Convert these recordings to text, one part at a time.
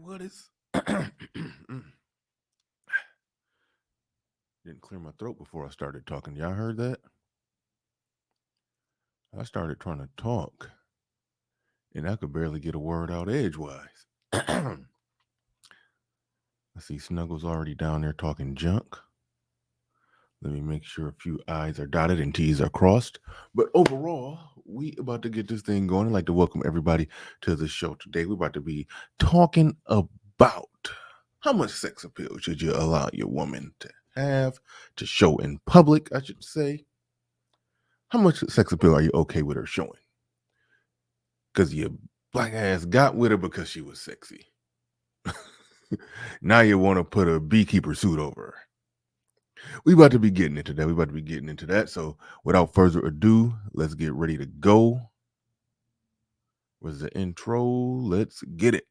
What is didn't clear my throat before I started talking. Y'all heard that? I started trying to talk and I could barely get a word out edgewise. I see Snuggles already down there talking junk. Let me make sure a few I's are dotted and T's are crossed. But overall, we about to get this thing going. I'd like to welcome everybody to the show today. We're about to be talking about how much sex appeal should you allow your woman to have, to show in public, I should say. How much sex appeal are you okay with her showing? Because your black ass got with her because she was sexy. Now you want to put a beekeeper suit over her. We about to be getting into that. So without further ado, let's get ready to go. Where's the intro? Let's get it.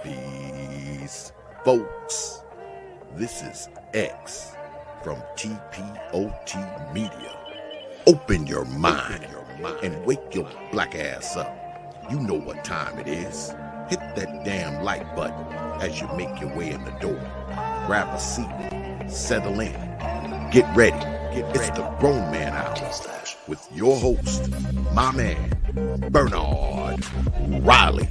Peace, folks. This is X from TPOT Media. Open your mind and wake your black ass up. You know what time it is. Hit that damn like button as you make your way in the door. Grab a seat, settle in, get ready. It's the Grown Man Hour with your host, my man, Bernard Riley.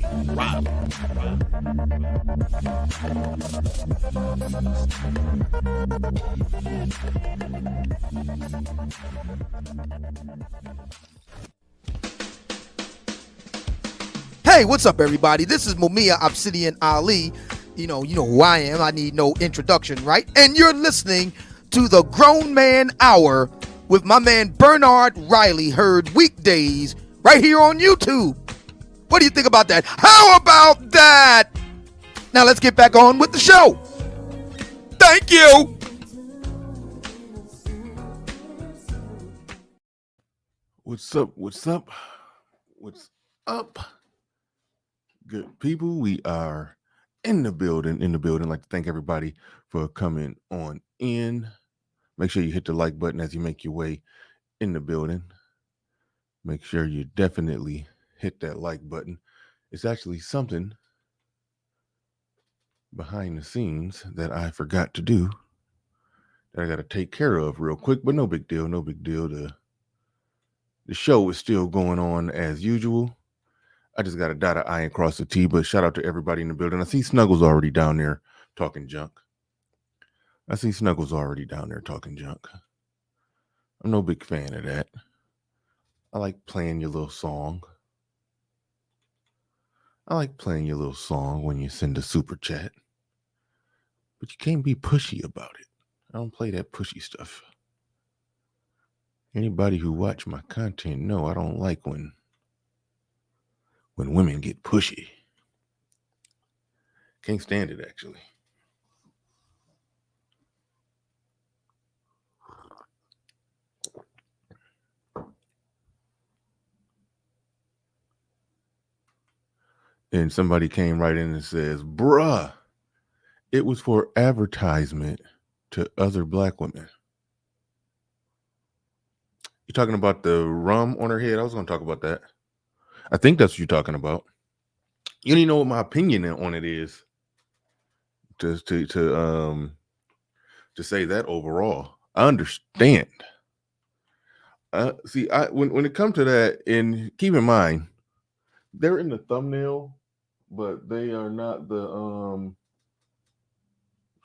Hey, what's up, everybody? This is Mumia Obsidian Ali. You know who I am. I need no introduction, right? And you're listening to the Grown Man Hour with my man Bernard Riley, heard weekdays right here on YouTube. What do you think about that? How about that? Now let's get back on with the show. Thank you. What's up? Good people, we are in the building. I'd like to thank everybody for coming on in. Make sure you hit the like button as you make your way in the building. Make sure you definitely hit that like button. It's actually something behind the scenes that I forgot to do that I got to take care of real quick, but no big deal. The show is still going on as usual. I just got to dot an I and cross the T, but shout out to everybody in the building. I see Snuggles already down there talking junk. I'm no big fan of that. I like playing your little song. When you send a super chat. But you can't be pushy about it. I don't play that pushy stuff. Anybody who watch my content know I don't like when women get pushy. Can't stand it, actually. And somebody came right in and says, bruh, it was for advertisement to other black women. talking about the rum on her head? I was going to talk about that. I think that's what you're talking about. You don't even know what my opinion on it is. To say that overall, I understand. See, when it comes to that, and keep in mind, they're in the thumbnail, but they are not the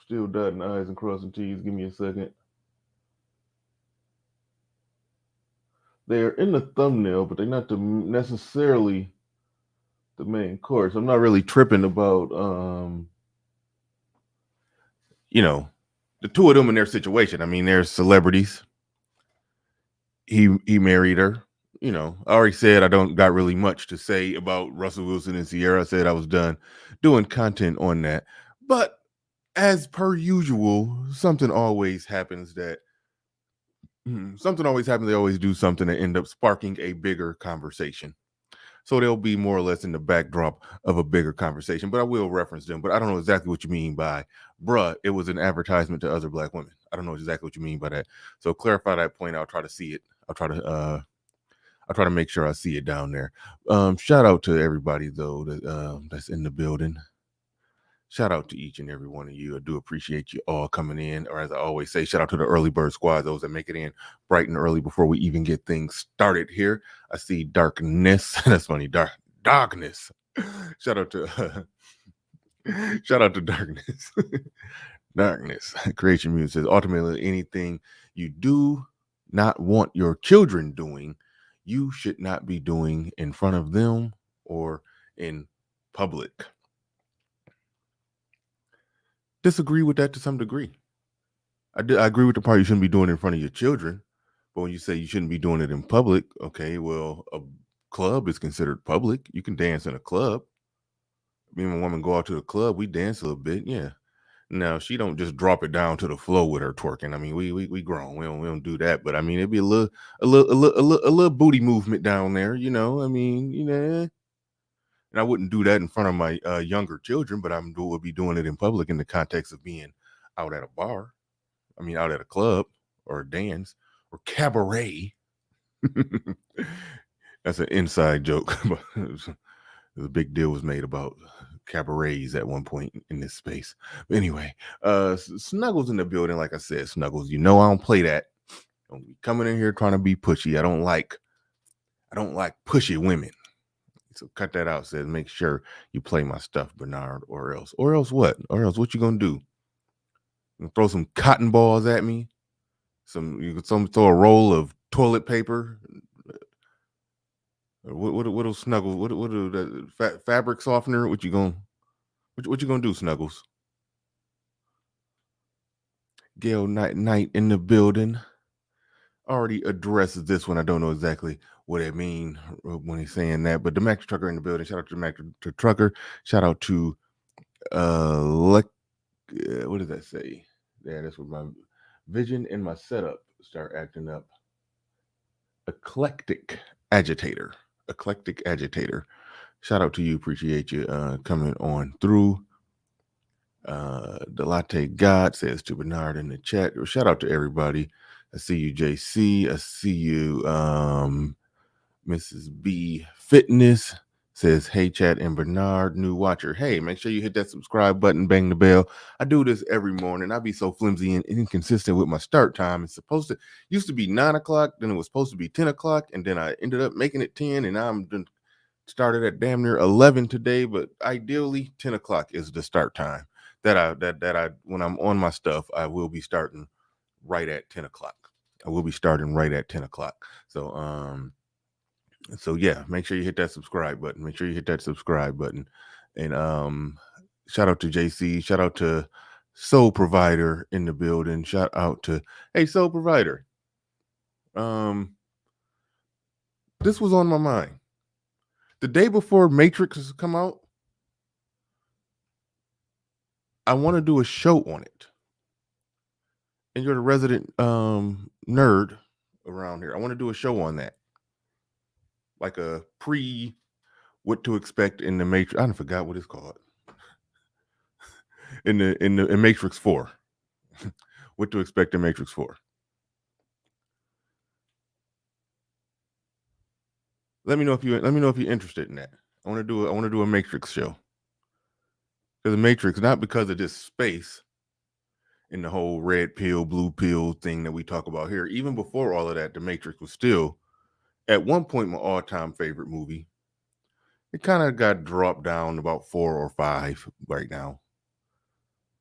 still dotting I's and crossing T's. Give me a second. They're in the thumbnail, but they're not necessarily the main course. I'm not really tripping about the two of them in their situation. I mean, they're celebrities. He married her. I already said I don't got really much to say about Russell Wilson and Sierra. I said I was done doing content on that. But as per usual, something always happens. They always do something that end up sparking a bigger conversation. So they'll be more or less in the backdrop of a bigger conversation, but I will reference them. But I don't know exactly what you mean by, bruh, it was an advertisement to other black women. I don't know exactly what you mean by that. So clarify that point. I'll try to see it. I'll try to make sure I see it down there. Shout out to everybody though that's in the building. Shout out to each and every one of you. I do appreciate you all coming in. Or as I always say, shout out to the early bird squad, those that make it in bright and early before we even get things started here. I see darkness. That's funny. Darkness. Shout out to darkness. Darkness. Creation Music says ultimately anything you do not want your children doing, you should not be doing in front of them or in public. Disagree with that to some degree. I agree with the part you shouldn't be doing it in front of your children, but when you say you shouldn't be doing it in public, okay, well, a club is considered public. You can dance in a club. Me and my woman go out to the club, we dance a little bit, yeah. Now she don't just drop it down to the floor with her twerking. I mean, we grown, we don't do that, but I mean, it'd be a little booty movement down there, I mean. And I wouldn't do that in front of my younger children, but would be doing it in public in the context of being out at a bar. I mean, out at a club or a dance or cabaret. That's an inside joke. A big deal was made about cabarets at one point in this space. But anyway, Snuggles in the building. Like I said, Snuggles, I don't play that. Don't be coming in here trying to be pushy. I don't like pushy women. So cut that out. Says make sure you play my stuff, Bernard, or else what? Or else what you gonna do? You throw some cotton balls at me? You could throw a roll of toilet paper? What'll Snuggles? What that fabric softener? What you gonna do, Snuggles? Gail Knight in the building. Already addresses this one. I don't know exactly what it means when he's saying that, but the Mac Trucker in the building. Shout out to the Mac Trucker. Shout out to what does that say? Yeah, that's what my vision and my setup start acting up. Eclectic agitator. Shout out to you. Appreciate you coming on through. The Latte God says to Bernard in the chat. Shout out to everybody. I see you, JC. I see you, Mrs. B Fitness says, hey, chat and Bernard, new watcher. Hey, make sure you hit that subscribe button, bang the bell. I do this every morning. I be so flimsy and inconsistent with my start time. It's used to be 9 o'clock, then it was supposed to be 10 o'clock, and then I ended up making it 10, and now I'm started at damn near 11 today, but ideally 10 o'clock is the start time. That I when I'm on my stuff, I will be starting right at 10 o'clock. I will be starting right at 10 o'clock. So yeah, make sure you hit that subscribe button. And shout out to JC. Shout out to Soul Provider in the building. Shout out to Soul Provider. This was on my mind. The day before Matrix has come out, I want to do a show on it. And you're the resident nerd around here. I want to do a show on that. Like a what to expect in the Matrix. I forgot what it's called. In Matrix 4. What to expect in Matrix 4. Let me know if you're interested in that. I want to do a Matrix show. Because the Matrix, not because of this space in the whole red pill, blue pill thing that we talk about here. Even before all of that, the Matrix was still at one point my all-time favorite movie. It kind of got dropped down to about 4 or 5 right now.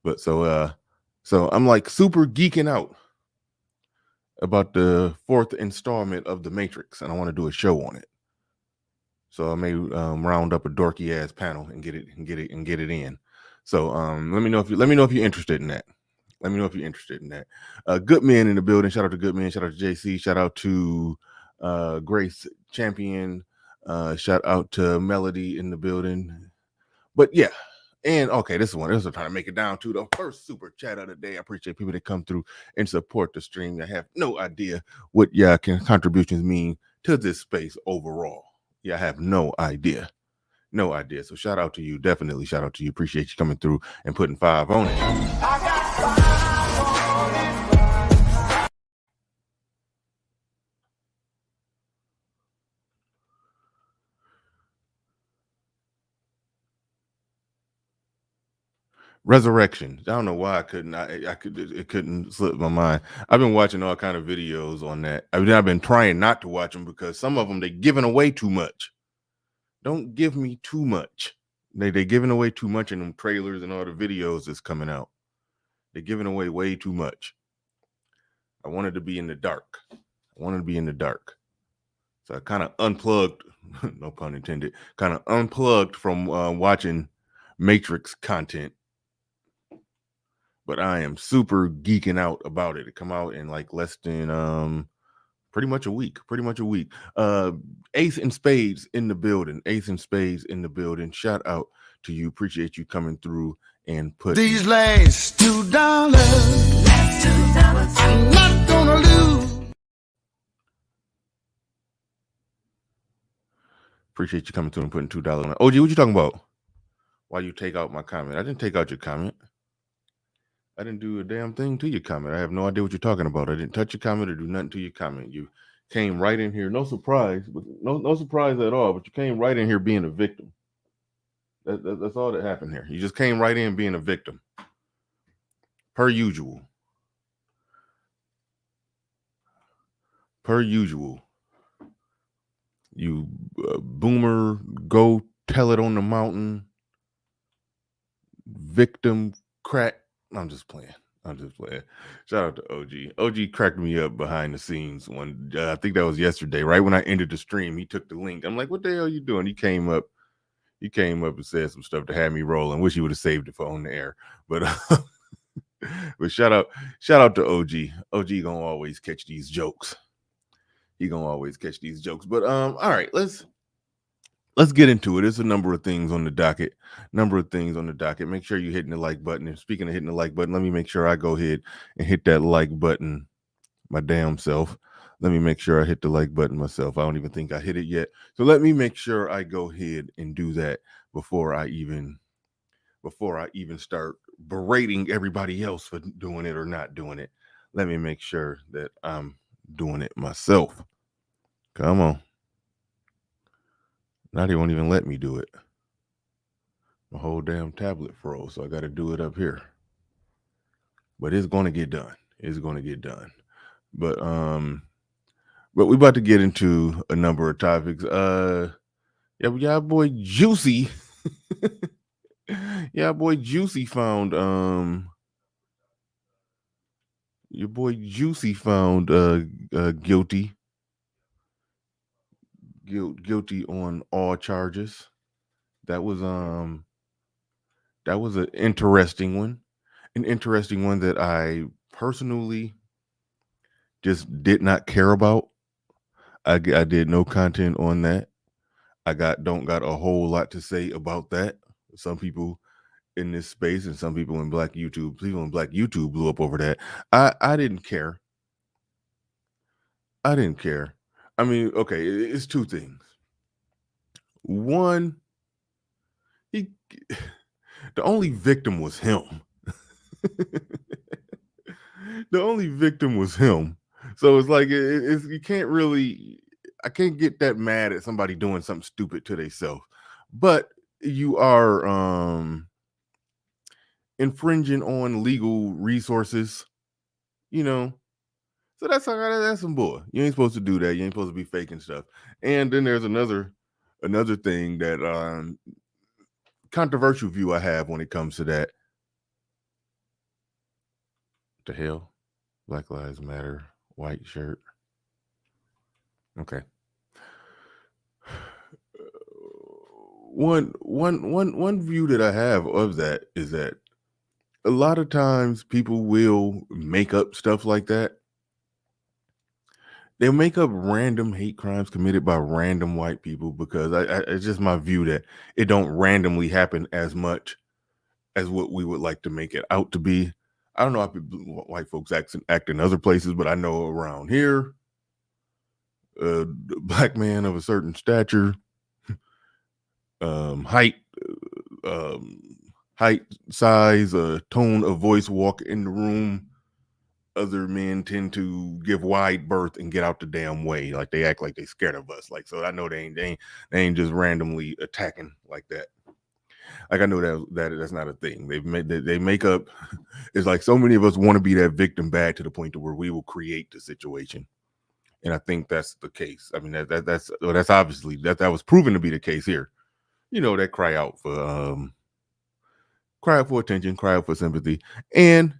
But so I'm like super geeking out about the 4th installment of the Matrix, and I want to do a show on it. So I may round up a dorky ass panel and get it in. So let me know if you're interested in that. Let me know if you're interested in that. Good men in the building. Shout out to Good Men. Shout out to JC. Shout out to Grace Champion. Shout out to Melody in the building. But yeah. And okay, this is one I'm trying to make it down to the first super chat of the day. I appreciate people that come through and support the stream. I have no idea what y'all contributions mean to this space overall. Yeah, I have no idea. No idea. So shout out to you. Definitely shout out to you. Appreciate you coming through and putting 5 on it. I got 5 on it. Resurrection. I don't know why it couldn't slip my mind. I've been watching all kind of videos on that. I've been trying not to watch them because some of them they're giving away too much. Don't give me too much. They're giving away too much in them trailers and all the videos that's coming out. They're giving away way too much. I wanted to be in the dark. So I kind of unplugged, no pun intended, kind of unplugged from watching Matrix content. But I am super geeking out about it. It come out in like less than pretty much a week. Ace and Spades in the building. Shout out to you. Appreciate you coming through and putting these last $2. I'm not gonna lose. Appreciate you coming through and putting $2 on it. OG, what you talking about? Why you take out my comment? I didn't take out your comment. I didn't do a damn thing to your comment. I have no idea what you're talking about. I didn't touch your comment or do nothing to your comment. You came right in here. No surprise, but no surprise at all. But you came right in here being a victim. That's all that happened here. You just came right in being a victim. Per usual. You boomer, go tell it on the mountain. Victim crack. I'm just playing. Shout out to OG. OG cracked me up behind the scenes one. I think that was yesterday, right when I ended the stream. He took the link. I'm like, "What the hell are you doing?" He came up and said some stuff to have me rolling. Wish he would have saved it for on the air. But but shout out to OG. OG gonna always catch these jokes. But all right, let's get into it. There's a number of things on the docket. Make sure you're hitting the like button. And speaking of hitting the like button, let me make sure I go ahead and hit that like button my damn self. Let me make sure I hit the like button myself. I don't even think I hit it yet. So let me make sure I go ahead and do that before I even start berating everybody else for doing it or not doing it. Let me make sure that I'm doing it myself. Come on. Now they won't even let me do it. My whole damn tablet froze, so I got to do it up here. But it's going to get done. But we about to get into a number of topics. Yeah, boy Juicy. Yeah, boy Juicy found your boy Juicy found guilty on all charges. That was an interesting one that I personally just did not care about. I did no content on that. I don't got a whole lot to say about that. Some people in this space and some people in Black YouTube blew up over that. I didn't care. I mean, okay, it's two things. One, the only victim was him. So it's like you can't really. I can't get that mad at somebody doing something stupid to themselves, but you are infringing on legal resources, you know. So that's some bull. You ain't supposed to do that. You ain't supposed to be faking stuff. And then there's another thing that controversial view I have when it comes to that. The hell? Black Lives Matter, white shirt. Okay. One view that I have of that is that a lot of times people will make up stuff like that. They'll make up random hate crimes committed by random white people because it's just my view that it don't randomly happen as much as what we would like to make it out to be. I don't know how white folks act in other places, but I know around here, a black man of a certain stature, height, height, size, tone of voice, walk in the room, other men tend to give wide berth and get out the damn way. Like they act like they scared of us. Like, so I know they ain't just randomly attacking like that. Like I know that's not a thing. They make up. It's like so many of us want to be that victim bad to the point to where we will create the situation. And I think that's the case. I mean that's obviously that was proven to be the case here. You know, that cry out for attention, cry out for sympathy, and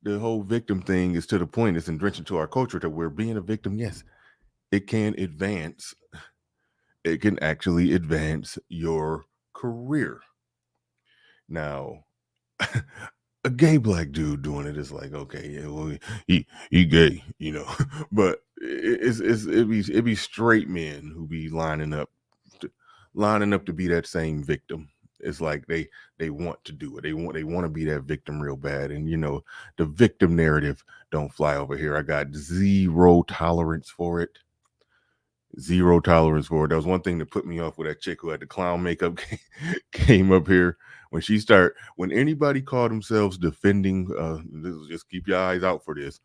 the whole victim thing is to the point. It's entrenched into our culture that we're being a victim. Yes, it can advance. It can actually advance your career. Now, a gay black dude doing it is like, okay, yeah, well, he gay, you know, but it be straight men who be lining up to be that same victim. It's like they want to do it. They want to be that victim real bad. And you know, the victim narrative don't fly over here. I got zero tolerance for it. Zero tolerance for it. That was one thing that put me off with that chick who had the clown makeup came up here. When anybody called themselves defending, just keep your eyes out for this.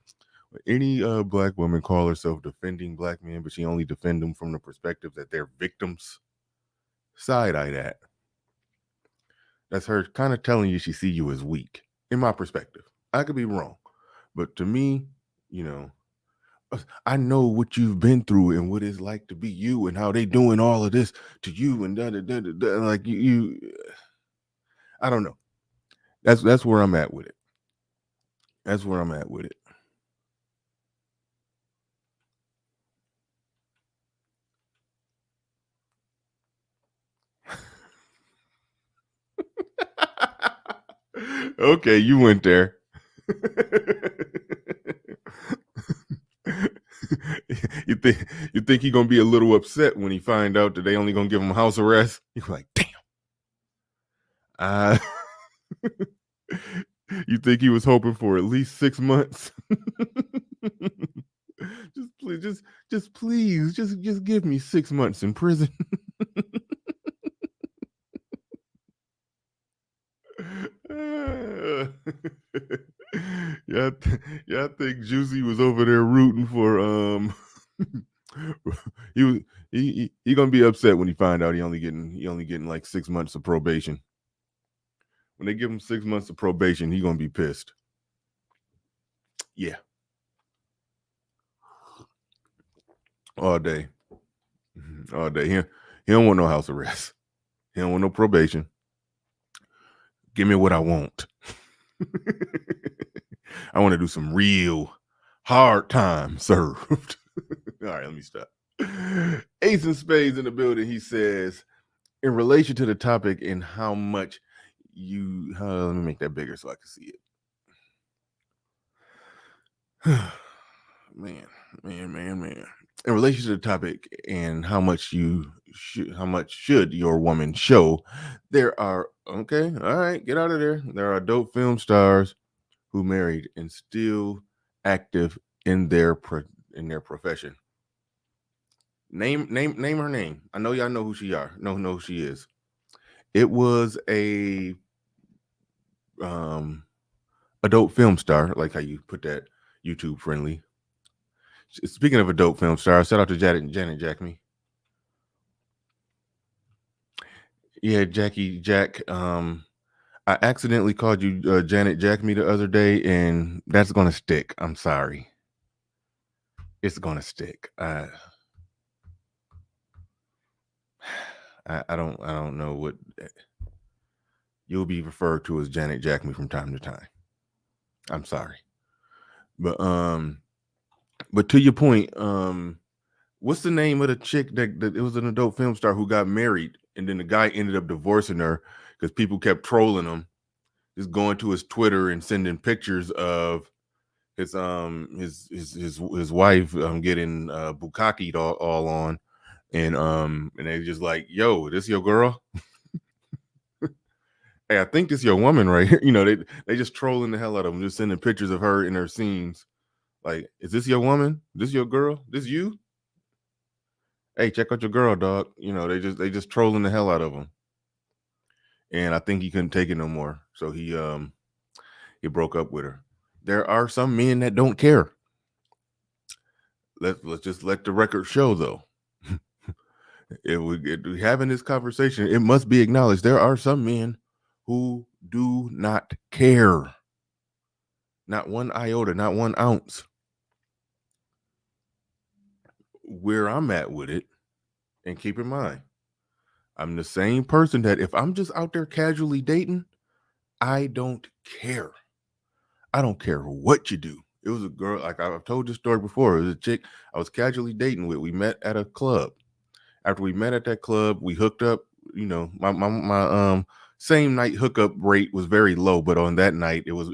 When any black woman call herself defending black men, but she only defend them from the perspective that they're victims, side-eye that. That's her kind of telling you she see you as weak, in my perspective. I could be wrong, but to me, you know, I know what you've been through and what it's like to be you and how they doing all of this to you and like you. I don't know. That's where I'm at with it. That's where I'm at with it. Okay, you went there. you think he gonna be a little upset when he find out that they only gonna give him house arrest? You're like, damn. You think he was hoping for at least 6 months? just give me 6 months in prison. I think Juicy was over there rooting for he gonna be upset when he find out he only getting like 6 months of probation. When they give him 6 months of probation, he gonna be pissed. Yeah. All day. All day. He don't want no house arrest. He don't want no probation. Give me what I want. I want to do some real hard time served. All right, let me stop. Ace and Spades in the building. He says, in relation to the topic and how much let me make that bigger so I can see it. Man. In relation to the topic and how much should your woman show, there are, okay, all right, get out of there. There are adult film stars who married and still active in their profession. Name her name. I know y'all know who she are. Know who she is. It was a adult film star, like how you put that YouTube friendly. Speaking of adult film stars, shout out to Janet Jackme. Yeah, Jack. I accidentally called you Janet Jackme the other day, and that's gonna stick. I'm sorry. It's gonna stick. I don't know what you'll be referred to as Janet Jackme from time to time. I'm sorry, but to your point, what's the name of the chick that it was an adult film star who got married, and then the guy ended up divorcing her because people kept trolling him, just going to his Twitter and sending pictures of his wife getting bukkakied all on, and they just like, yo, this your girl? Hey, I think this your woman right here. They just trolling the hell out of them, just sending pictures of her in her scenes. Like, is this your woman? This your girl? This you? Hey, check out your girl, dog. They just trolling the hell out of him. And I think he couldn't take it no more, so he broke up with her. There are some men that don't care. Let's just let the record show, though. If we having this conversation, it must be acknowledged there are some men who do not care. Not one iota, not 1 ounce. Where I'm at with it, and keep in mind, I'm the same person that if I'm just out there casually dating, I don't care. I don't care what you do. It was a girl, like I've told this story before. It was a chick I was casually dating with. We met at a club. After we met at that club, we hooked up. My same night hookup rate was very low, but on that night it was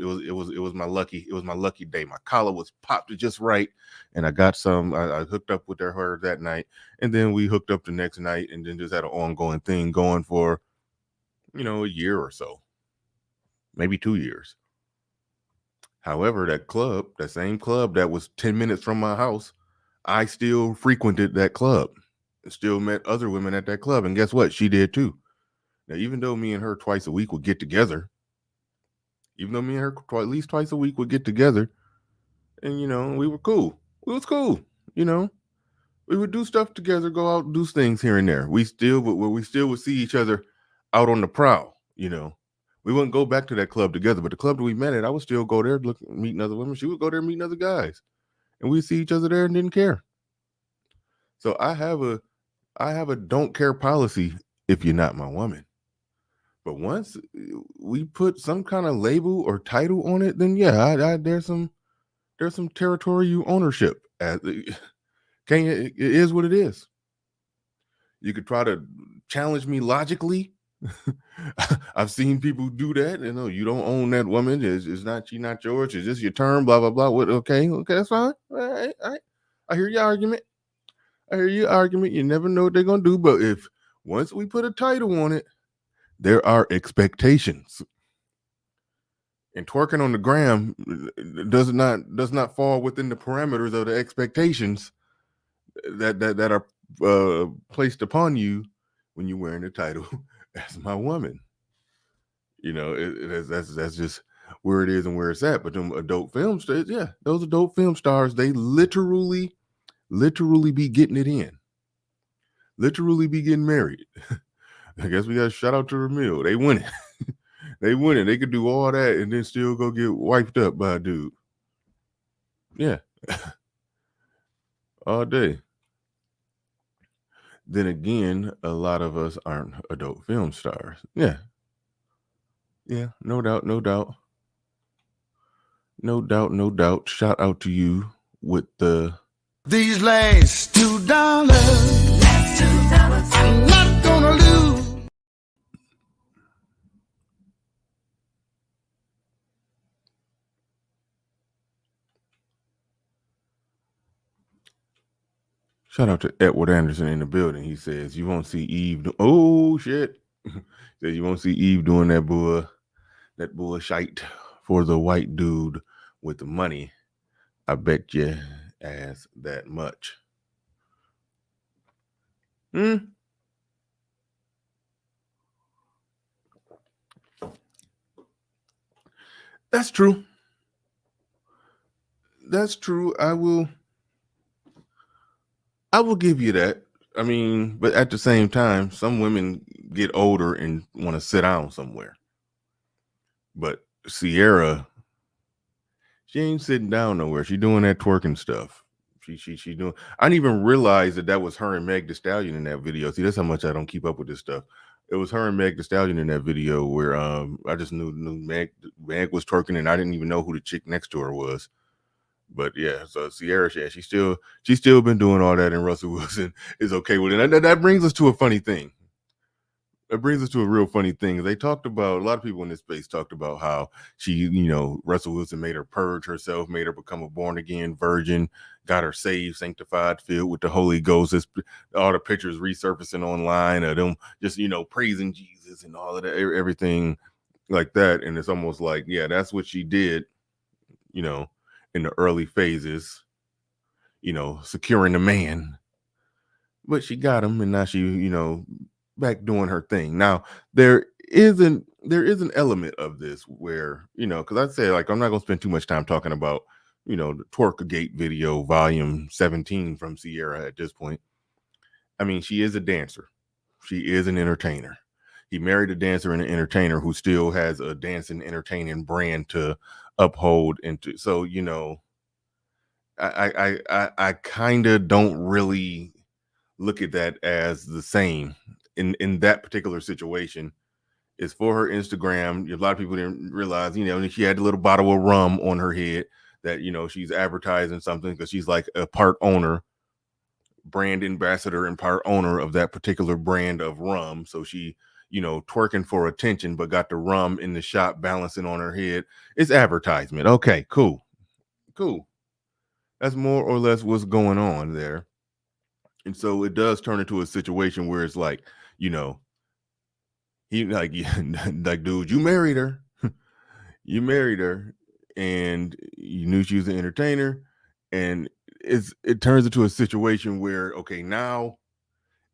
my lucky day. My collar was popped just right, and I got some. I hooked up with her that night, and then we hooked up the next night, and then just had an ongoing thing going for a year or so, maybe 2 years. However, that same club that was 10 minutes from my house, I still frequented that club. Still met other women at that club, and guess what? She did too. Now, even though me and her twice a week would get together, at least twice a week would get together, and we were cool. We was cool. We would do stuff together, go out and do things here and there. We still would see each other out on the prowl. We wouldn't go back to that club together, but the club that we met at, I would still go there, meeting other women. She would go there meeting other guys, and we'd see each other there and didn't care. So I have a don't care policy if you're not my woman. But once we put some kind of label or title on it, then yeah, there's some territorial ownership. It is what it is. You could try to challenge me logically. I've seen people do that. You don't own that woman. She's not yours. It's just your term. Blah blah blah. What? Okay, that's fine. All right. I hear your argument. You never know what they're gonna do. But if once we put a title on it, there are expectations. And twerking on the gram does not fall within the parameters of the expectations that are placed upon you when you're wearing the title as my woman. That's just where it is and where it's at. But them adult film stars, those adult film stars, they literally be getting it in, literally be getting married. I guess we got to shout out to Ramil. They winning. They winning. They could do all that and then still go get wiped up by a dude. Yeah. All day. Then again, a lot of us aren't adult film stars. Yeah. Yeah, no doubt. Shout out to you with the These last $2, I'm not gonna lose. shout out to Edward Anderson in the building. He says you won't see Eve. Oh shit! Says you won't see Eve doing that bullshit for the white dude with the money. I bet you ass that much. That's true. I will I will give you that. I mean, but at the same time, some women get older and want to sit down somewhere. But Sierra, she ain't sitting down nowhere. She doing that twerking stuff. She doing. I didn't even realize that was her and Meg Thee Stallion in that video. See, that's how much I don't keep up with this stuff. It was her and Meg Thee Stallion in that video where I just knew Meg was twerking and I didn't even know who the chick next to her was. But yeah, so Sierra, yeah, she's still been doing all that, and Russell Wilson is okay with it. And that brings us to a funny thing. It brings us to a real funny thing. They talked about, a lot of people in this space talked about how she, Russell Wilson made her purge herself, made her become a born again virgin, got her saved, sanctified, filled with the Holy Ghost. All the pictures resurfacing online of them just, praising Jesus and all of that, everything like that. And it's almost like, yeah, that's what she did, in the early phases, securing the man. But she got him, and now she, back doing her thing. Now there is an element of this where, because I'd say, like, I'm not gonna spend too much time talking about, the Twerkagate video volume 17 from Sierra at this point. I mean, she is a dancer. She is an entertainer. He married a dancer and an entertainer who still has a dancing, entertaining brand to uphold. So, I kind of don't really look at that as the same in that particular situation. It's for her Instagram. A lot of people didn't realize, she had a little bottle of rum on her head that, she's advertising something because she's like a part owner, brand ambassador and part owner of that particular brand of rum. So she, twerking for attention, but got the rum in the shop balancing on her head. It's advertisement. Okay, cool. That's more or less what's going on there. And so it does turn into a situation where it's like, he like, like, dude, you married her. You married her and you knew she was an entertainer. And it turns into a situation where, okay, now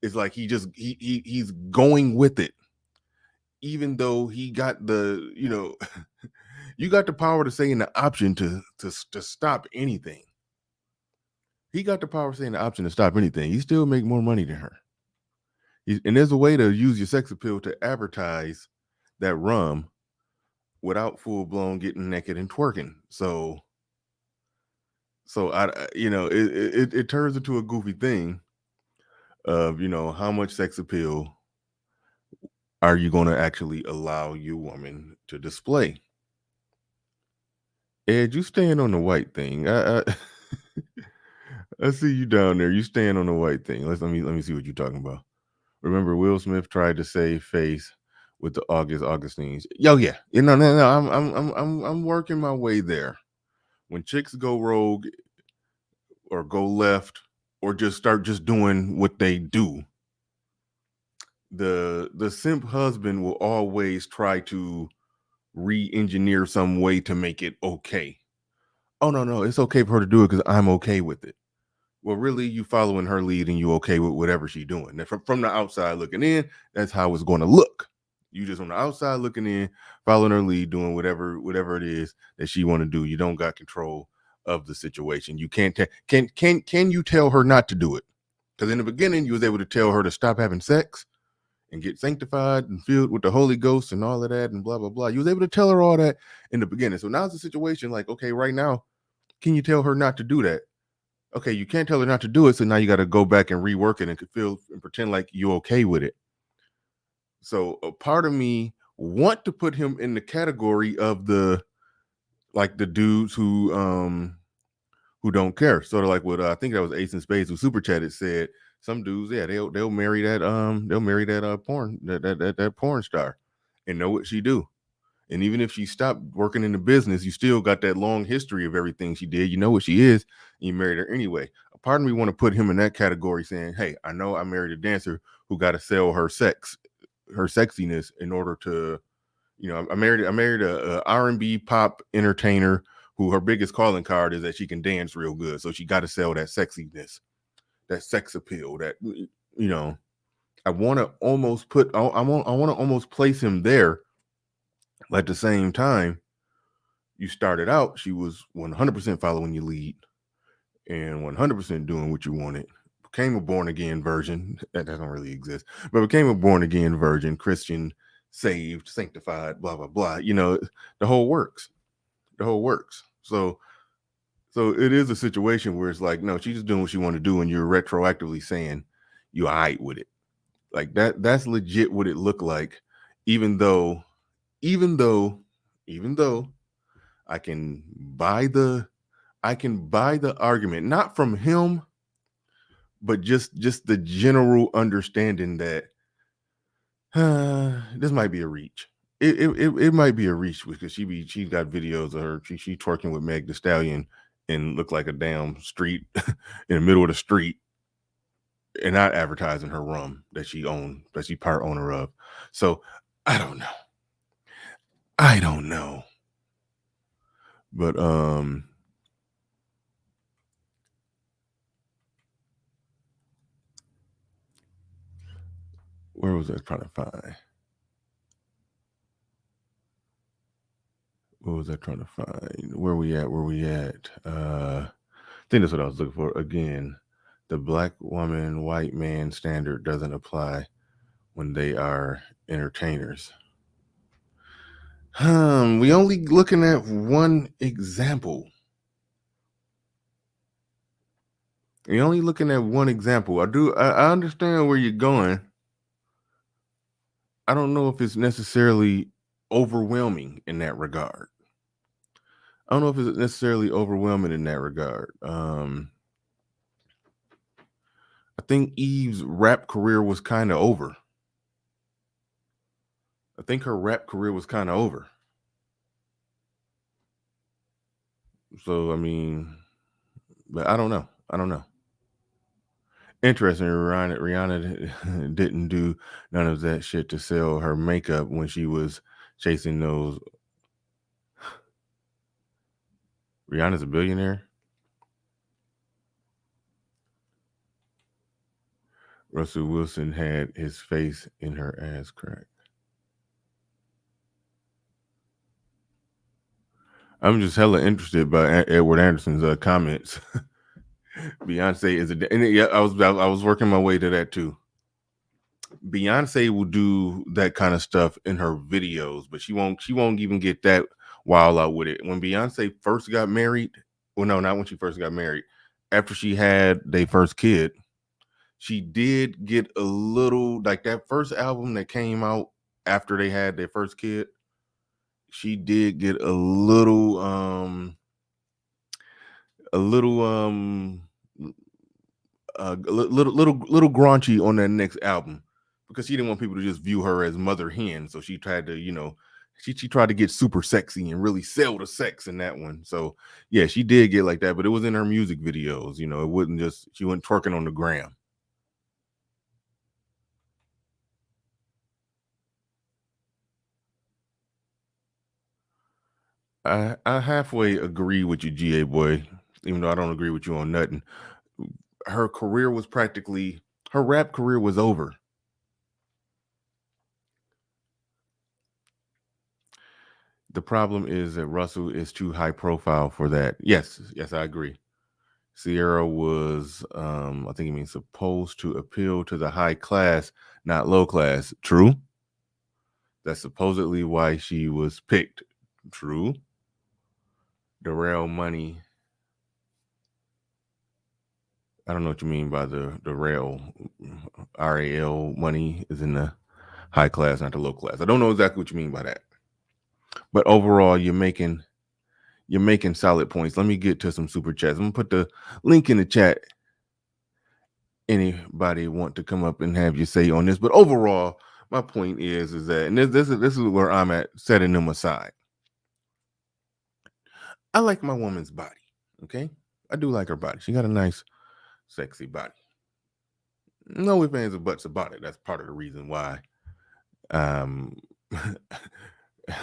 it's like he's going with it. Even though he got the, you got the power to say in the option to stop anything. He got the power saying the option to stop anything. He still make more money than her. And there's a way to use your sex appeal to advertise that rum without full blown getting naked and twerking. So it turns into a goofy thing of, how much sex appeal are you going to actually allow your woman to display? Ed, you stand on the white thing. I see you down there. You stand on the white thing. Let me see what you're talking about. Remember, Will Smith tried to save face with the Augustines. Yeah. No. I'm working my way there. When chicks go rogue or go left or just start just doing what they do, the simp husband will always try to re-engineer some way to make it okay. Oh no, it's okay for her to do it because I'm okay with it. Well, really, you following her lead and you okay with whatever she's doing. Now, from the outside looking in, that's how it's going to look. You just on the outside looking in, following her lead, doing whatever it is that she want to do. You don't got control of the situation. You can't can you tell her not to do it? Because in the beginning, you was able to tell her to stop having sex and get sanctified and filled with the Holy Ghost and all of that and blah blah blah. You was able to tell her all that in the beginning. So now it's a situation like, okay, right now, can you tell her not to do that? Okay, you can't tell her not to do it, so now you got to go back and rework it and feel and pretend like you're okay with it. So a part of me want to put him in the category of the dudes who don't care. Sort of like what I think that was Ace in Spades who super chatted said. Some dudes, yeah, they'll marry that porn that porn star and know what she do. And even if she stopped working in the business, you still got that long history of everything she did. You know what she is, and you married her anyway. A part of me want to put him in that category saying, hey, I know I married a dancer who got to sell her sexiness in order to, I married a R&B pop entertainer who her biggest calling card is that she can dance real good. So she got to sell that sexiness, that sex appeal, that, I want to almost place him there. But at the same time, you started out, she was 100% following your lead and 100% doing what you wanted, became a born again virgin. That don't really exist, but became a born again virgin, Christian, saved, sanctified, blah blah blah. The whole works. The whole works. So it is a situation where it's like, no, she's just doing what she want to do, and you're retroactively saying you all right with it. Like that's legit what it looked like, even though I can buy the argument, not from him, but just the general understanding that this might be a reach. It might be a reach because she got videos of her she twerking with Meg Thee Stallion and look like a damn street in the middle of the street, and not advertising her rum that she part owner of. So I don't know. But where was I trying to find? What was I trying to find? Where we at? I think that's what I was looking for. Again, the black woman, white man standard doesn't apply when they are entertainers. We only looking at one example. I understand where you're going. I don't know if it's necessarily overwhelming in that regard. I think Eve's rap career was kind of over. So, I mean, but I don't know. Interesting. Rihanna didn't do none of that shit to sell her makeup when she was chasing those. Rihanna's a billionaire. Russell Wilson had his face in her ass crack. I'm just hella interested by Edward Anderson's comments. Beyonce is I was working my way to that too. Beyonce will do that kind of stuff in her videos, but she won't even get that wild out with it. When Beyonce first got married, well, no, not when she first got married. After she had their first kid, she did get a little, like that first album that came out after they had their first kid. She did get a little graunchy on that next album because she didn't want people to just view her as mother hen. So she tried to, she tried to get super sexy and really sell the sex in that one. So yeah, she did get like that, but it was in her music videos. It wasn't just, she went twerking on the gram. I halfway agree with you, GA boy, even though I don't agree with you on nothing. Her rap career was over. The problem is that Russell is too high profile for that. Yes, I agree. Sierra was, I think it means supposed to appeal to the high class, not low class. True. That's supposedly why she was picked. True. The real money. I don't know what you mean by the rail. RAL money is in the high class, not the low class. I don't know exactly what you mean by that. But overall, you're making solid points. Let me get to some super chats. I'm gonna put the link in the chat. Anybody want to come up and have your say on this? But overall, my point is that, and this is where I'm at, setting them aside. I like my woman's body. Okay, I do like her body. She got a nice, sexy body. No ifs, ands, or buts about it. That's part of the reason why. I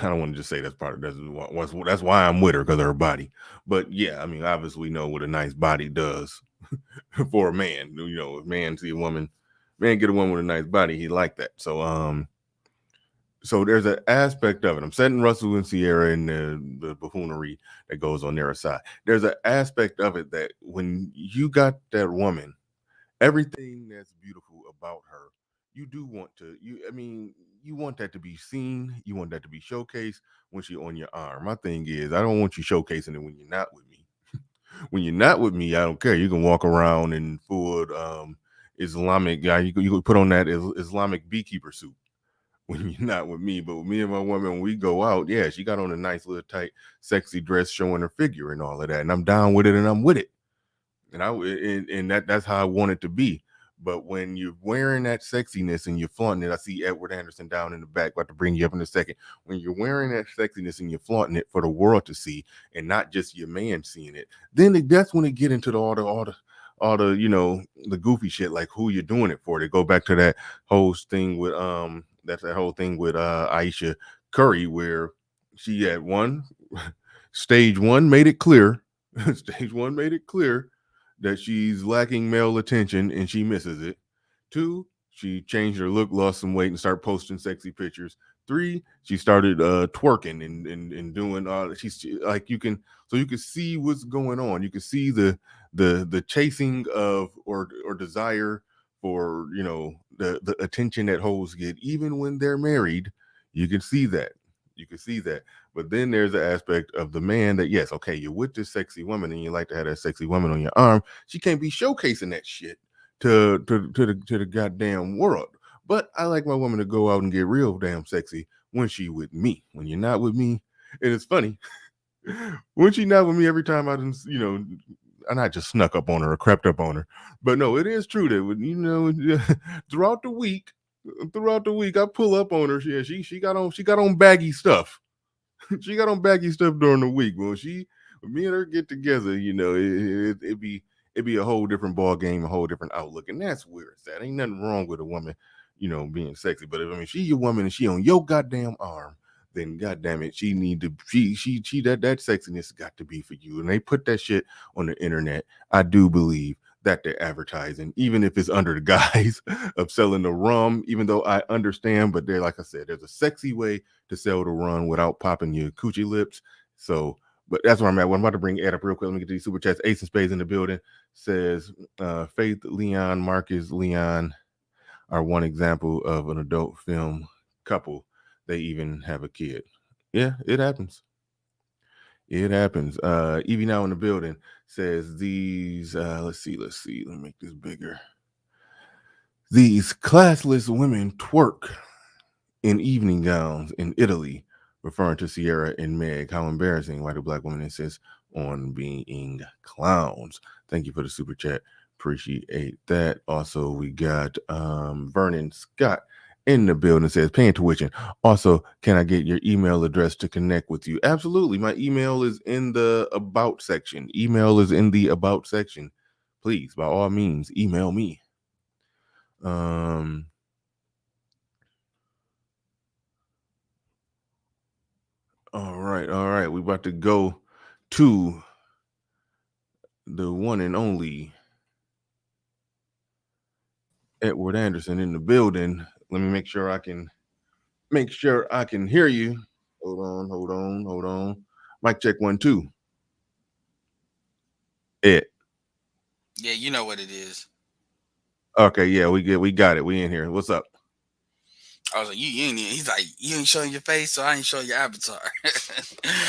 don't want to just say that's why I'm with her, because of her body. But yeah, I mean, obviously we know what a nice body does for a man. If man see a woman, man get a woman with a nice body, he like that. So so there's an aspect of it. I'm setting Russell and Sierra in the buffoonery that goes on their side. There's an aspect of it that when you got that woman, everything that's beautiful about her, you do want to. You want that to be seen. You want that to be showcased when she's on your arm. My thing is, I don't want you showcasing it when you're not with me. When you're not with me, I don't care. You can walk around in full Islamic guy. You can put on that Islamic beekeeper suit when you're not with me. But with me and my woman, when we go out, yeah, she got on a nice little tight, sexy dress showing her figure and all of that, and I'm down with it, and I'm with it, and that's how I want it to be. But when you're wearing that sexiness and you're flaunting it, I see Edward Anderson down in the back, about to bring you up in a second. When you're wearing that sexiness and you're flaunting it for the world to see, and not just your man seeing it, then that's when it get into all the the goofy shit, like who you're doing it for. They go back to that whole thing with that whole thing with Aisha Curry, where she had stage one made it clear stage one made it clear that she's lacking male attention and she misses it. 2, she changed her look, lost some weight, and started posting sexy pictures. 3, she started twerking and doing like you can see what's going on. You can see the chasing of or desire for the attention that hoes get even when they're married. You can see that. But then there's the aspect of the man that, yes, okay, you're with this sexy woman and you like to have that sexy woman on your arm. She can't be showcasing that shit to the goddamn world. But I like my woman to go out and get real damn sexy when she with me. When you're not with me, and it's funny, when she not with me, every time I not just snuck up on her or crept up on her, but no, it is true that throughout the week, I pull up on her. She got on baggy stuff. She got on baggy stuff during the week. When me and her get together, it'd be a whole different ball game, a whole different outlook, and that's where it's at. Ain't nothing wrong with a woman, being sexy, but if she your woman and she on your goddamn arm, then goddamn it, she need to that sexiness got to be for you. And they put that shit on the internet. I do believe that they're advertising, even if it's under the guise of selling the rum, even though I understand, but they're, like I said, there's a sexy way to sell the rum without popping your coochie lips. So, but that's where I'm at. Well, I'm about to bring Ed up real quick. Let me get to these super chats. Ace and Spades in the building says, Faith, Leon, Marcus, Leon are one example of an adult film couple. They even have a kid. Yeah, it happens. It happens. Evie now in the building says these, let's see. Let me make this bigger. These classless women twerk in evening gowns in Italy, referring to Sierra and Meg. How embarrassing. Why do black women insist on being clowns? Thank you for the super chat. Appreciate that. Also, we got Vernon Scott in the building, says paying tuition. Also, can I get your email address to connect with you? Absolutely. My email is in the about section. Please, by all means, email me. All right. We're about to go to the one and only Edward Anderson in the building. Let me make sure I can hear you. Hold on. Mic check 1 2. Ed. Yeah, you know what it is. Okay, yeah, we got it. We in here. What's up? I was like, you ain't. He's like, you ain't showing your face, so I ain't showing your avatar.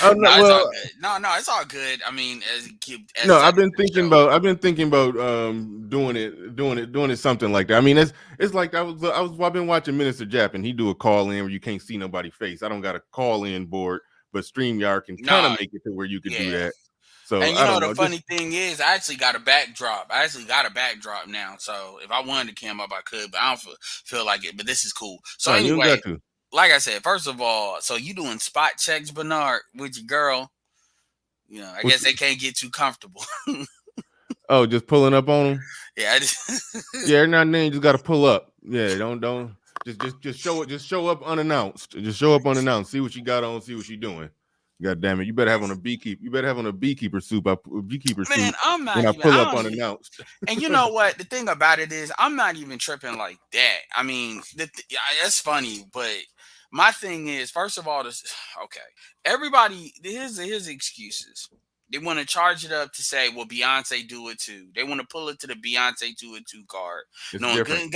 Oh, no, it's well, all good. No, it's all good. I mean, I've been thinking about doing it something like that. I mean, it's like I've been watching Minister Jap, and he do a call in where you can't see nobody's face. I don't got a call in board, but StreamYard can kind of make it to where you could do that. So and I don't know know. The funny thing is, I actually got a backdrop. Now, so if I wanted to cam up, I could, but I don't feel like it. But this is cool. So anyway, like I said, first of all, so you doing spot checks, Bernard, with your girl? I guess they can't get too comfortable. Oh, just pulling up on them? Yeah, yeah. Now then, you just got to pull up. Yeah, don't just show it. Just show up unannounced. Just show up unannounced. See what you got on. See what you doing. God damn it! You better have on a beekeeper. You better have on a beakeeper suit. Man, I'm not when even. I pull up unannounced. And you know what? The thing about it is, I'm not even tripping like that. I mean, that's funny, but my thing is, first of all, okay, everybody, here's excuses. They want to charge it up to say, well, Beyonce do it too. They want to pull it to the Beyonce do it too card. It's Knowing different.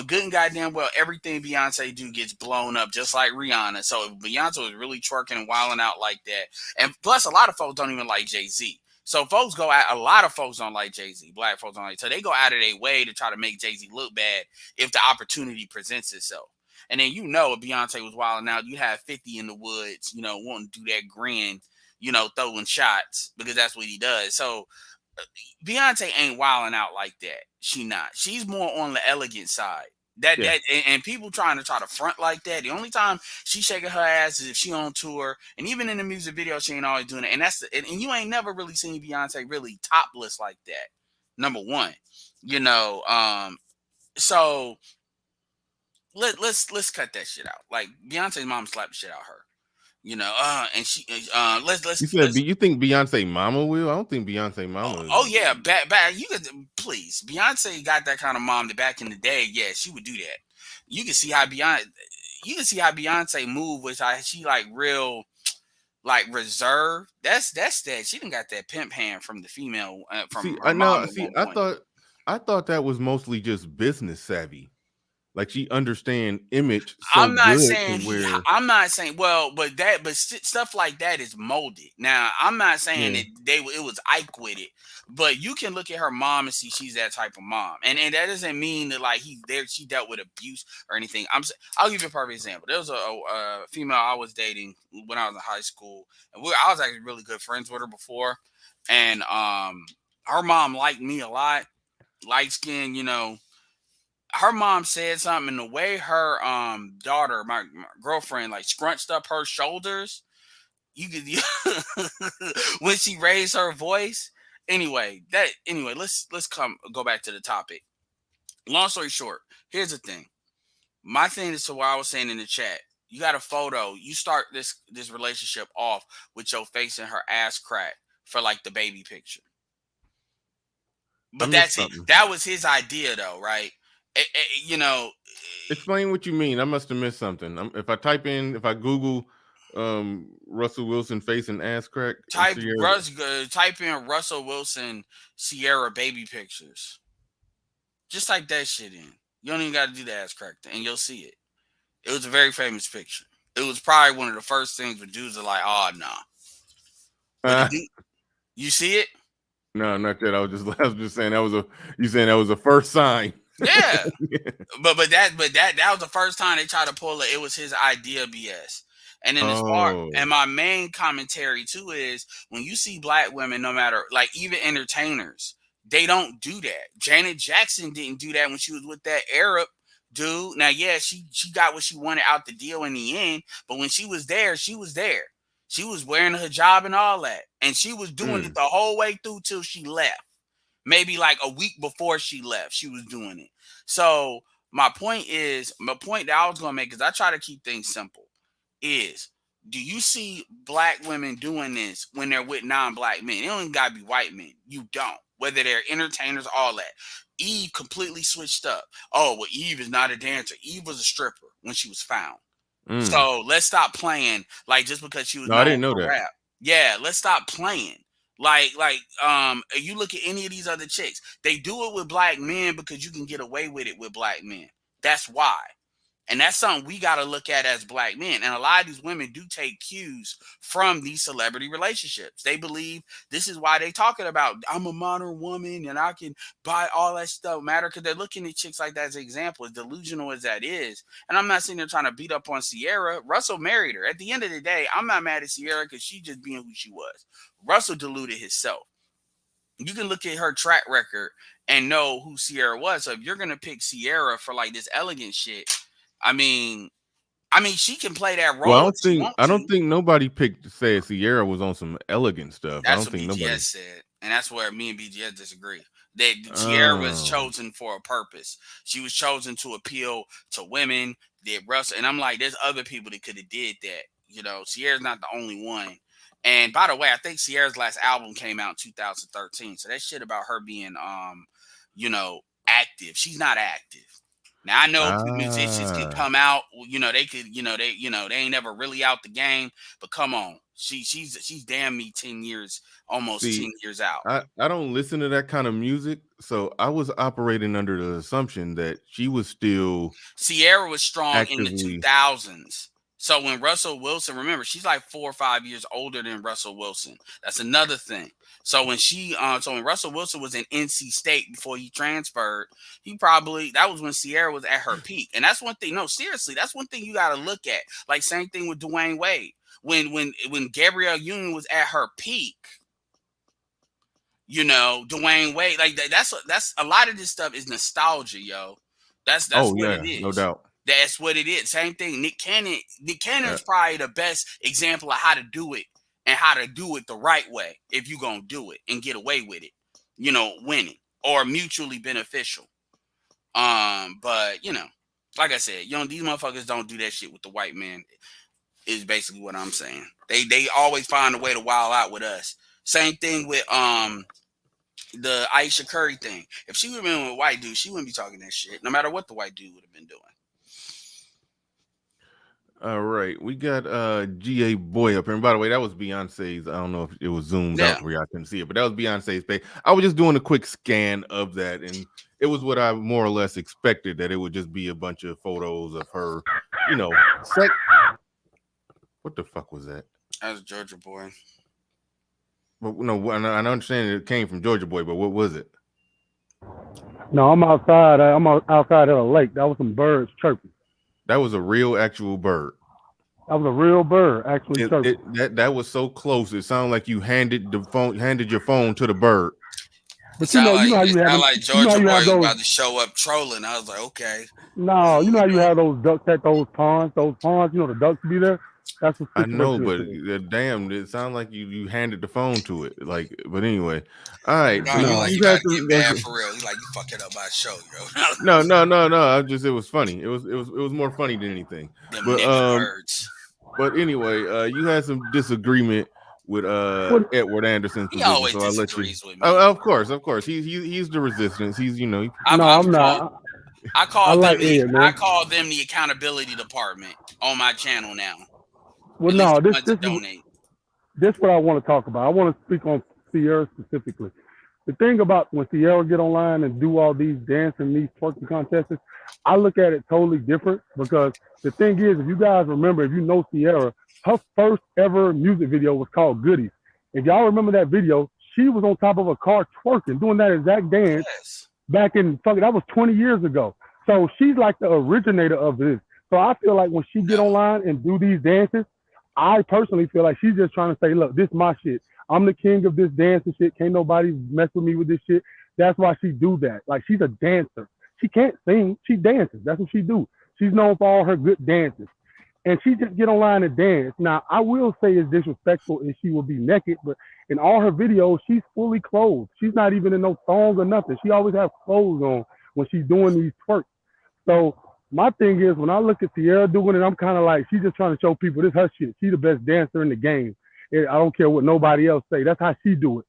good and goddamn well everything Beyonce do gets blown up just like Rihanna. So if Beyonce was really twerking and wilding out like that, and plus a lot of folks don't even like Jay-Z. So folks go out, a lot of folks don't like Jay-Z. Black folks don't like, so they go out of their way to try to make Jay-Z look bad if the opportunity presents itself. And then, you know, if Beyonce was wilding out, you have 50 in the woods, you know, wanting to do that grin, you know, throwing shots because that's what he does. So Beyonce ain't wilding out like that. She not. She's more on the elegant side. And people trying to front like that. The only time she shaking her ass is if she on tour, and even in the music video, she ain't always doing it. And and you ain't never really seen Beyonce really topless like that. Number one, you know. So let's cut that shit out. Like Beyonce's mom slapped the shit out of her. You know, and she You think Beyonce mama will? I don't think Beyonce mama. Oh yeah, back. You could please. Beyonce got that kind of mom that back in the day, yeah, she would do that. You can see how Beyonce move, which she like real, like reserved. That's that. She didn't got that pimp hand from the female from her mom. I thought that was mostly just business savvy. Like she understand image. I'm not saying well, but stuff like that is molded. Now, I'm not saying that it was Ike with it, but you can look at her mom and see she's that type of mom, and that doesn't mean that like she dealt with abuse or anything. I'll give you a perfect example. There was a female I was dating when I was in high school, and I was actually really good friends with her before, and her mom liked me a lot, light skin, you know. Her mom said something, and the way her daughter, my girlfriend, like scrunched up her shoulders, you could when she raised her voice. Anyway, let's go back to the topic. Long story short, here's the thing. My thing is to what I was saying in the chat. You got a photo. You start this relationship off with your face and her ass crack for like the baby picture. But that's it. That was his idea, though, right? You know, explain what you mean. I must have missed something. If I Google Russell Wilson face and ass crack, type in Russell Wilson Sierra baby pictures. Just type that shit in. You don't even got to do the ass crack thing, and you'll see it. It was a very famous picture. It was probably one of the first things where dudes are like, "Oh, nah." You see it? No, not that. I was just saying that was a first sign. Yeah. but that was the first time they tried to pull it. It was his idea BS. And then and my main commentary too is when you see black women, no matter like even entertainers, they don't do that. Janet Jackson didn't do that when she was with that Arab dude. Now, yeah, she got what she wanted out the deal in the end, but when she was there, she was there. She was wearing her hijab and all that, and she was doing it the whole way through till she left. Maybe like a week before she left, she was doing it. So my point that I was going to make, because I try to keep things simple, is do you see black women doing this when they're with non-black men? It don't even got to be white men. You don't. Whether they're entertainers, all that. Eve completely switched up. Oh, well, Eve is not a dancer. Eve was a stripper when she was found. So let's stop playing like just because she was I didn't know that. Rap. Yeah, let's stop playing. Like, you look at any of these other chicks, they do it with black men because you can get away with it with black men. That's why. And that's something we got to look at as black men. And a lot of these women do take cues from these celebrity relationships. They believe this is why they talking about, I'm a modern woman and I can buy all that stuff matter, because they're looking at chicks like that as an example, as delusional as that is. And I'm not sitting there trying to beat up on Sierra. Russell married her. At the end of the day, I'm not mad at Sierra because she just being who she was. Russell deluded himself. You can look at her track record and know who Sierra was. So if you're going to pick Sierra for like this elegant shit, I mean, she can play that role. Well, I don't think nobody said Sierra was on some elegant stuff. That's what BGS said, and that's where me and BGS disagree. That Sierra was chosen for a purpose. She was chosen to appeal to women. And I'm like, there's other people that could have did that. You know, Sierra's not the only one. And by the way, I think Sierra's last album came out in 2013. So that shit about her being, active. She's not active. Now I know musicians can come out, they could, they ain't never really out the game, but come on, She's damn me 10 years, almost 10 years out. I don't listen to that kind of music, so I was operating under the assumption that she was still Sierra was strong actively in the 2000s. So when Russell Wilson, remember, she's like 4 or 5 years older than Russell Wilson. That's another thing. So when when Russell Wilson was in NC State before he transferred, that was when Sierra was at her peak. And that's one thing. No, seriously, that's one thing you got to look at. Like same thing with Dwayne Wade. When Gabrielle Union was at her peak, Dwayne Wade, like that's a lot of this stuff is nostalgia, yo. That's what it is. No doubt. That's what it is. Same thing. Nick Cannon is probably the best example of how to do it and how to do it the right way if you're going to do it and get away with it, winning or mutually beneficial. But, like I said, these motherfuckers don't do that shit with the white man is basically what I'm saying. They always find a way to wild out with us. Same thing with the Aisha Curry thing. If she would have been with a white dude, she wouldn't be talking that shit, no matter what the white dude would have been doing. All right, we got GA Boy up here. And by the way, that was Beyonce's. I don't know if it was zoomed out where y'all couldn't see it, but that was Beyonce's page. I was just doing a quick scan of that, and it was what I more or less expected, that it would just be a bunch of photos of her, What the fuck was that? That was Georgia Boy. But no, I understand it came from Georgia Boy, but what was it? No, I'm outside. I'm outside at a lake. That was some birds chirping. That was a real, actual bird. That was a real bird, actually chirping. That was so close. It sounded like you handed your phone to the bird. But you know how you have like Georgia Boy was about to show up trolling. I was like, okay. No, you know how you have those ducks at those ponds. The ducks be there. That's what I know, but damn, it sounded like you handed the phone to it. Like, but anyway, all right. You got to get bad for real. You like, you fucking up my show, No. yo. It was funny. It was more funny than anything. But anyway, you had some disagreement with Edward Anderson's position, always so I'll let you. With me. Of course. He's the resistance. He's I'm not. I call them the accountability department on my channel now. Well, no, this what I want to talk about. I want to speak on Sierra specifically. The thing about when Sierra get online and do all these dancing, these twerking contests, I look at it totally different, because the thing is, if you guys remember, if you know Sierra, her first ever music video was called Goodies. If y'all remember that video, she was on top of a car twerking, doing that exact dance back in, that was 20 years ago. So she's like the originator of this. So I feel like when she get online and do these dances, I personally feel like she's just trying to say, look, this is my shit. I'm the king of this dance and shit. Can't nobody mess with me with this shit. That's why she do that. Like, she's a dancer. She can't sing. She dances. That's what she do. She's known for all her good dances. And she just get online and dance. Now, I will say it's disrespectful if she will be naked, but in all her videos, she's fully clothed. She's not even in no thongs or nothing. She always have clothes on when she's doing these twerks. So my thing is, when I look at Sierra doing it, I'm kind of like, she's just trying to show people this her shit. She's the best dancer in the game. I don't care what nobody else say. That's how she do it.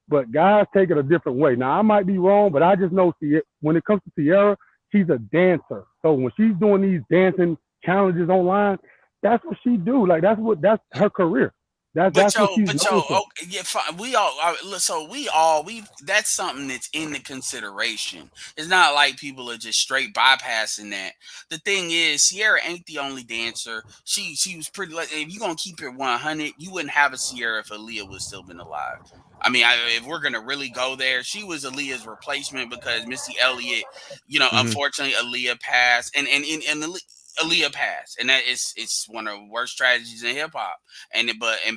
But guys take it a different way. Now, I might be wrong, but I just know when it comes to Sierra, she's a dancer. So when she's doing these dancing challenges online, that's what she do. Like, that's her career. That's what she's known for. Yeah, fine. That's something that's in the consideration. It's not like people are just straight bypassing that. The thing is, Sierra ain't the only dancer. She was pretty, like, if you're gonna keep it 100, you wouldn't have a Sierra if Aaliyah was still been alive. I mean, if we're gonna really go there, she was Aaliyah's replacement because Missy Elliott, unfortunately, Aaliyah passed, and Aaliyah passed, and that it's one of the worst tragedies in hip hop. And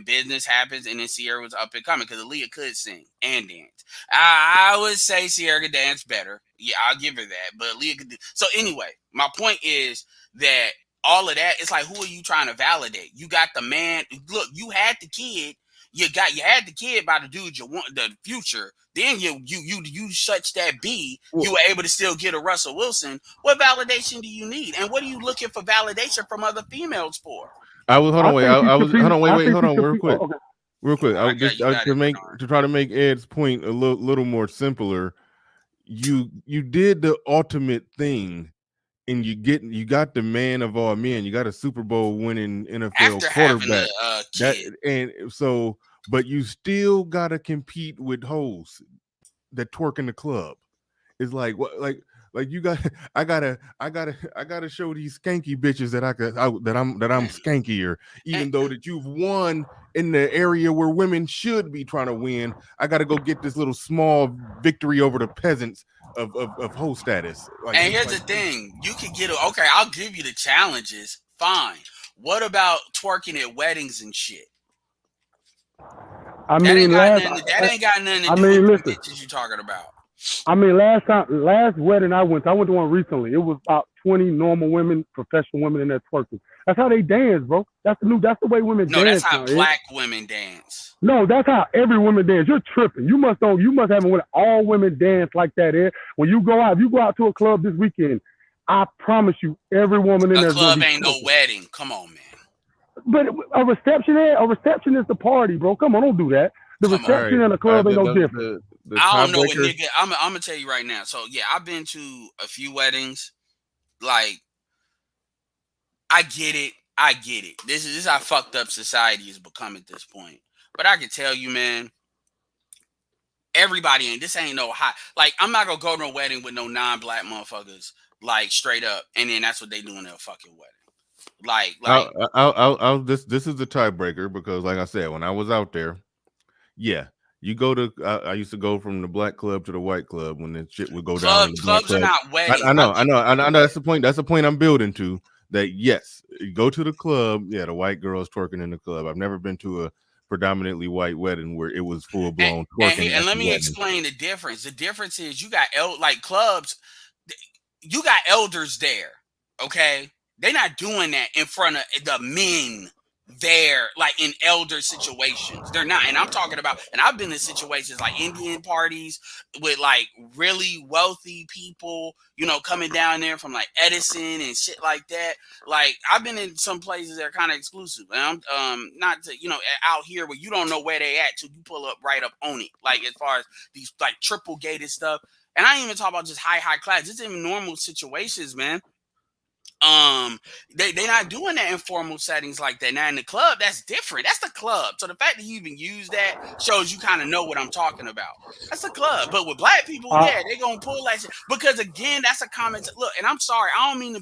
business happens, and then Sierra was up and coming because Aaliyah could sing and dance. I would say Sierra could dance better. Yeah, I'll give her that. But Aaliyah could do. So anyway, my point is that all of that, it's like, who are you trying to validate? You got the man. Look, you had the kid. You had the kid by the dude you want, the future. Then you such that B, you were able to still get a Russell Wilson. What validation do you need? And what are you looking for validation from other females for? Hold on, real quick. To try to make Ed's point a little more simpler. You did the ultimate thing and you got the man of all men. You got a Super Bowl winning NFL after quarterback. having a kid. But you still gotta compete with hoes that twerk in the club. It's like what like you got I gotta show these skanky bitches that I'm skankier, even though that you've won in the area where women should be trying to win. I gotta go get this little small victory over the peasants of hoe status. And here's the thing: you can get okay. I'll give you the challenges. Fine. What about twerking at weddings and shit? I mean, that ain't got nothing to do with the bitches you're talking about. I mean, last wedding I went to one recently. It was about 20 normal women, professional women in there twerking. That's how they dance, bro. That's the way women dance. No, that's how black women dance. No, that's how every woman dance. You're tripping. You must haven't went all women dance like that. When you go out, if you go out to a club this weekend, I promise you, every woman in there. A club ain't no wedding. Come on, man. But a reception is the party, bro. Come on, don't do that. The reception in a club ain't no different. I don't know what nigga. I'm gonna tell you right now. So yeah, I've been to a few weddings. Like, I get it. This is how fucked up society has become at this point. But I can tell you, man, everybody this ain't no hot. Like, I'm not gonna go to a wedding with no non-black motherfuckers. Like, straight up, and then that's what they do in their fucking wedding. This is the tiebreaker because, like I said, when I was out there, yeah, you go to. I used to go from the black club to the white club when the shit would go down. Clubs are not weddings. I know. That's the point. That's the point I'm building to. That yes, you go to the club. Yeah, the white girls twerking in the club. I've never been to a predominantly white wedding where it was full blown twerking. And let me explain the difference. The difference is you got clubs. You got elders there. Okay. They're not doing that in front of the men there, like in elder situations. They're not. And I'm talking about, and I've been in situations like Indian parties with like really wealthy people, coming down there from like Edison and shit like that. Like, I've been in some places that are kind of exclusive. And I'm not to, out here where you don't know where they at till you pull up right up on it. Like, as far as these like triple gated stuff. And I ain't even talk about just high class. It's in normal situations, man. They not doing that in formal settings like that. Now in the club, that's different. That's the club. So the fact that you even use that shows you kind of know what I'm talking about. That's the club. But with black people, yeah, they gonna pull that shit because again, that's a comment. Look, and I'm sorry, I don't mean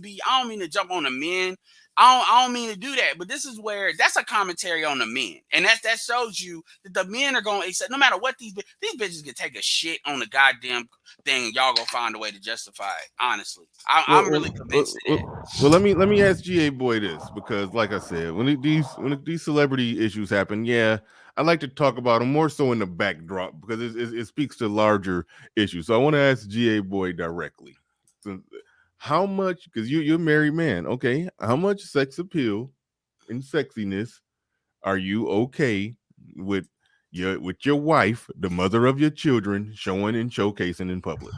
to jump on the men. I don't mean to do that, but this is where that's a commentary on the men, and that shows you that the men are going to accept no matter what these bitches can take a shit on the goddamn thing. Y'all gonna find a way to justify it. Honestly, I'm really convinced of that. Well, let me ask GA Boy this because, like I said, when these celebrity issues happen, yeah, I like to talk about them more so in the backdrop because it speaks to larger issues. So I want to ask GA Boy directly. So, how much, because you're a married man, okay, how much sex appeal and sexiness are you okay with your wife, the mother of your children, showing and showcasing in public?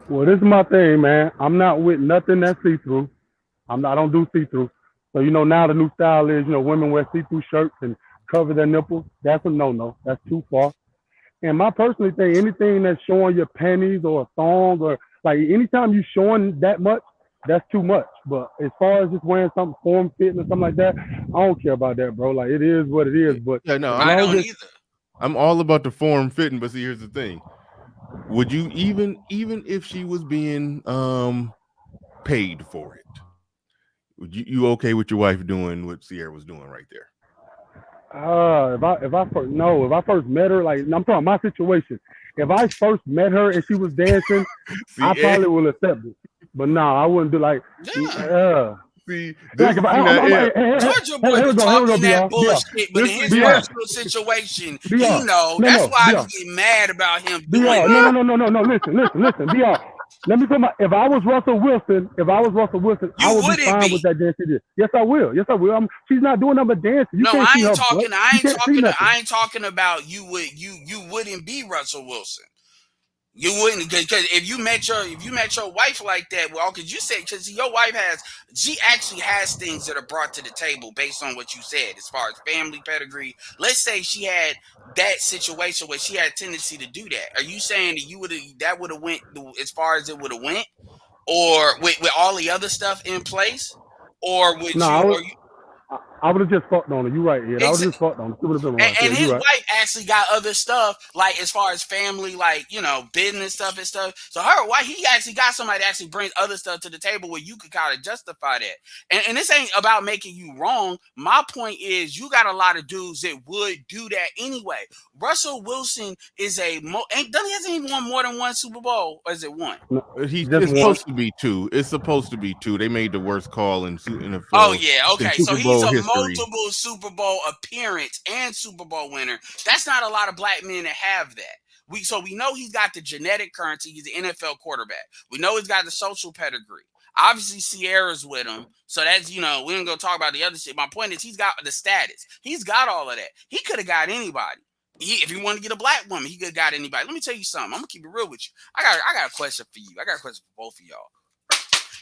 Well, this is my thing, man. I'm not with nothing that's see-through. I don't do see-through. So, now the new style is, women wear see-through shirts and cover their nipples. That's a no-no. That's too far. And my personal thing, anything that's showing your panties or a thong or like anytime you showing that much, that's too much. But as far as just wearing something form-fitting or something like that, I don't care about that, bro. Like, it is what it is. But yeah, no, I don't either. I'm all about the form-fitting, but see, here's the thing. Would you even if she was being paid for it, would you okay with your wife doing what Sierra was doing right there? If I first met her, like I'm talking my situation. If I first met her and she was dancing, I probably will accept it. But no, I wouldn't do like. Yeah. See, Georgia boy talking that bullshit, but in his personal situation, that's why I get mad about him doing that. No. Listen, BR. Let me tell if I was Russell Wilson, I would be fine with that dance she did. Yes, I will. She's not doing nothing but dancing. I ain't talking about you wouldn't be Russell Wilson. You wouldn't, because if you met your wife like that, well, because you said, because your wife she actually has things that are brought to the table based on what you said as far as family pedigree. Let's say she had that situation where she had a tendency to do that. Are you saying that that would have went as far as it would have went, or with all the other stuff in place, or would I would have just fucked on her. You right, Ed. I would have just fucked on her. It would have been right. And his wife actually got other stuff, like as far as family, like, you know, business stuff and stuff. So her wife, he actually got somebody that actually brings other stuff to the table where you could kind of justify that. And this ain't about making you wrong. My point is, you got a lot of dudes that would do that anyway. Russell Wilson is doesn't he even won more than one Super Bowl, or is it one? No, it's supposed to be two. It's supposed to be two. They made the worst call in NFL. Oh yeah, okay. So he's a multiple Super Bowl appearance and Super Bowl winner. That's not a lot of black men that have that. So we know he's got the genetic currency. He's an NFL quarterback. We know he's got the social pedigree. Obviously, Sierra's with him. So that's, you know, we ain't gonna talk about the other shit. My point is, he's got the status. He's got all of that. He could have got anybody. If he wanted to get a black woman, he could have got anybody. Let me tell you something. I'm gonna keep it real with you. I got a question for you. I got a question for both of y'all.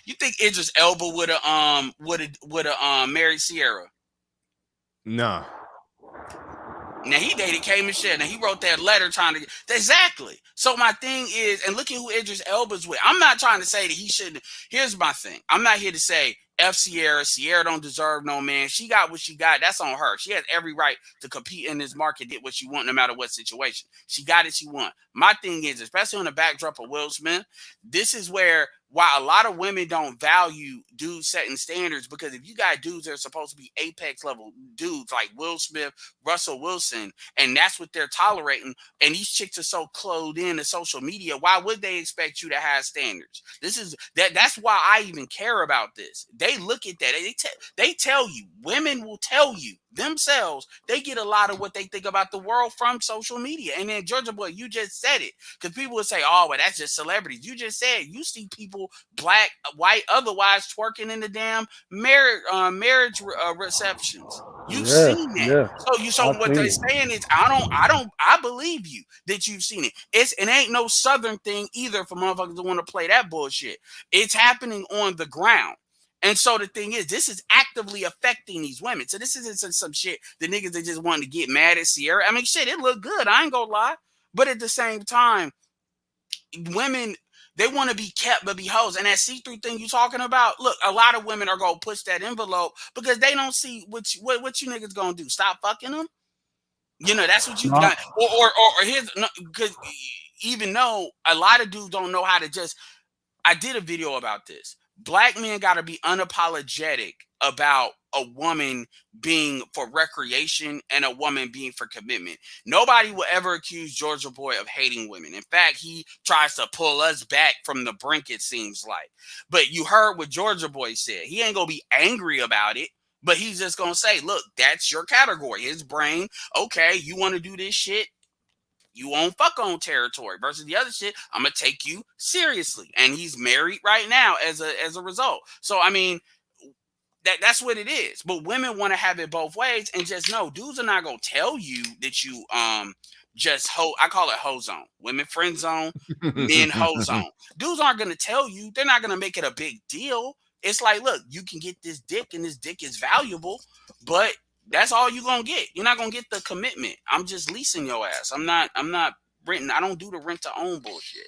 You think Idris Elba would have married Sierra? Nah. Now he dated K. Michelle. Now he wrote that letter trying to exactly. So my thing is, and look at who Idris Elba's with. I'm not trying to say that he shouldn't. Here's my thing. I'm not here to say F Sierra. Sierra don't deserve no man. She got what she got. That's on her. She has every right to compete in this market, get what she want, no matter what situation. She got it. She won. My thing is, especially on the backdrop of Will Smith, this is where why a lot of women don't value dudes setting standards, because if you got dudes that are supposed to be apex level dudes like Will Smith, Russell Wilson, and that's what they're tolerating, and these chicks are so clothed in to social media, why would they expect you to have standards? That's why I even care about this. They look at that. They tell you, women will tell you themselves, they get a lot of what they think about the world from social media. And then, Georgia Boy, you just said it, because people would say, oh, well, that's just celebrities. You just said you see people, black, white, otherwise, twerking in the damn marriage receptions. You've seen that. Yeah. So what they're saying is, I believe you that you've seen it. It ain't no Southern thing either for motherfuckers that want to play that bullshit. It's happening on the ground. And so the thing is, this is actively affecting these women. So this isn't some shit the niggas that just wanted to get mad at Sierra. I mean, shit, it looked good. I ain't gonna lie. But at the same time, women, they want to be kept but be hoes. And that see-through thing you talking about, look, a lot of women are gonna push that envelope because they don't see what you niggas gonna do. Stop fucking them. You know, that's what you got. Or here's, because even though a lot of dudes don't know how to just, I did a video about this. Black men got to be unapologetic about a woman being for recreation and a woman being for commitment. Nobody will ever accuse Georgia Boy of hating women. In fact, he tries to pull us back from the brink, it seems like. But you heard what Georgia Boy said. He ain't going to be angry about it, but he's just going to say, look, that's your category. His brain, okay, you want to do this shit? You won't fuck on territory versus the other shit. I'm gonna take you seriously, and he's married right now as a result. So I mean, that's what it is. But women want to have it both ways, and just know, dudes are not gonna tell you that you just I call it hoe zone. Women friend zone, men hoe zone. Dudes aren't gonna tell you. They're not gonna make it a big deal. It's like, look, you can get this dick, and this dick is valuable, but that's all you're gonna get. You're not gonna get the commitment. I'm just leasing your ass. I'm not renting. I don't do the rent to own bullshit.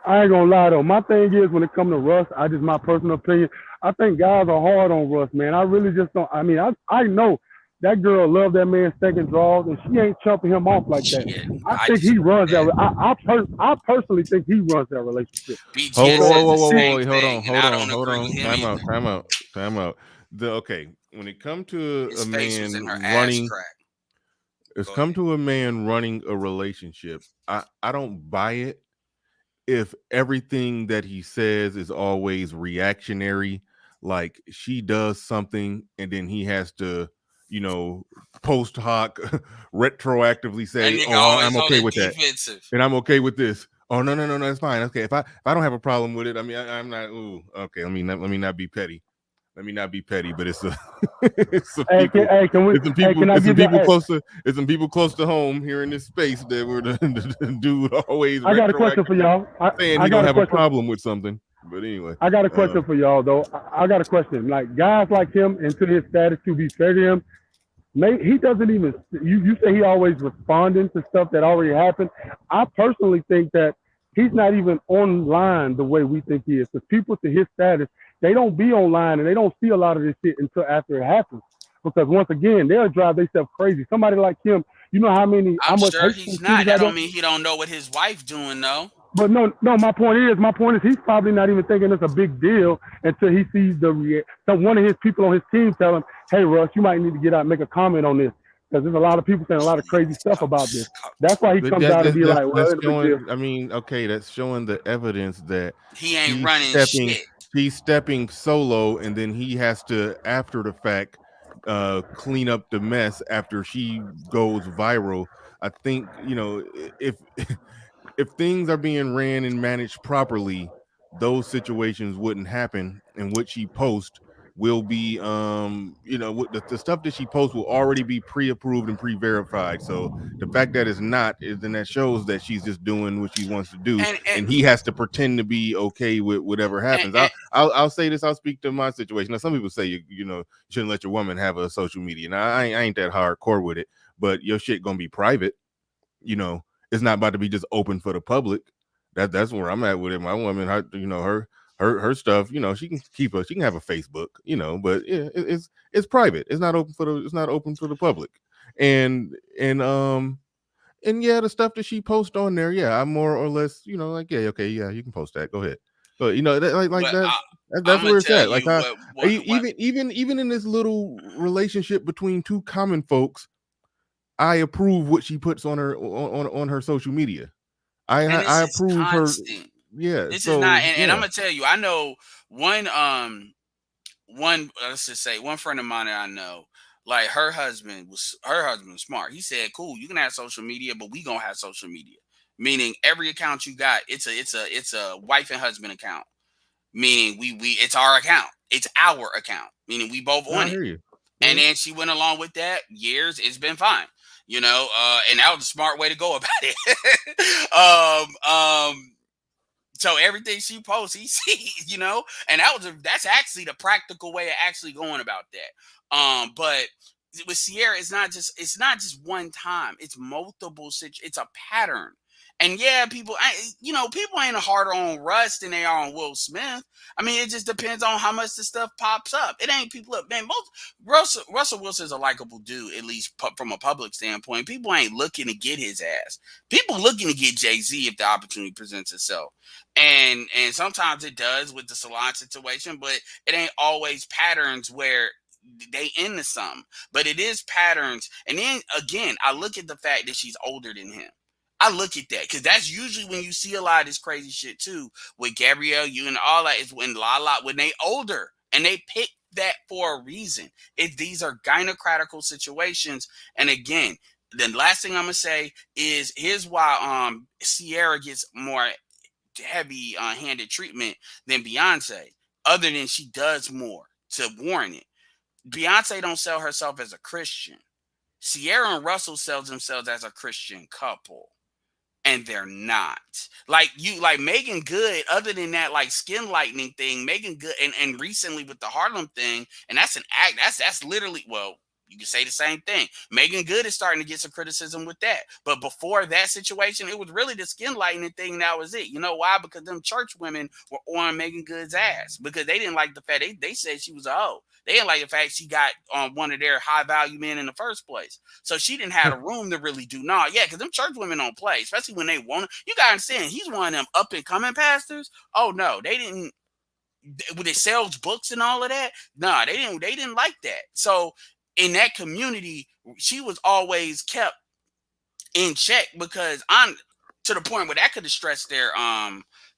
I ain't gonna lie though. My thing is, when it comes to Russ, my personal opinion, I think guys are hard on Russ, man. I really just don't. I mean, I know that girl loved that man's second draws, and she ain't chumping him off like that. Shit, I think he runs that. I personally think he runs that relationship. Hold on. Time out. Okay, when it comes to a man running a relationship, I don't buy it if everything that he says is always reactionary. Like, she does something and then he has to, you know, post hoc retroactively say, "Oh, I'm okay with that," and I'm okay with this. Oh, no, it's fine. Okay, if I don't have a problem with it, I mean, I'm not. Ooh, okay. Let me not be petty. Let me not be petty, but it's some people close to home here in this space that were the dude always. I got a question for y'all. Saying he don't have a problem with something, but anyway. I got a question for y'all though. I got a question. Like, guys like him, and to his status, to be fair to him, he doesn't even. You say he always responding to stuff that already happened. I personally think that he's not even online the way we think he is. Because people to his status, they don't be online and they don't see a lot of this shit until after it happens. Because once again, they'll drive themselves crazy. Somebody like him, you know how much sure he's not. That don't mean he don't know what his wife doing though. But no. My point is, he's probably not even thinking it's a big deal until he sees so one of his people on his team tell him, "Hey, Russ, you might need to get out and make a comment on this." Because there's a lot of people saying a lot of crazy stuff about this. That's why he comes out and be like, "Well, I mean, okay, that's showing the evidence that he ain't running shit. He's stepping solo, and then he has to, after the fact, clean up the mess after she goes viral. I think, you know, if things are being ran and managed properly, those situations wouldn't happen, and what she posts will be you know, the stuff that she posts will already be pre-approved and pre-verified. So the fact that it's not, then that shows that she's just doing what she wants to do, and he has to pretend to be okay with whatever happens. I'll say this, I'll speak to my situation. Now some people say you know, shouldn't let your woman have a social media. Now I ain't that hardcore with it, but your shit gonna be private, you know. It's not about to be just open for the public. That's where I'm at with it. My woman, you know, her stuff, you know, she can have a Facebook, you know, but yeah, it's private. It's not open for the public. And yeah, the stuff that she posts on there, yeah, I'm more or less, you know, like, yeah, okay, yeah, you can post that. Go ahead. But you know, that's where it's at. Like, even in this little relationship between two common folks, I approve what she puts on her social media. I approve her. Yeah, this is not, and I'm gonna tell you, I know one let's just say one friend of mine that I know, like her husband was smart. He said, "Cool, you can have social media, but we gonna have social media, meaning every account you got, it's a wife and husband account, meaning we it's our account, meaning we both on it." And then she went along with that. Years, it's been fine. You know, and that was a smart way to go about it. So everything she posts, he sees, you know, and that's actually the practical way of actually going about that. But with Sierra, it's not just one time. It's multiple situations. It's a pattern. And yeah, people ain't harder on Russ than they are on Will Smith. I mean, it just depends on how much the stuff pops up. It ain't people up, man. Russell Wilson's a likable dude, at least from a public standpoint. People ain't looking to get his ass. People looking to get Jay-Z if the opportunity presents itself. And sometimes it does with the salon situation, but it ain't always patterns where they into something. But it is patterns. And then again, I look at the fact that she's older than him. I look at that because that's usually when you see a lot of this crazy shit too with Gabrielle Union and all that is when when they older and they pick that for a reason. These are gynocratical situations. And again, the last thing I'm gonna say is here's why Sierra gets more heavy handed treatment than Beyonce, other than she does more to warrant it. Beyonce don't sell herself as a Christian. Sierra and Russell sells themselves as a Christian couple. And they're not. Like Megan Good, other than that, like skin lightening thing, Megan Good, and recently with the Harlem thing, and that's an act. That's literally, well, you can say the same thing. Megan Good is starting to get some criticism with that. But before that situation, it was really the skin lightening thing. That was it. You know why? Because them church women were on Megan Good's ass because they didn't like the fact they said she was a hoe. They didn't like the fact she got on one of their high value men in the first place. So she didn't have a room to really do. Yeah, because them church women don't play, especially when they want to. You gotta understand, he's one of them up and coming pastors. Oh no, they didn't. When they sells books and all of that, nah, they didn't like that. So in that community, she was always kept in check because I'm to the point where that could have stressed their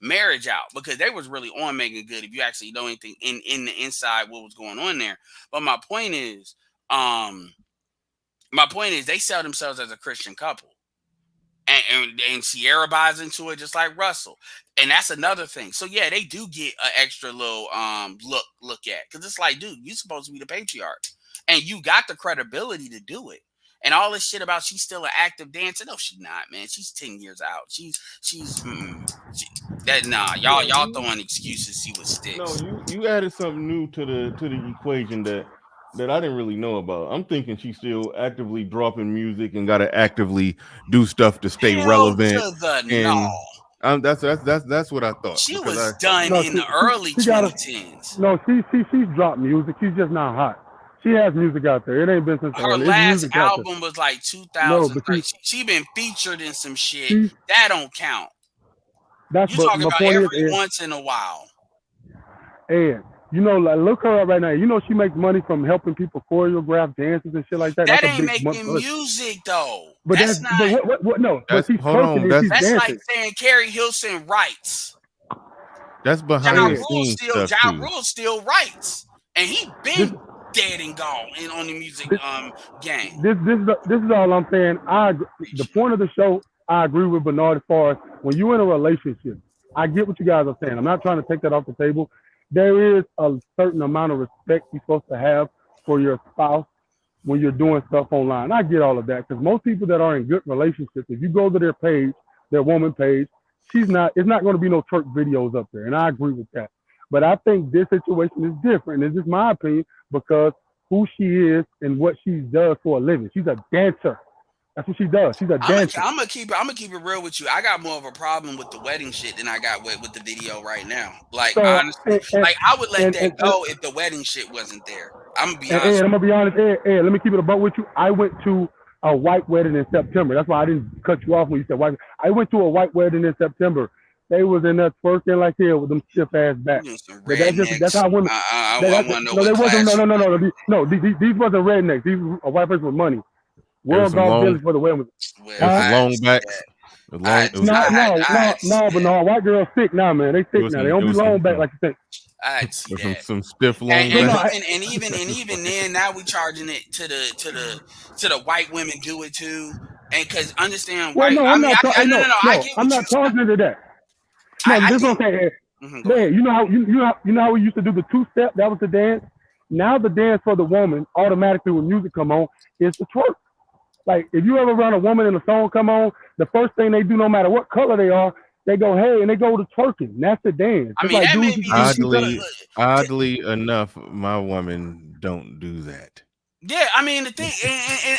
marriage out because they was really on Megan Good if you actually know anything in the inside what was going on there. But my point is they sell themselves as a Christian couple. And Sierra buys into it just like Russell. And that's another thing. So yeah, they do get an extra little look at because it's like, dude, you're supposed to be the patriarch. And you got the credibility to do it. And all this shit about she's still an active dancer. No, she's not, man. She's 10 years out. Y'all throwing excuses, see what sticks. No, you added something new to the equation that I didn't really know about. I'm thinking she's still actively dropping music and gotta actively do stuff to stay relevant. That's what I thought. She was done in the early 2010s. She's dropped music. She's just not hot. She has music out there. It ain't been since her last album was like 2003. She been featured in some shit that don't count. You talking about every once in a while. And like look her up right now. She makes money from helping people choreograph dances and shit like that. That ain't making music though. But that's not. What? No. But she's twerking. That's like saying Carrie Hilson writes. That's behind the scenes stuff too. Ja Rule still writes, and he been dead and gone on the music game. This is all I'm saying. The point of the show, I agree with Bernard as far as when you're in a relationship. I get what you guys are saying. I'm not trying to take that off the table. There is a certain amount of respect you're supposed to have for your spouse when you're doing stuff online. I get all of that because most people that are in good relationships, if you go to their page, their woman page, it's not going to be no twerk videos up there, and I agree with that. But I think this situation is different. It's just my opinion because who she is and what she does for a living. She's a dancer. That's what she does. She's a dancer. I'm gonna keep it real with you. I got more of a problem with the wedding shit than I got with the video right now. Like honestly, I would let that go if the wedding shit wasn't there. I'm gonna be honest. I'm gonna be honest. Let me keep it a buck with you. I went to a white wedding in September. That's why I didn't cut you off when you said white. I went to a white wedding in September. They was in that twerking like hell with them stiff ass backs. That's how women. No. These wasn't rednecks. These were a white person with money. World Golf Village for the women. Long backs. No, but no, white girls thick now, man. They thick now. They don't be long back like you think. I see that. Some stiff long backs. And even then, now we charging it to the white women do it too. And because understand, I'm not charging to that. No, this is what I'm saying. Man, you know how we used to do the 2-step? That was the dance. Now the dance for the woman automatically when music come on is the twerk. Like if you ever run a woman and a song come on, the first thing they do, no matter what color they are, they go hey and they go to twerking. That's the dance. I mean, like, that oddly enough, my woman don't do that. Yeah, I mean the thing,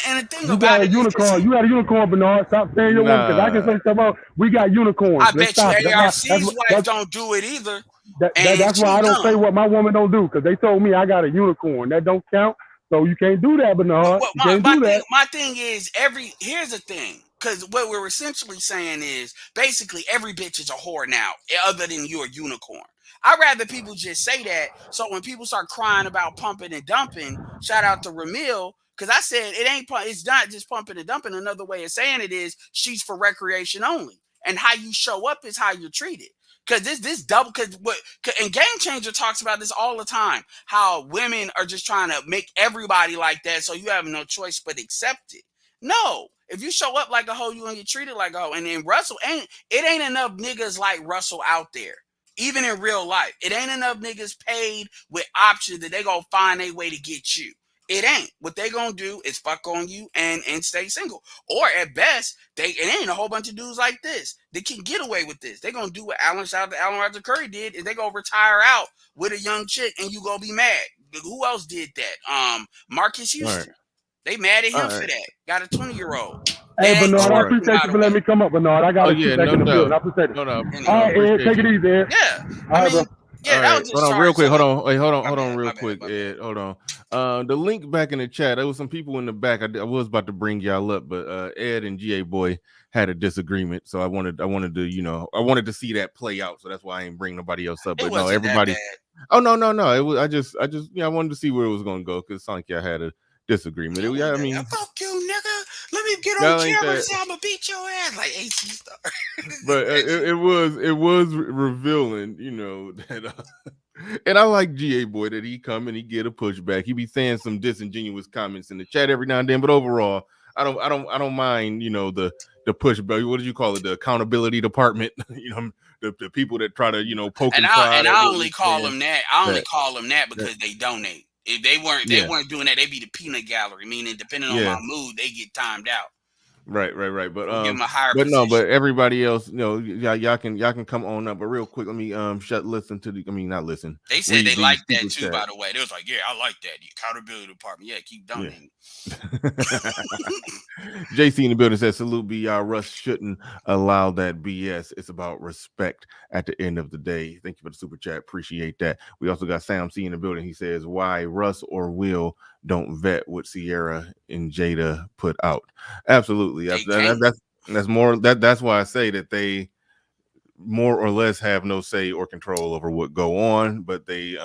and the thing you about got a unicorn. You got a unicorn, Bernard. Stop saying your woman because I can say stuff about. We got unicorns. I bet you ARC's wife don't do it either. That's why I don't say what my woman don't do because they told me I got a unicorn. That don't count. So you can't do that, Bernard. My thing is here's the thing. Because what we're essentially saying is basically every bitch is a whore now, other than you're a unicorn. I'd rather people just say that. So when people start crying about pumping and dumping, shout out to Ramil, because I said it's not just pumping and dumping. Another way of saying it is she's for recreation only. And how you show up is how you're treated. Because this double, and Game Changer talks about this all the time, how women are just trying to make everybody like that, so you have no choice but accept it. No, if you show up like a hoe, you gonna get treated like a hoe. And then Russell ain't enough niggas like Russell out there, even in real life. It ain't enough niggas paid with options that they gonna find a way to get you. It ain't. What they gonna do is fuck on you and stay single. Or at best, it ain't a whole bunch of dudes like this that can get away with this. They gonna do what Alan Roger Curry did, is they gonna retire out with a young chick and you gonna be mad. Who else did that? Marcus Houston. Right. They mad at him for that. Got a 20-year-old. Hey, Bernard, I appreciate you for letting me come up, Bernard. I got to get back in the building. I appreciate it. No, all right, Ed, take it easy, Ed. Yeah. All right, bro. Yeah, that was just hold on real quick. Hold on real quick, Ed. Hold on. The link back in the chat. There was some people in the back. I was about to bring y'all up, but Ed and GA Boy had a disagreement, so I wanted to, I wanted to see that play out. So that's why I ain't bring nobody else up. But no, everybody. Oh no. It was. I just I wanted to see where it was gonna go because it sounded like y'all had a disagreement. I mean, fuck you, nigga. Let me get on camera and say I'm gonna beat your ass like AC Star. But it was revealing, that. And I like GA Boy that he come and he get a pushback. He be saying some disingenuous comments in the chat every now and then, but overall, I don't mind, the pushback. What did you call it? The accountability department. The people that try to poke and I only call them that. I only call them that because they donate. If they weren't doing that, they'd be the peanut gallery. Meaning, depending on my mood, they get timed out. Right. But give them a higher but position. no, but everybody else, y'all can come on up. But real quick, let me listen to not listen. They said they liked that too, by the way. They was like, yeah, I like that. The accountability department. Yeah, keep donating. JC in the building says, salute BR. Russ shouldn't allow that BS. It's about respect at the end of the day. Thank you for the super chat. Appreciate that. We also got Sam C in the building. He says, why Russ or Will don't vet what Sierra and Jada put out. Absolutely. That's more that's why I say that they more or less have no say or control over what go on, but they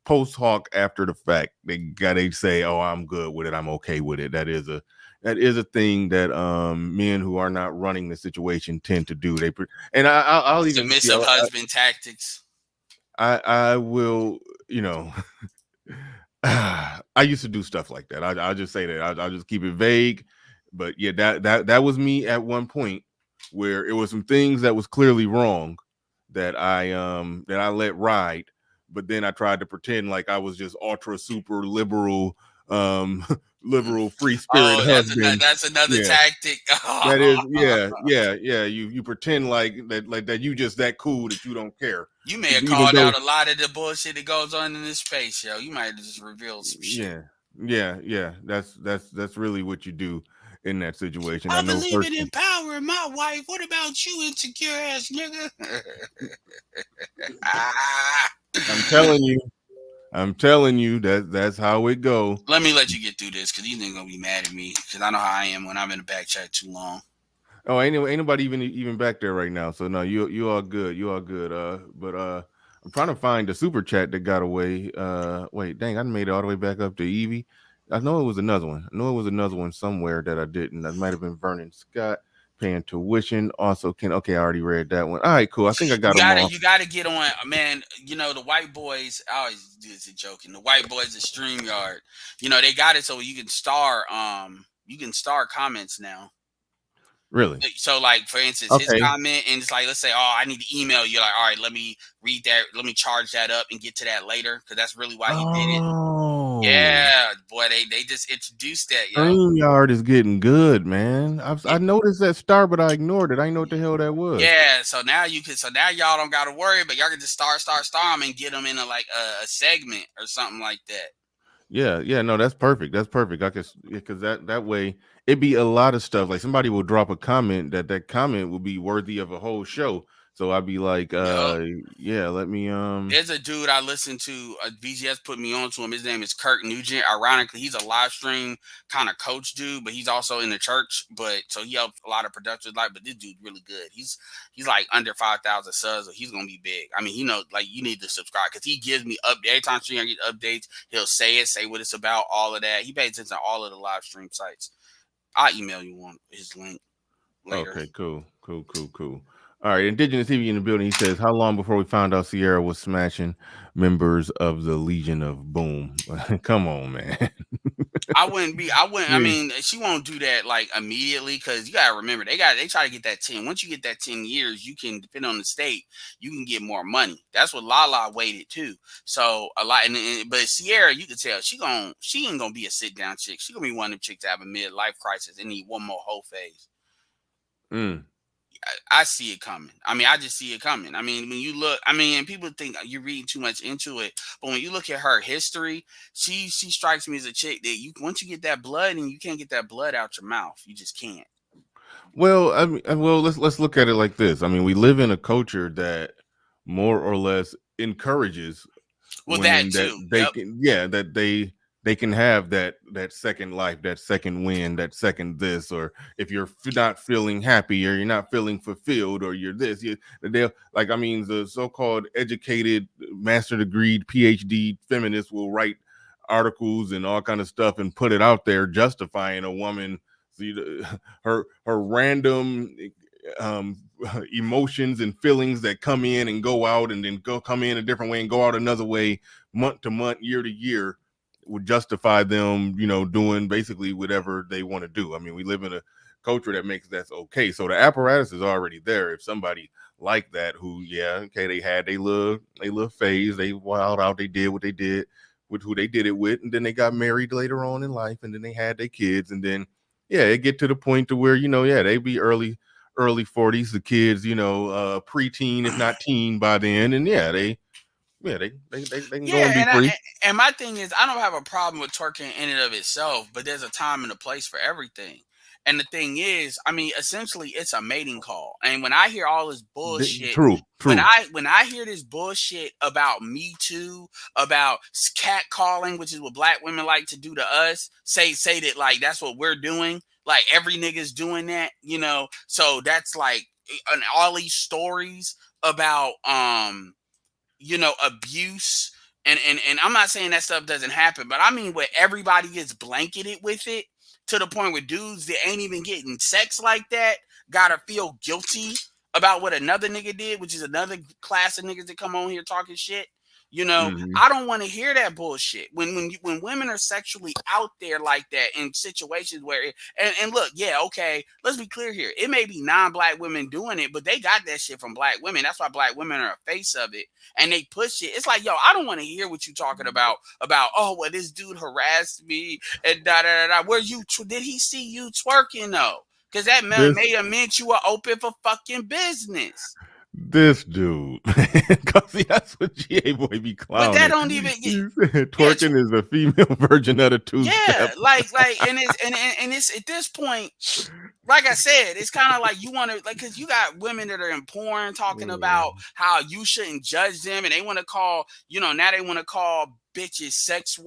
post hoc after the fact they say, oh, I'm good with it, I'm okay with it. That is a thing that men who are not running the situation tend to do. I'll even submissive husband tactics. I will, I used to do stuff like that. I'll just say that. I'll just keep it vague. But yeah, that was me at one point, where it was some things that was clearly wrong that I let ride, but then I tried to pretend like I was just ultra super liberal, liberal free spirit husband. That's another tactic. That is, yeah. You pretend like that you just that cool that you don't care. You may have called out a lot of the bullshit that goes on in this space, yo. You might have just revealed some shit. Yeah. That's really what you do in that situation. I believe in empowering my wife. What about you, insecure ass nigga? I'm telling you that's how it go. Let me let you get through this, because you ain't gonna be mad at me, because I know how I am when I'm in the back chat too long. Oh, ain't nobody even back there right now. So no, you all good. But I'm trying to find the super chat that got away. Wait, dang, I made it all the way back up to Evie. I know it was another one somewhere that I didn't. That might have been Vernon Scott paying tuition. Also, I already read that one. All right, cool. I think I got them all. You got to get on, man. The white boys. I always do this joking. The white boys at StreamYard. They got it so you can star. You can star comments now. Really? So, like, for instance, his comment, and it's like, let's say, oh, I need to email you. Like, all right, let me read that. Let me charge that up and get to that later, because that's really why he did it. Yeah, boy, they just introduced that. StreamYard is getting good, man. I noticed that star, but I ignored it. I didn't know what the hell that was. Yeah, so now y'all don't got to worry, but y'all can just star them and get them in a segment or something like that. Yeah, no, that's perfect. I guess because that way it'd be a lot of stuff. Like somebody will drop a comment that comment will be worthy of a whole show. So I'd be like, let me. There's a dude I listened to. VGS put me on to him. His name is Kirk Nugent. Ironically, he's a live stream kind of coach dude, but he's also in the church. But so he helps a lot of productions. But this dude's really good. He's like under 5,000 subs, so he's gonna be big. I mean, you need to subscribe, because he gives me updates every time I get updates. He'll say what it's about, all of that. He pays attention to all of the live stream sites. I'll email you his link later. Okay, cool. All right, Indigenous TV in the building. He says, how long before we found out Sierra was smashing members of the Legion of Boom? Come on, man. I mean, she won't do that like immediately, because you gotta remember they try to get that 10. Once you get that 10 years, you can, depending on the state, you can get more money. That's what Lala waited too. So a lot, but Sierra, you can tell she ain't gonna be a sit down chick. She gonna be one of them chicks to have a midlife crisis and need one more whole phase. I see it coming. I mean, I just see it coming. I mean, when you look, and people think you're reading too much into it, but when you look at her history, she strikes me as a chick that once you get that blood, and you can't get that blood out your mouth, you just can't. Well, let's look at it like this. I mean, we live in a culture that more or less encourages that too. That they can have that second life, that second win, that second this, or if you're not feeling happy or you're not feeling fulfilled or you're this, the so-called educated, master degree, PhD feminists will write articles and all kind of stuff and put it out there justifying a woman, her random emotions and feelings that come in and go out and then come in a different way and go out another way, month to month, year to year, would justify them, doing basically whatever they want to do. I mean, we live in a culture that makes that's okay. So the apparatus is already there. If somebody like that, who, they had they little phase, they wild out, they did what they did with who they did it with, and then they got married later on in life, and then they had their kids, and then yeah, it get to the point to where, they be early 40s, the kids, preteen, if not teen by then. And they can go and be free. And my thing is, I don't have a problem with twerking in and of itself, but there's a time and a place for everything. And the thing is, I mean, essentially, it's a mating call. And when I hear all this bullshit, true. When I hear this bullshit about Me Too, about cat calling, which is what black women like to do to us, say that like that's what we're doing, like every nigga's doing that, So that's like, and all these stories about abuse. And I'm not saying that stuff doesn't happen, but I mean where everybody gets blanketed with it to the point where dudes that ain't even getting sex like that gotta feel guilty about what another nigga did, which is another class of niggas that come on here talking shit. I don't want to hear that bullshit. When women are sexually out there like that in situations where and look, yeah, okay, let's be clear here. It may be non-black women doing it, but they got that shit from black women. That's why black women are a face of it, and they push it. It's like, yo, I don't want to hear what you talking about. Oh, well, this dude harassed me and da da da. Where did he see you twerking though? Because that may have meant you were open for fucking business. This dude, because that's what GA Boy be clowning. But that don't even twerking is a female version of the two-step. Yeah, like, and it's at this point, like I said, it's kind of like you want to, like, because you got women that are in porn talking about how you shouldn't judge them, and they want to call, now they want to call bitches sex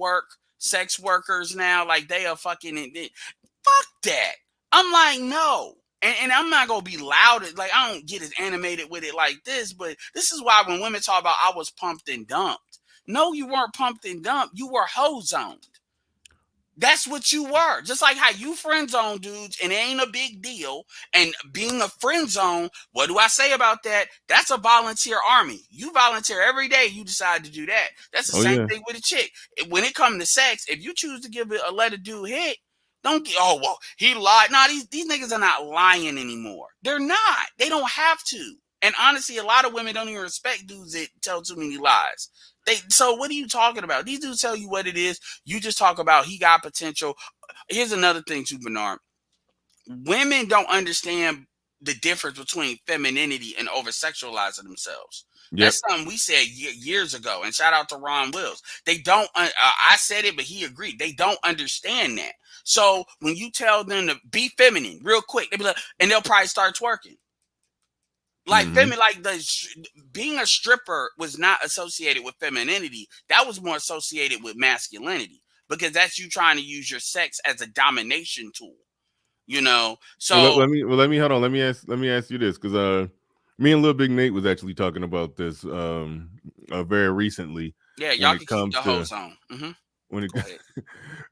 workers now, like they are fucking. Fuck that. I'm like, no. And I'm not going to be loud. Like, I don't get as animated with it like this, but this is why when women talk about I was pumped and dumped. No, you weren't pumped and dumped. You were hoe-zoned. That's what you were. Just like how you friend zone dudes and it ain't a big deal. And being a friend zone, what do I say about that? That's a volunteer army. You volunteer every day. You decide to do that. That's the same thing with a chick. When it comes to sex, if you choose to let a dude hit, don't get, oh, well, he lied. No, these niggas are not lying anymore. They're not. They don't have to. And honestly, a lot of women don't even respect dudes that tell too many lies. So what are you talking about? These dudes tell you what it is. You just talk about he got potential. Here's another thing too, Bernard. Women don't understand the difference between femininity and over-sexualizing themselves. Yep. That's something we said years ago. And shout out to Ron Wills. They don't, I said it, but he agreed. They don't understand that. So when you tell them to be feminine real quick, they'll be like, and they'll probably start twerking. Like feminine, like being a stripper was not associated with femininity. That was more associated with masculinity because that's you trying to use your sex as a domination tool. So let me hold on. Let me ask you this because me and Lil Big Nate was actually talking about this very recently. Yeah, y'all can keep the hose on. When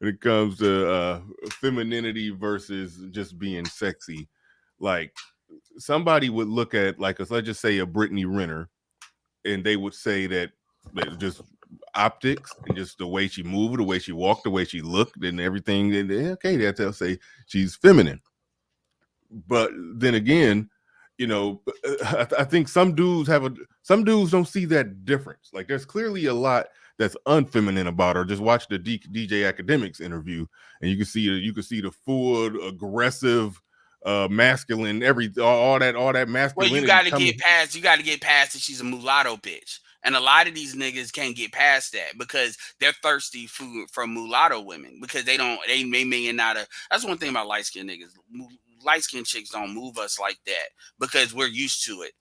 it comes to femininity versus just being sexy, like somebody would look at let's just say a Brittany Renner, and they would say that just optics and just the way she moved, the way she walked, the way she looked, and everything. And okay, they'll say she's feminine. But then again, I think some dudes don't see that difference. Like there's clearly a lot that's unfeminine about her. Just watch the DJ Academics interview, and you can see the full aggressive, masculine, all that masculinity. Well, you got to get past that she's a mulatto bitch. And a lot of these niggas can't get past that because they're thirsty for mulatto women because they may not have. That's one thing about light-skinned niggas. Light-skinned chicks don't move us like that because we're used to it,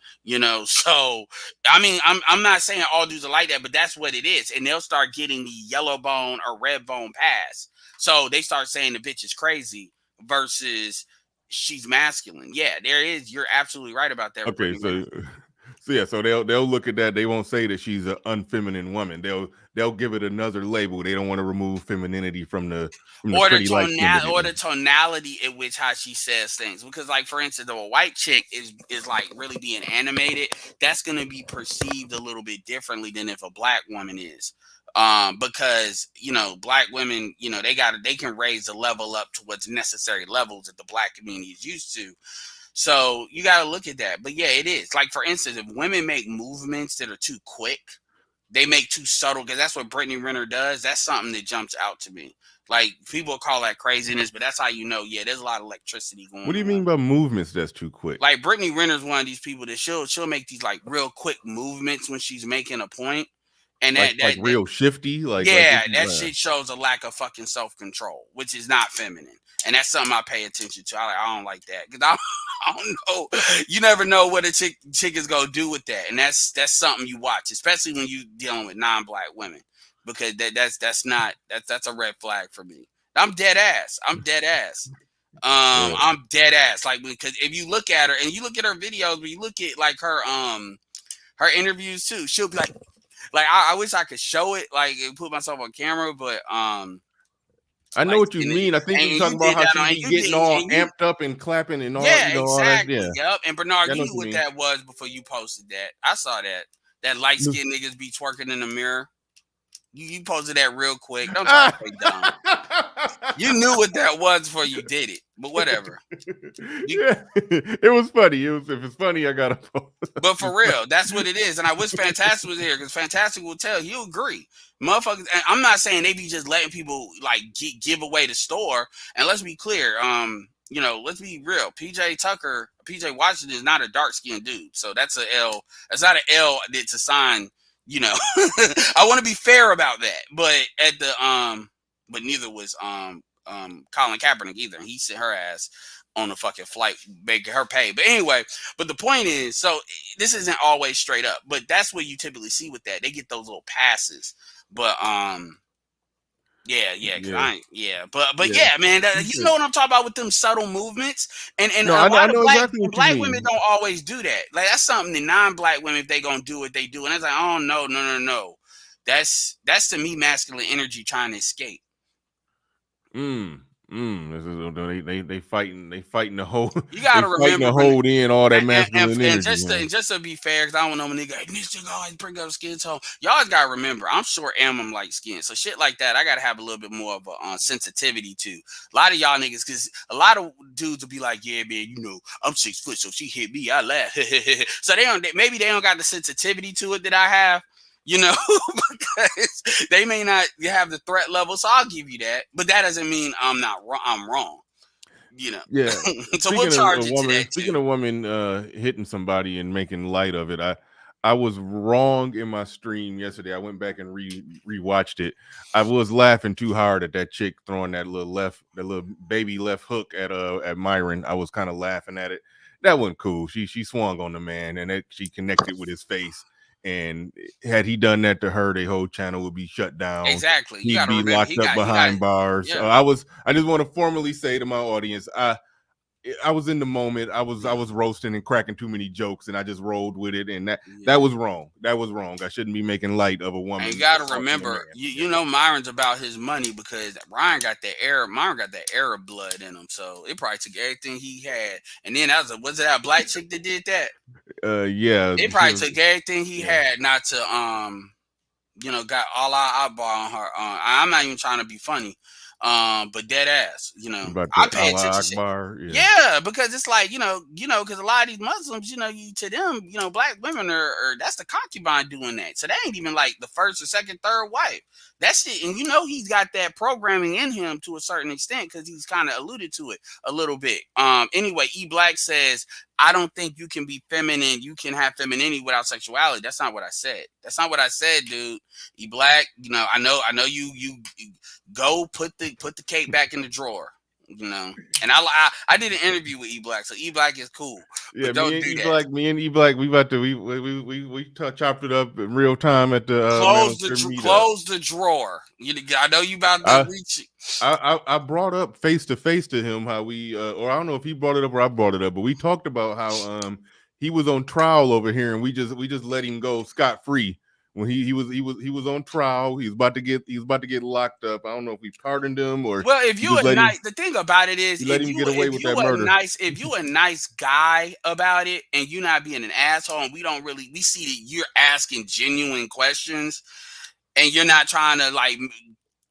So, I mean, I'm not saying all dudes are like that, but that's what it is. And they'll start getting the yellow bone or red bone pass. So they start saying the bitch is crazy versus she's masculine. Yeah, you're absolutely right about that. Okay, so they'll look at that. They won't say that she's an unfeminine woman. They'll give it another label. They don't want to remove femininity from the tonality in which how she says things. Because, like, for instance, if a white chick is like really being animated, that's going to be perceived a little bit differently than if a black woman is. Because black women, they can raise the level up to what's necessary levels that the black community is used to. So you got to look at that. But yeah, it is. Like, for instance, if women make movements that are too quick, they make too subtle, because that's what Brittany Renner does. That's something that jumps out to me. Like, people call that craziness, but that's how you know, yeah, there's a lot of electricity going on. What do you mean by movements that's too quick? Like, Brittany Renner's one of these people that she'll make these like real quick movements when she's making a point. And like real shifty, like that shit shows a lack of fucking self-control, which is not feminine, and that's something I pay attention to. I don't like that, because I don't know. You never know what a chick is gonna do with that, and that's something you watch, especially when you dealing with non-black women, because that's a red flag for me. I'm dead ass. I'm dead ass. Like, because if you look at her and you look at her videos, but you look at like her interviews too, she'll be like I wish I could show it, like, and put myself on camera, but I know what you mean. I think you're talking about how she be getting all amped up and clapping and all. Exactly. All that. Yeah. Yep. And Bernard, you knew what that was before you posted that. I saw that light skinned niggas be twerking in the mirror. You posted that real quick. Don't try to play dumb. You knew what that was before you did it, but whatever. It was funny. If it's funny, I gotta post. But for real, that's what it is. And I wish Fantastic was here, because Fantastic will tell you, he'll agree. Motherfuckers, and I'm not saying they be just letting people like give away the store. And let's be clear, let's be real. PJ Washington is not a dark skinned dude, so that's a L. That's not an L. That's a sign. I want to be fair about that, but but neither was Colin Kaepernick either. He sent her ass on a fucking flight, making her pay. But anyway, but the point is, so this isn't always straight up, but that's what you typically see with that. They get those little passes, but but man, you know what I'm talking about with them subtle movements, and a lot of black women don't always do that. Like, that's something that non-black women, if they gonna do what they do, and it's like, oh no, that's to me masculine energy trying to escape. They fighting the whole. You gotta remember to hold in all that masculine energy. And just to be fair, because I don't know when nigga, this nigga always bring up skin tone. Y'all always gotta remember, I'm short and I'm light skin, so shit like that, I gotta have a little bit more of a sensitivity to. A lot of y'all niggas, because a lot of dudes will be like, yeah, man, I'm 6 foot, so she hit me, I laugh. So they don't got the sensitivity to it that I have. Because they may not have the threat level, so I'll give you that. But that doesn't mean I'm wrong. Yeah. So we'll charge it to that Speaking of women hitting somebody and making light of it, I was wrong in my stream yesterday. I went back and rewatched it. I was laughing too hard at that chick throwing that little baby left hook at Myron. I was kind of laughing at it. That wasn't cool. She swung on the man, and she connected with his face. And had he done that to her, the whole channel would be shut down. Exactly. He'd be locked up behind bars. Yeah. I just want to formally say to my audience, I was in the moment. I was roasting and cracking too many jokes, and I just rolled with it. And that was wrong. That was wrong. I shouldn't be making light of a woman. And you got to remember, Myron's about his money, because Myron got that Arab blood in him. So it probably took everything he had. And then was it that black chick that did that? Yeah. It probably took everything he had not to got all our eyeball on her. I'm not even trying to be funny. But dead ass, I pay attention. Yeah, because it's like, because a lot of these Muslims, to them, black women are that's the concubine doing that. So they ain't even like the first or second, third wife. That's it. And he's got that programming in him to a certain extent, because he's kind of alluded to it a little bit. Anyway, E Black says, I don't think you can be feminine. You can have femininity without sexuality. That's not what I said. That's not what I said, dude. E Black, I know you go put the cape back in the drawer. And I did an interview with E Black, so E Black is cool. Yeah, me and E Black, we about to we chopped it up in real time at the close the drawer. I know you about to reach it. I brought up face to face to him how we or I don't know if he brought it up or I brought it up, but we talked about how he was on trial over here, and we just let him go scot free. When he was on trial, he was about to get locked up. I don't know if we pardoned him or. Well, if you a nice, the thing about it is, let him get away with that murder. If you a nice guy about it, and you not being an asshole, and we see that you're asking genuine questions, and you're not trying to like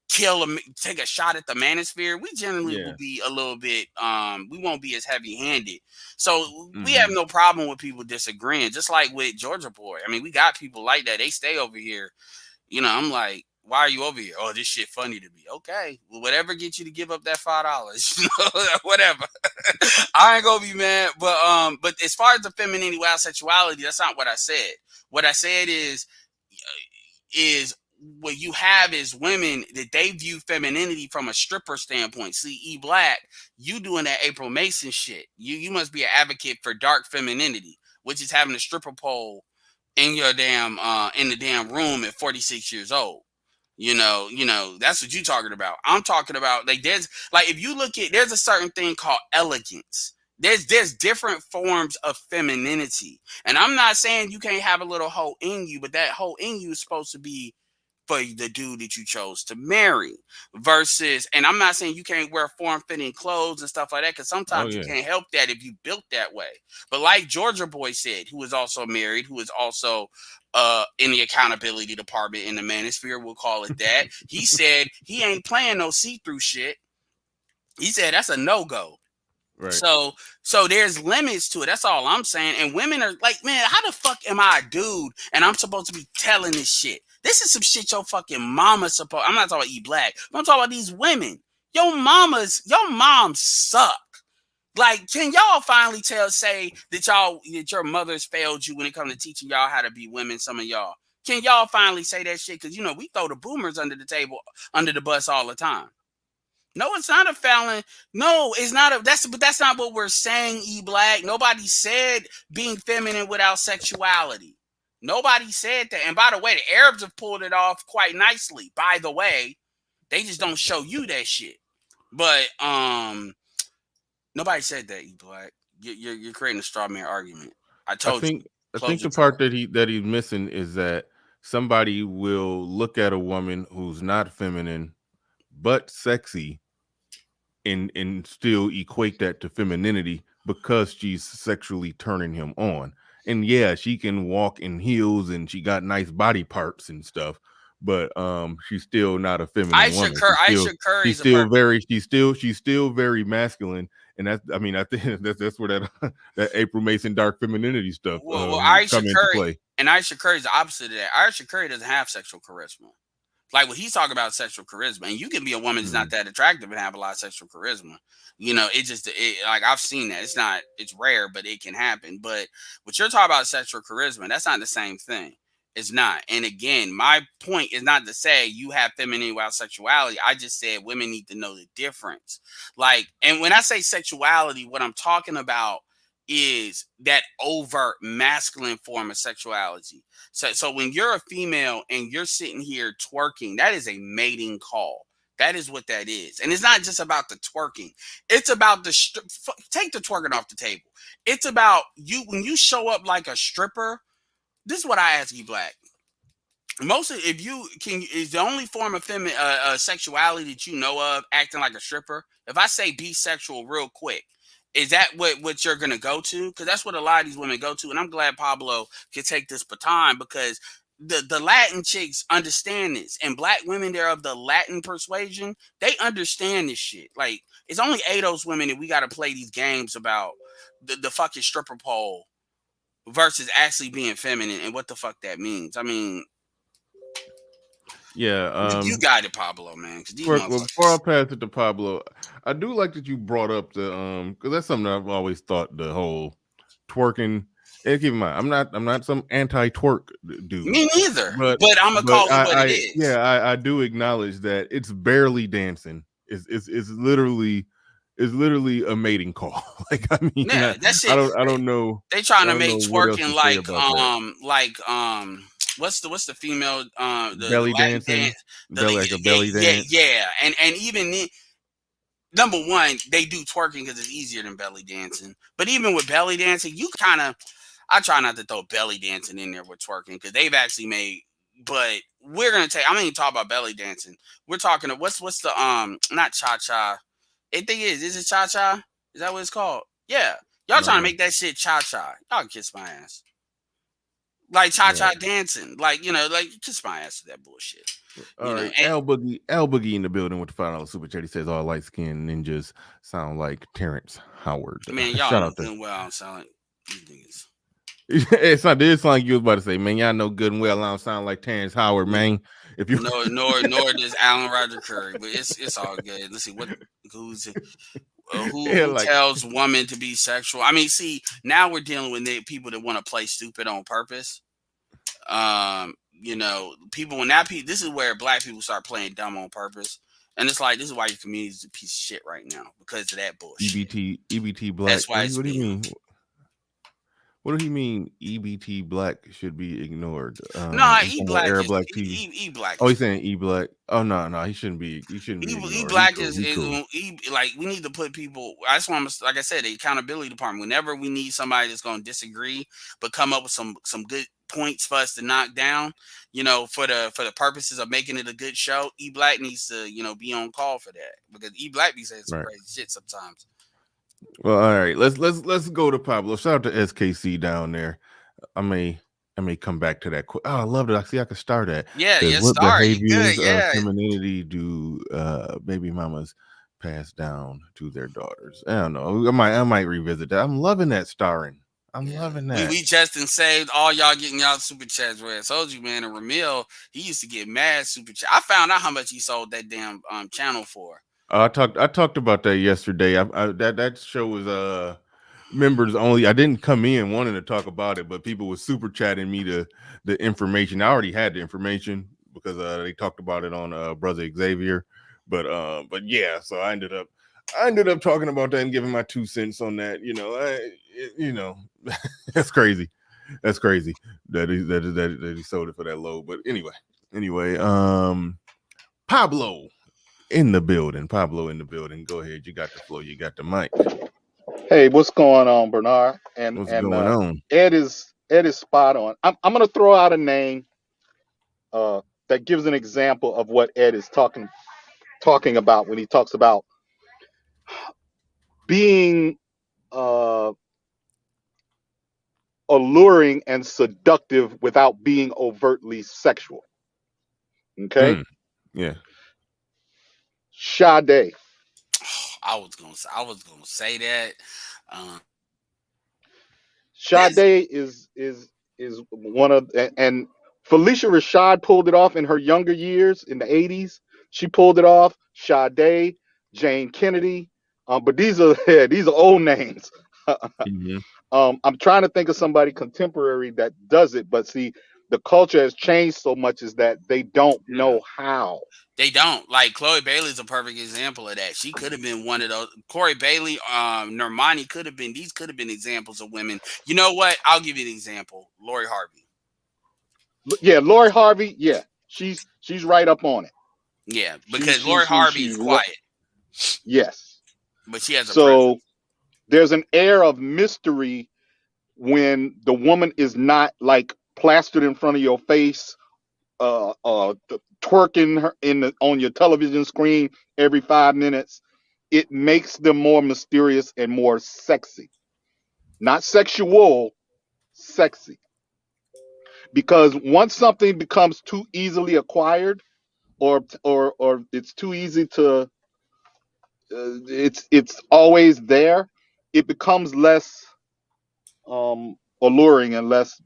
take a shot at the manosphere, we generally will be a little bit, we won't be as heavy-handed. So we have no problem with people disagreeing, just like with Georgia Boy. I mean, we got people like that. They stay over here. You know, I'm like, why are you over here? Oh, this shit funny to me. Okay, well, whatever gets you to give up that $5, whatever. I ain't gonna be mad. But as far as the femininity without sexuality, that's not what I said. What I said is what you have is women that they view femininity from a stripper standpoint. See, E Black, you doing that April Mason shit. You must be an advocate for dark femininity, which is having a stripper pole in your damn in the damn room at 46 years old. You know, that's what you're talking about. I'm talking about like if you look at, there's a certain thing called elegance. There's different forms of femininity. And I'm not saying you can't have a little hoe in you, but that hoe in you is supposed to be for the dude that you chose to marry versus, and I'm not saying you can't wear form-fitting clothes and stuff like that, because sometimes you can't help that if you built that way. But like Georgia Boy said, who is also married, who is also in the accountability department in the manosphere, we'll call it that. He said he ain't playing no see-through shit. He said that's a no-go. Right. So there's limits to it. That's all I'm saying. And women are like, man, how the fuck am I a dude and I'm supposed to be telling this shit? This is some shit your fucking mama supposed. I'm not talking about E Black, but I'm talking about these women. Your moms suck. Like, can y'all finally say that your mothers failed you when it comes to teaching y'all how to be women? Some of y'all. Can y'all finally say that shit? Because we throw the boomers under the bus all the time. No, it's not a Fallon. No, it's not but that's not what we're saying, E Black. Nobody said being feminine without sexuality. Nobody said that. And by the way, the Arabs have pulled it off quite nicely. By the way, they just don't show you that shit. But nobody said that, E Black. You're creating a straw man argument. I think the part that he's missing is that somebody will look at a woman who's not feminine but sexy and still equate that to femininity because she's sexually turning him on. And yeah, she can walk in heels and she got nice body parts and stuff, but she's still not a feminine woman. She's still very masculine. And that's, I mean, I think that's where that April Mason dark femininity stuff come into play. And Aisha Curry is the opposite of that. Aisha Curry doesn't have sexual charisma. Like what he's talking about, sexual charisma, and you can be a woman that's not that attractive and have a lot of sexual charisma. Like I've seen that. It's rare, but it can happen. But what you're talking about, sexual charisma, that's not the same thing. It's not. And again, my point is not to say you have femininity without sexuality. I just said women need to know the difference. Like, and when I say sexuality, what I'm talking about is that overt masculine form of sexuality. So when you're a female and you're sitting here twerking, that is a mating call. That is what that is. And it's not just about the twerking. It's about take the twerking off the table. It's about you when you show up like a stripper. This is what I ask you, Black. Is the only form of sexuality that you know of acting like a stripper? If I say be sexual real quick, is that what you're going to go to? Because that's what a lot of these women go to. And I'm glad Pablo can take this baton because the Latin chicks understand this. And Black women, they're of the Latin persuasion. They understand this shit. Like, it's only those women that we got to play these games about the fucking stripper pole versus actually being feminine and what the fuck that means. I mean... Yeah, you got it, Pablo, man. Before I pass it to Pablo, I do like that you brought up the because that's something I've always thought, the whole twerking. And keep in mind, I'm not some anti-twerk dude. Me neither. But I'm gonna call it what it is. Yeah, I do acknowledge that it's barely dancing. It's literally a mating call. Like, I mean, yeah, that's it. I don't know. They trying to make twerking like what's the female the belly dancing, like a belly dance. Yeah. And even number one, they do twerking because it's easier than belly dancing. But even with belly dancing, I try not to throw belly dancing in there with twerking because they've actually made. But I'm gonna even talk about belly dancing. We're talking what's the not cha-cha. I think is it cha-cha? Is that what it's called? Yeah. Y'all trying to make that shit cha-cha. Y'all can kiss my ass. like cha-cha dancing, like like kiss my ass to that bullshit. All right, L Boogie in the building with the $5 super chat. He says all light skinned ninjas sound like Terrence Howard. Man, y'all Shout know out to good well I don't sound like these niggas. It's not this like you was about to say, man. Y'all know good and well I don't sound like Terrence Howard, man. If you nor does Alan Roger Curry, but it's all good. Let's see who like tells women to be sexual. I mean, see, now we're dealing with people that want to play stupid on purpose. People this is where black people start playing dumb on purpose. And it's like, this is why your community is a piece of shit right now, because of that bullshit. EBT black. That's why what do you mean? What do he mean? EBT black should be ignored. No, E black Arab is black TV. E black. Oh, he's saying E black. Oh no, he shouldn't be. He shouldn't be. E black is like, we need to put people. I just want to, like I said, the accountability department. Whenever we need somebody that's going to disagree, but come up with some good points for us to knock down, for the purposes of making it a good show, E black needs to be on call for that, because E black be saying some crazy shit sometimes. Well, all right, let's go to Pablo. Shout out to SKC down there. I may come back to that. Oh, I love it. I see I can start at. Yeah, what behaviors of femininity do baby mamas pass down to their daughters? I don't know. I might revisit that. I'm loving that starring. I'm loving that. We just saved all y'all getting y'all super chats. Where I told you, man, and Ramil, he used to get mad super chat. I found out how much he sold that damn channel for. I talked about that yesterday. That show was members only. I didn't come in wanting to talk about it, but people were super chatting me the information. I already had the information because they talked about it on Brother Xavier. But yeah, so I ended up talking about that and giving my 2 cents on that. That's crazy. That's crazy that he sold it for that low. But anyway, Pablo in the building. Go ahead. You got the floor. You got the mic. Hey, what's going on, Bernard? What's going on? Ed is spot on. I'm going to throw out a name that gives an example of what Ed is talking about when he talks about being alluring and seductive without being overtly sexual. Okay? Yeah. Sade. I was gonna say that. Sade is one of, and Felicia Rashad pulled it off in her younger years in the 80s. She pulled it off. Sade, Jane Kennedy, but these are old names. Mm-hmm. I'm trying to think of somebody contemporary that does it, but see, the culture has changed so much is that they don't know how. They don't. Like, Chloe Bailey's a perfect example of that. She could have been one of those. Corey Bailey, Normani could have been. These could have been examples of women. You know what? I'll give you an example. Lori Harvey. Yeah, Lori Harvey. Yeah, she's right up on it. Yeah, because Lori Harvey is quiet. Yes, but she has a presence. There's an air of mystery when the woman is not like plastered in front of your face, twerking her on your television screen every 5 minutes. It makes them more mysterious and more sexy. Not sexual, sexy. Because once something becomes too easily acquired, or it's too easy to, it's always there, it becomes less alluring and less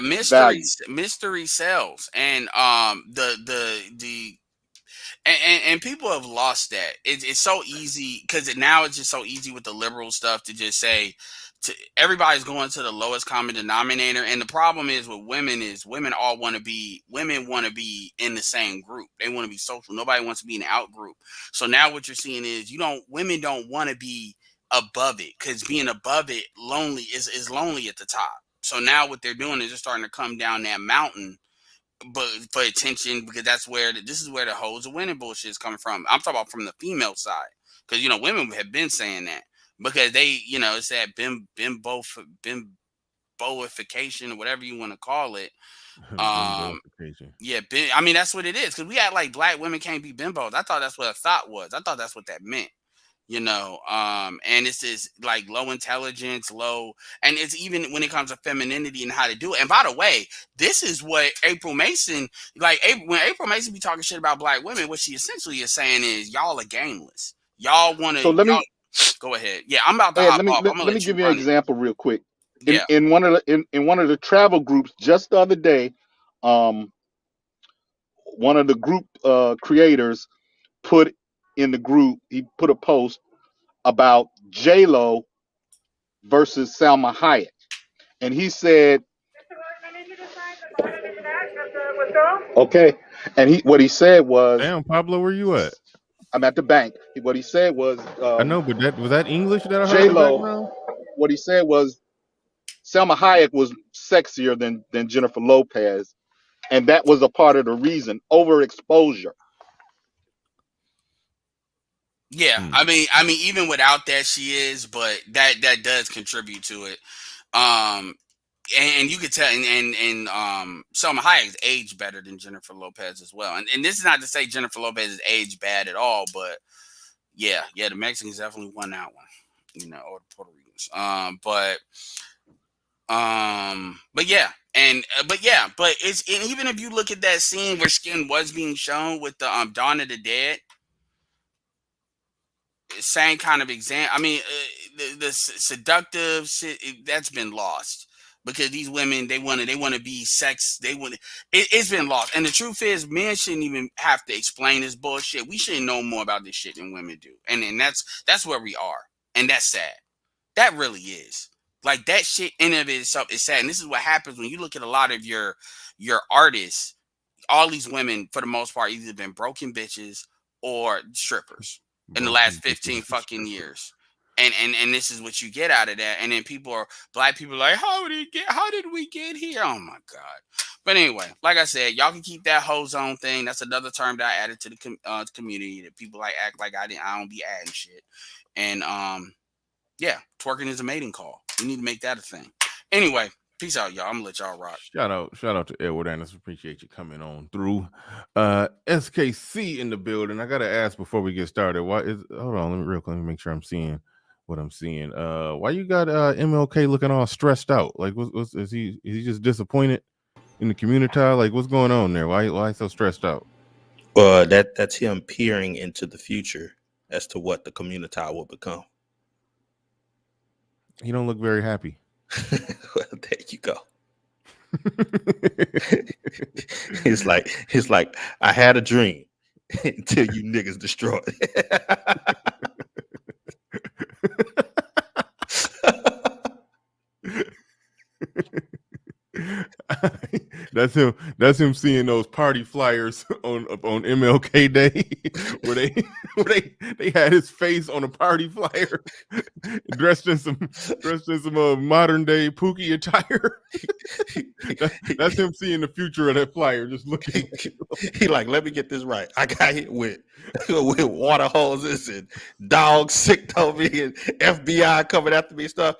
mystery sells. And and people have lost that. It's so easy because now it's just so easy with the liberal stuff to just say everybody's going to the lowest common denominator. And the problem is with women want to be in the same group. They want to be social. Nobody wants to be in an out group. So now what you're seeing is women don't want to be above it, because being above it is lonely at the top. So now what they're doing is they're starting to come down that mountain, but for attention, because this is where the hoes of winning bullshit is coming from. I'm talking about from the female side, because women have been saying that, because they it's that bimboification or whatever you want to call it. Yeah, I mean that's what it is, because we act like black women can't be bimbos. I thought that's what a thought was. I thought that's what that meant. And it's this like low intelligence, and it's even when it comes to femininity and how to do it. And by the way, this is what April Mason, when April Mason be talking shit about black women, what she essentially is saying is y'all are gameless. Y'all want to. So let me go ahead. Yeah, I'm about to ahead, hop off. I'm gonna let me let you give you an run it. example real quick. Yeah. In one of the travel groups just the other day, one of the group creators put in the group, he put a post about J-Lo versus Salma Hayek. And he said, okay. And what he said was, damn, Pablo, where you at? I'm at the bank. What he said was, I know, but was that English that I heard in the J-Lo, background? what he said was Salma Hayek was sexier than Jennifer Lopez. And that was a part of the reason, overexposure. Yeah, I mean, even without that, she is, but that does contribute to it. And you could tell, and Salma Hayek's aged better than Jennifer Lopez as well. And this is not to say Jennifer Lopez is aged bad at all, but yeah, the Mexicans definitely won that one, or the Puerto Ricans. But yeah, but and even if you look at that scene where skin was being shown with the Dawn of the Dead. Same kind of exam. I mean, the seductive that's been lost because these women they want to be sex. It's been lost. And the truth is, men shouldn't even have to explain this bullshit. We should know more about this shit than women do. And that's where we are. And that's sad. That really is. Like that shit in and of itself is sad. And this is what happens when you look at a lot of your artists. All these women, for the most part, either been broken bitches or strippers in the last 15 fucking years. And this is what you get out of that. And then black people are like, how did we get here? Oh my God. But anyway, like I said, y'all can keep that hoe zone thing. That's another term that I added to the community that people act like I don't be adding shit. And yeah, twerking is a mating call. We need to make that a thing. Anyway, peace out, y'all. I'm gonna let y'all rock. Shout out to Edward Anderson. Appreciate you coming on through. SKC in the building. I gotta ask before we get started. Hold on, let me make sure I'm seeing what I'm seeing. Why you got MLK looking all stressed out? Like, is he just disappointed in the community? Like, what's going on there? Why so stressed out? That's him peering into the future as to what the community will become. He don't look very happy. Well, there you go. It's like I had a dream until you niggas destroyed it. That's him seeing those party flyers on MLK Day where they had his face on a party flyer dressed in some modern day Pookie attire. That's him seeing the future of that flyer, just looking. He like, let me get this right. I got hit with water hoses and dogs sick on me and FBI coming after me and stuff.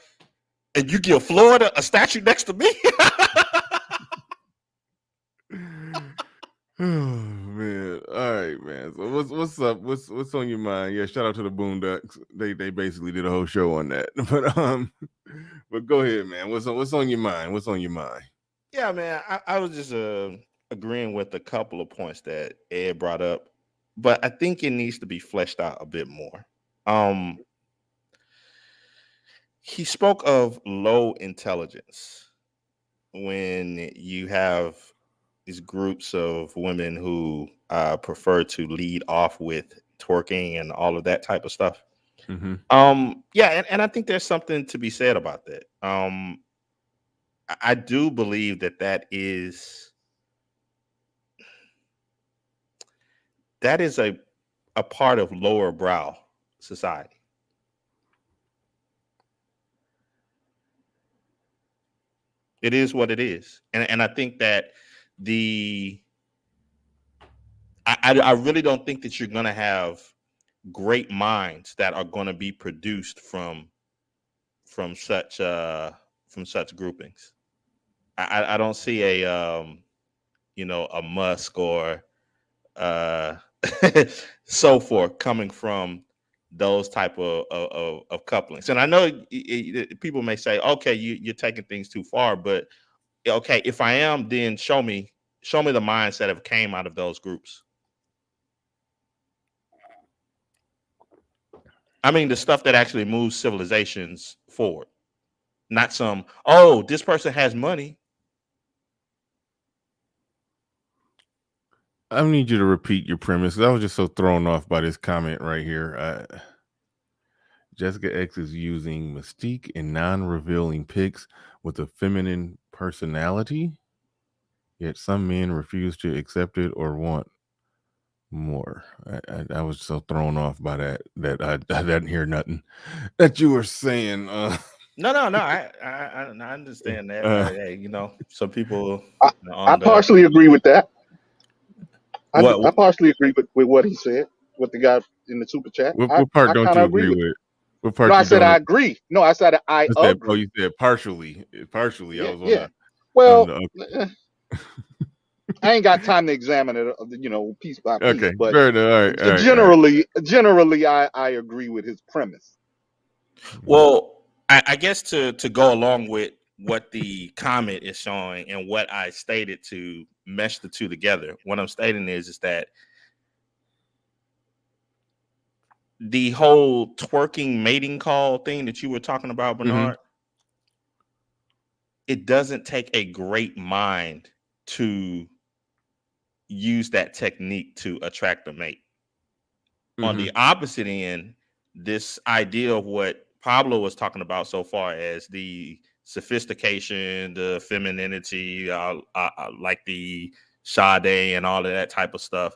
And you give Florida a statue next to me? Oh man! All right, man. So what's up? What's on your mind? Yeah, shout out to the Boondocks. They basically did a whole show on that. But go ahead, man. What's on your mind? What's on your mind? Yeah, man. I was just agreeing with a couple of points that Ed brought up, but I think it needs to be fleshed out a bit more. He spoke of low intelligence when you have these groups of women who prefer to lead off with twerking and all of that type of stuff. Mm-hmm. Yeah, and I think there's something to be said about that. I do believe that is a part of lower brow society. It is what it is. And I think that I really don't think that you're going to have great minds that are going to be produced from such groupings. I don't see a Musk or so forth coming from those type of couplings. And I know people may say, okay, you're taking things too far, but okay, if I am, then show me the mindset of came out of those groups. I mean, the stuff that actually moves civilizations forward, not some, oh, this person has money. I need you to repeat your premise. I was just so thrown off by this comment right here. Jessica X is using mystique and non-revealing pics with a feminine personality, yet some men refuse to accept it or want more. I was so thrown off by that I didn't hear nothing that you were saying. No. I understand that. Hey, some people. I partially agree with that. I partially agree with what he said, with the guy in the super chat. What part don't you agree with? What part? No, I said I agree. No, I said I agree. Oh, you said partially. Partially. Yeah, I was on yeah. Well, I ain't got time to examine it, piece by piece. Okay, but fair enough. All right, generally, I agree with his premise. Well, I guess to go along with what the comment is showing and what I stated to mesh the two together, what I'm stating is that the whole twerking mating call thing that you were talking about, Bernard, it doesn't take a great mind to use that technique to attract a mate. On the opposite end, this idea of what Pablo was talking about so far as the sophistication, the femininity, like the Sade and all of that type of stuff.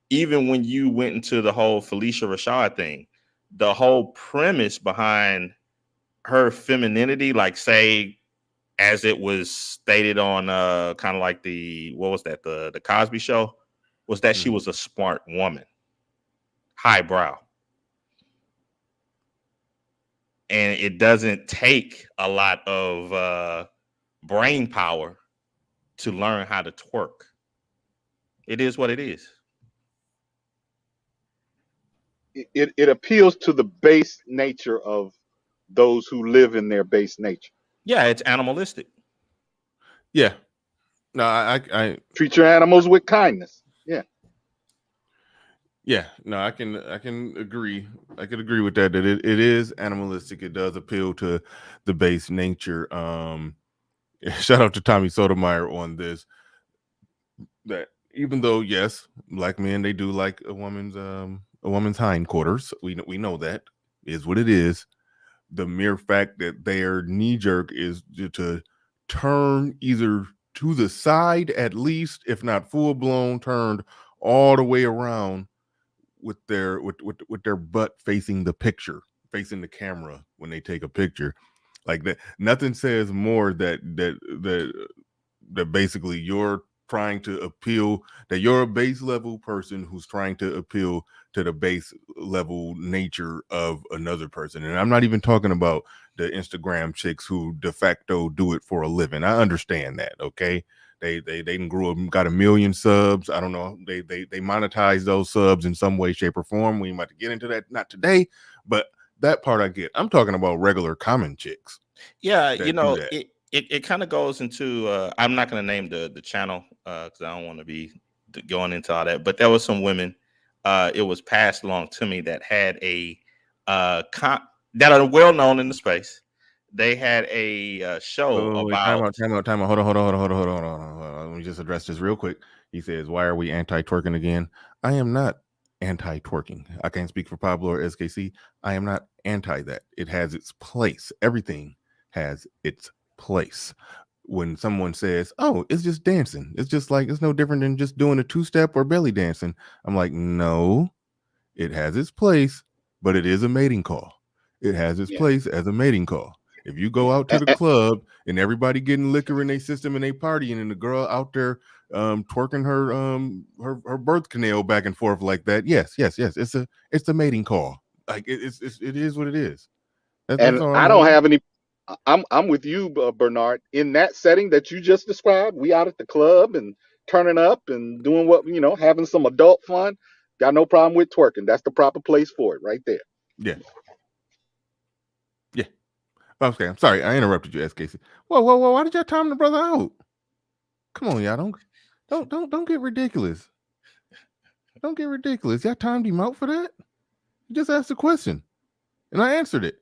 Even when you went into the whole Felicia Rashad thing, the whole premise behind her femininity, like say, as it was stated on kind of like the Cosby Show, was that she was a smart woman, highbrow. And it doesn't take a lot of brain power to learn how to twerk. It is what it is. It appeals to the base nature of those who live in their base nature. Yeah, it's animalistic. Yeah. No, I treat your animals with kindness. Yeah. Yeah, no, I can agree. I can agree with that. That it is animalistic. It does appeal to the base nature. Shout out to Tommy Sotomayor on this. That even though yes, black men they do like a woman's hindquarters. We know that is what it is. The mere fact that their knee jerk is to turn either to the side at least, if not full blown, turned all the way around with their butt facing the picture, facing the camera when they take a picture, like that. Nothing says more that basically you're trying to appeal, that you're a base level person who's trying to appeal to the base level nature of another person. And I'm not even talking about the Instagram chicks who de facto do it for a living. I understand that, okay? They grew up, got 1 million subs. I don't know. They monetize those subs in some way, shape, or form. We might get into that, not today, but that part I get. I'm talking about regular common chicks. Yeah, it kind of goes into. I'm not going to name the channel because I don't want to be going into all that. But there was some women. It was passed along to me that had that are well known in the space. They had a show about. Time out. Hold on. Let me just address this real quick. He says, "Why are we anti-twerking again?" I am not anti-twerking. I can't speak for Pablo or SKC. I am not anti that. It has its place. Everything has its place. When someone says, "Oh, it's just dancing," it's just like it's no different than just doing a two-step or belly dancing. I'm like, no, it has its place, but it is a mating call. It has its place as a mating call. If you go out to the club and everybody getting liquor in their system and they partying, and the girl out there twerking her birth canal back and forth like that, yes, it's a mating call. Like it is what it is. And I don't have any. I'm with you, Bernard. In that setting that you just described, we out at the club and turning up and doing having some adult fun. Got no problem with twerking. That's the proper place for it, right there. Yeah. Yeah. Okay, I'm sorry. I interrupted you, SKC. Whoa. Why did y'all time the brother out? Come on, y'all. Don't get ridiculous. Don't get ridiculous. Y'all timed him out for that? You just asked a question. And I answered it.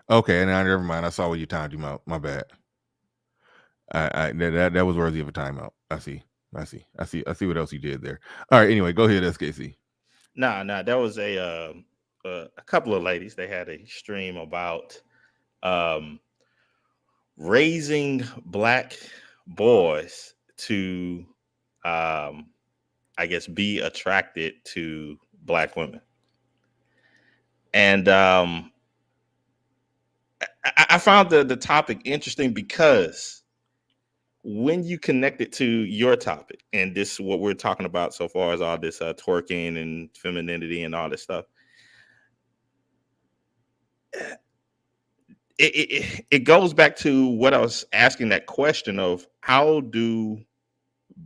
Okay, and never mind. I saw where you timed him out. My bad. That was worthy of a timeout. I see what else you did there. All right. Anyway, go ahead, SKC. Nah. There was a couple of ladies. They had a stream about raising black boys to, I guess, be attracted to black women, and I found the topic interesting because when you connect it to your topic, and this is what we're talking about so far as all this twerking and femininity and all this stuff, it goes back to what I was asking, that question of how do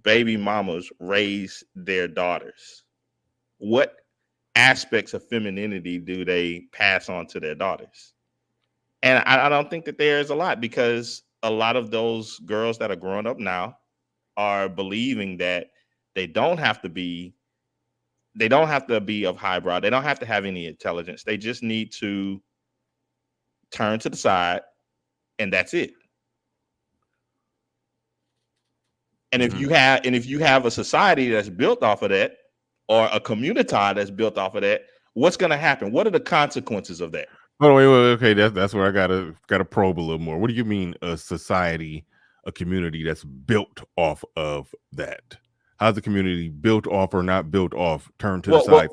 baby mamas raise their daughters? What aspects of femininity do they pass on to their daughters? And I don't think that there's a lot, because a lot of those girls that are growing up now are believing that they don't have to be of highbrow. They don't have to have any intelligence. They just need to turn to the side, and that's it. And if you have a society that's built off of that, or a community that's built off of that, what's going to happen? What are the consequences of that? Oh, wait, okay, that's where I gotta probe a little more. What do you mean a society, a community that's built off of that? How's the community built off or not built off? Turn to the side.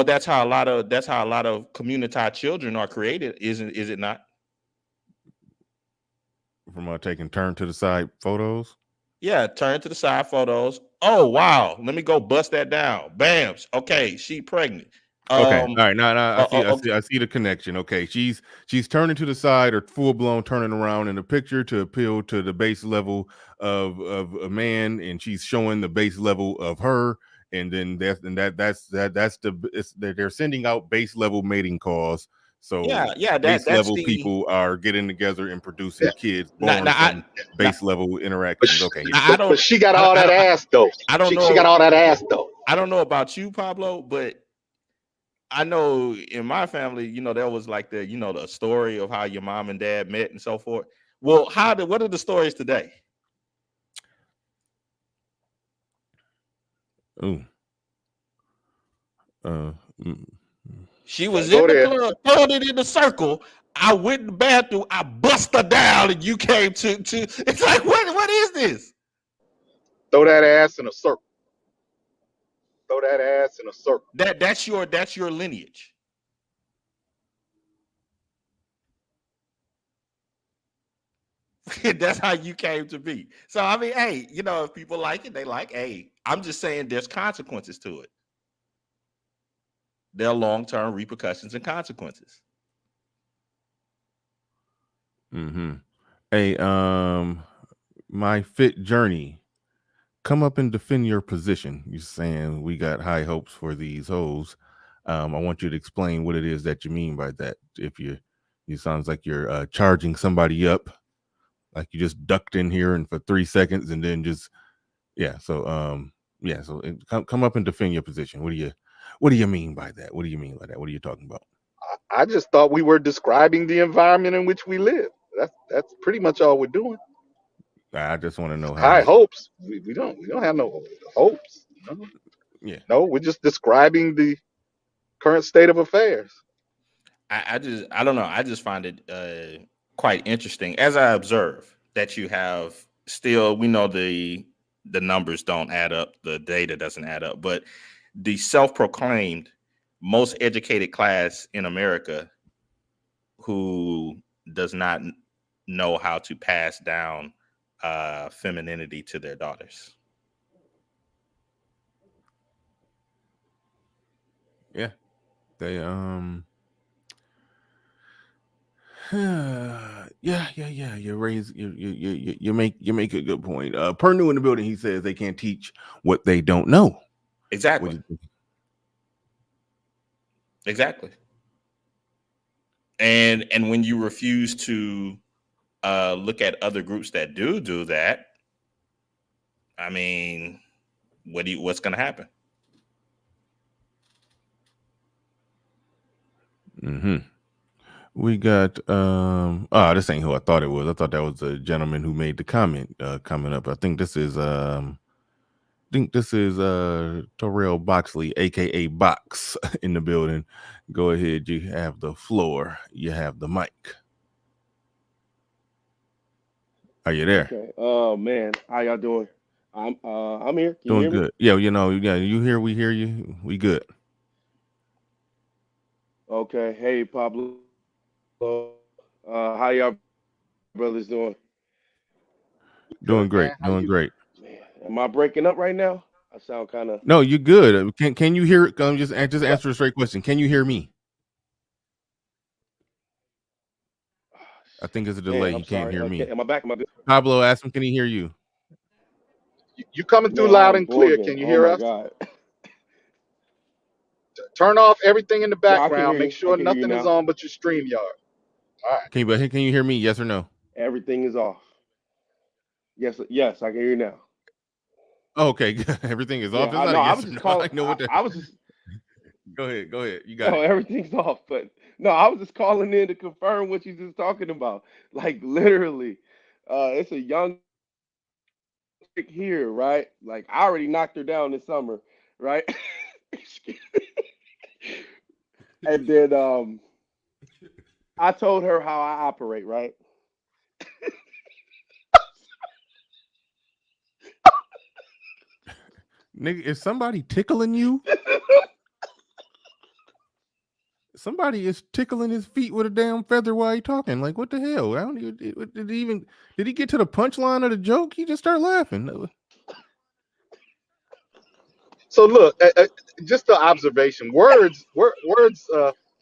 That's how a lot of community children are created, is it not? From taking turn to the side photos. Yeah, turn to the side photos. Oh wow, let me go bust that down. Bams. Okay, she pregnant. Okay, all right. Now I see the connection. Okay, she's turning to the side or full blown turning around in the picture to appeal to the base level of a man, and she's showing the base level of her, and then they're sending out base level mating calls. So base level people are getting together and producing kids born from base level interactions. Okay, but she got all that ass though. I don't know. She got all that ass though. I don't know about you, Pablo, but I know in my family, there was like the story of how your mom and dad met and so forth. Well, what are the stories today? Ooh. She was in the club, throwing it in the circle. I went in the bathroom, I bust her down, and you came to. It's like, what is this? Throw that ass in a circle. Throw that ass in a circle. That's your lineage. That's how you came to be. So I mean, hey, if people like it, they like. Hey, I'm just saying, there's consequences to it. There are long-term repercussions and consequences. Hey, my fit journey. Come up and defend your position. You're saying we got high hopes for these hoes. I want you to explain what it is that you mean by that. If you sounds like you're charging somebody up, like you just ducked in here and for 3 seconds and then just So come up and defend your position. What do you mean by that? What do you mean by that? What are you talking about? I just thought we were describing the environment in which we live. That's pretty much all we're doing. I just want to know high hopes. We don't have no hopes. No. Yeah. No, we're just describing the current state of affairs. I don't know. I just find it quite interesting as I observe that you have still. We know the numbers don't add up, the data doesn't add up, but the self-proclaimed most educated class in America who does not know how to pass down femininity to their daughters. Yeah, they you make a good point. Pernew in the building, he says they can't teach what they don't know. Exactly. Exactly. And when you refuse to look at other groups that do that, I mean, what's going to happen? Mm-hmm. We got this ain't who I thought it was. I thought that was the gentleman who made the comment coming up. I think this is Terrell Boxley, aka Box, in the building. Go ahead, you have the floor. You have the mic. Are you there? Okay. Oh man, how y'all doing? I'm here. Can Doing you hear good. me? Yeah, you hear, we hear you. We good. Okay. Hey Pablo. How y'all brothers doing? Doing Good, great. man. How Doing you? great. Man, am I breaking up right now? I sound kind of. No, you good. Can you hear? Just answer a straight question. Can you hear me? I think it's a delay. Man, He I'm can't sorry. hear Okay, me. am I back? Am I good? Pablo, ask him. Can he hear you? You coming through Man, loud I'm and clear? bugging. Can you Oh hear my us? God. Turn off everything in the No, I can background. hear Make you. I sure can hear you nothing is now. on but your StreamYard. All right. Can you hear me? Yes or no? Everything is off. Yes, I can hear you now. Oh, okay, everything is off. Yeah, It's I not know. a I yes was or just no. calling. I know what the. I was just. Go ahead. You got No, it. everything's off. But no, I was just calling in to confirm what you just talking about. Like literally, it's a young chick here, right? Like I already knocked her down this summer, right? And then I told her how I operate, right? Nigga, is somebody tickling you? Somebody is tickling his feet with a damn feather while he talking. Like, what the hell? I don't even. Did he get to the punchline of the joke? He just start laughing. So look, just the observation. Words. My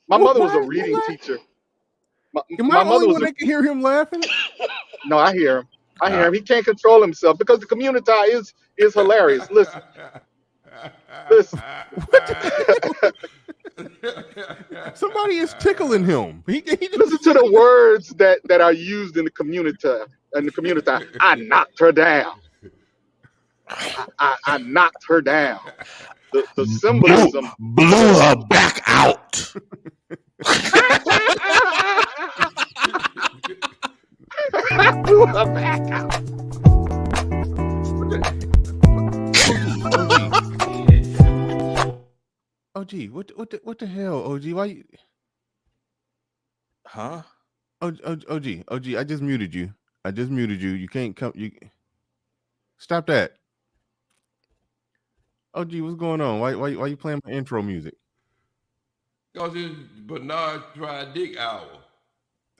mother was a Why? reading teacher. Am I My the only mother was one a. that can hear him laughing? No, I hear him. I hear Ah. him. He can't control himself because the community is hilarious. Listen. What the hell? Somebody is tickling him. Listen to the words that are used in the community. I knocked her down. I knocked her down. The symbolism. Blew her back out. Blew her back out. OG, what the hell, OG? Why you? Huh? OG, I just muted you. You can't come. You stop that. OG, what's going on? Why you playing my intro music? Because it's Bernard Try Dick Hour.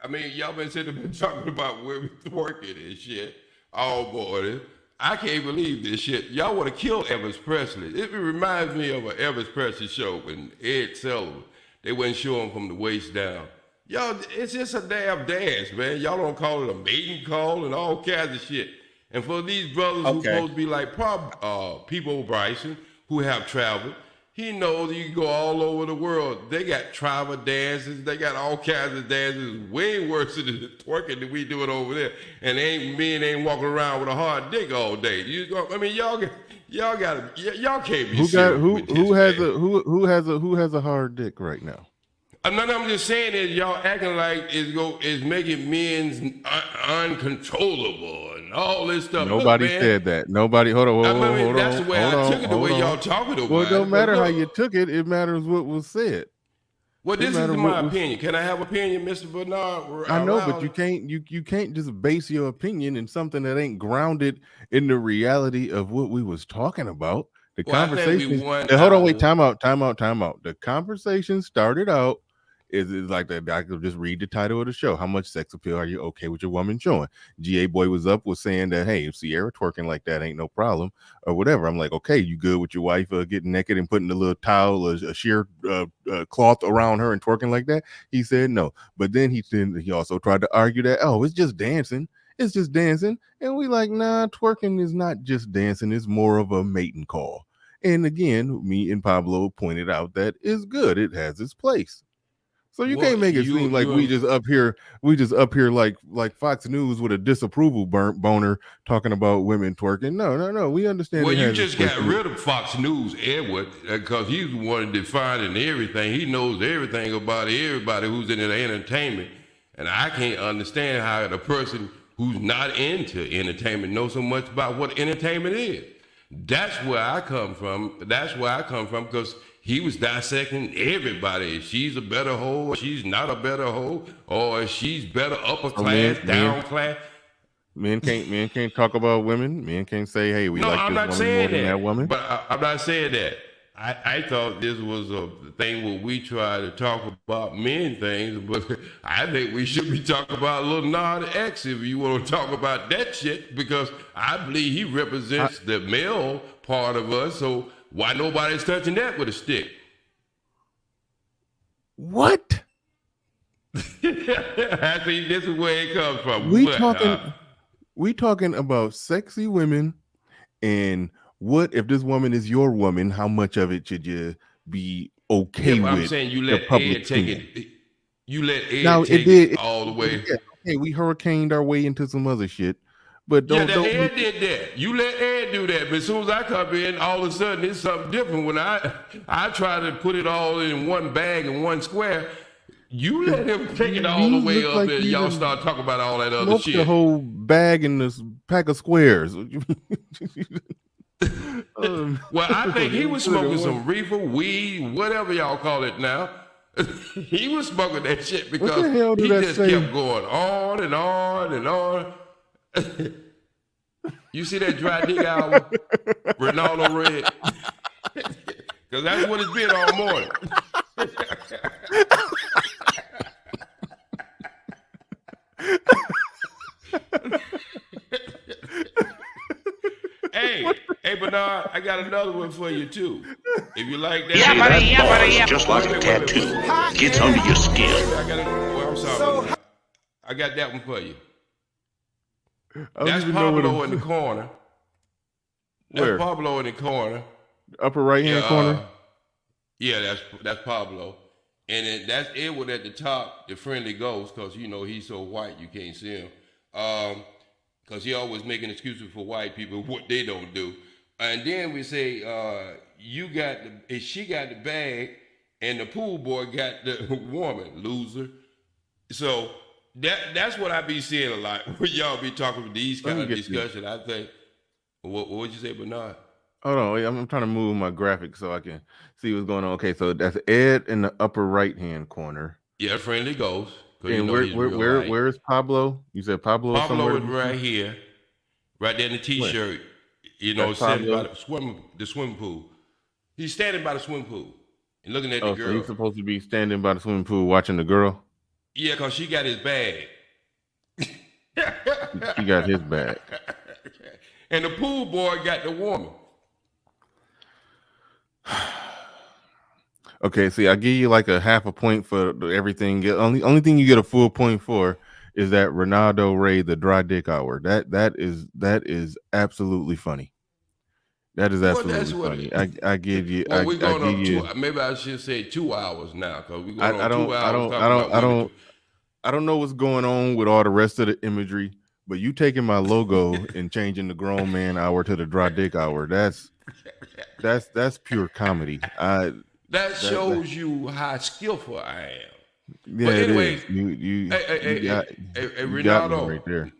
I mean, y'all been sitting there talking about women twerking and shit all morning. I can't believe this shit. Y'all want to kill Elvis Presley. It reminds me of an Elvis Presley show when Ed Sullivan, they wouldn't show him from the waist down. Y'all, it's just a damn dance, man. Y'all don't call it a mating call and all kinds of shit. And for these brothers who supposed to be like people Bryson, who have traveled, he knows you can go all over the world. They got tribal dances. They got all kinds of dances way worse than the twerking that we doing over there. And men ain't walking around with a hard dick all day. Y'all can't be serious. Who has a hard dick right now? I'm just saying is y'all acting like it's making men uncontrollable and all this stuff. Nobody said that. Nobody. Hold on. That's the way I took it. The way y'all talking about it. Well, it don't matter how you took it. It matters what was said. Well, this is my opinion. Can I have opinion, Mr. Bernard? I know, but you can't just base your opinion in something that ain't grounded in the reality of what we was talking about. The conversation. Hold on, wait, time out. The conversation started out is like that. I could just read the title of the show. How much sex appeal are you okay with your woman showing? GA Boy was saying that, hey, if Sierra twerking like that ain't no problem or whatever. I'm like, okay, you good with your wife getting naked and putting a little towel or a sheer cloth around her and twerking like that? He said no. But then he also tried to argue that, oh, it's just dancing. It's just dancing. And we like, nah, twerking is not just dancing. It's more of a mating call. And again, me and Pablo pointed out that it's good. It has its place. So you can't make it seem like we just up here like Fox News with a disapproval boner talking about women twerking. No. We understand. Well, you just got rid of Fox News, Edward, because he's the one defining everything. He knows everything about everybody who's in the entertainment. And I can't understand how the person who's not into entertainment knows so much about what entertainment is. That's where I come from. Because he was dissecting everybody. She's a better hoe, or she's not a better hoe, or she's better upper class, down class. Men can't talk about women. Men can't say, hey, we like this woman more than that woman. But I'm not saying that. I thought this was a thing where we try to talk about men things, but I think we should be talking about Lil Nas X if you want to talk about that shit, because I believe he represents the male part of us, so why nobody's touching that with a stick? What? I think this is where it comes from. We talking about sexy women, and what if this woman is your woman? How much of it should you be okay with? I'm saying you let Ed take it. You let Ed now, take it all the way. Hey, we hurricaned our way into some other shit. But Ed did that. You let Ed do that. But as soon as I come in, all of a sudden it's something different. When I try to put it all in one bag and one square, you let him take it all the way up, and y'all start talking about all that other shit. The whole bag in this pack of squares. Well, I think he was smoking some reefer, weed, whatever y'all call it now. He was smoking that shit because he just kept going on and on and on. You see that dry dick hour, Ronaldo Red? Because that's what it's been all morning. Hey, Bernard, I got another one for you too. If you like that, yeah, just like a tattoo, gets under your skin. I'm sorry. I got that one for you. That's Pablo in the corner. Where? That's Pablo in the corner. Upper right hand corner? Yeah, that's Pablo. And then that's Edward at the top, the friendly ghost, because you know he's so white you can't see him. Because he always making excuses for white people, what they don't do. And then we say, she got the bag, and the pool boy got the woman, loser. So that's what I be seeing a lot when y'all be talking about these kind of discussion. I think. What would you say, Bernard? Hold on, I'm trying to move my graphic so I can see what's going on. Okay, so that's Ed in the upper right hand corner. Yeah, friendly ghost. And where's Pablo? You said Pablo. Pablo is right here, right there in the t-shirt. You know, standing by the swimming pool. He's standing by the swimming pool and looking at the girl. So he's supposed to be standing by the swimming pool watching the girl. Yeah, because she got his bag. She got his bag. And the pool boy got the woman. Okay, see, I give you like a half a point for everything. Only thing you get a full point for is that Ronaldo Ray, the dry dick hour. That is absolutely funny. That is absolutely funny. I give you. Well, we're going up maybe I should say 2 hours now, because we're going on 2 hours. I don't know what's going on with all the rest of the imagery, but you taking my logo and changing the grown man hour to the dry dick hour. That's pure comedy. That shows you how skillful I am. Yeah, but anyway, you got Ronaldo right there.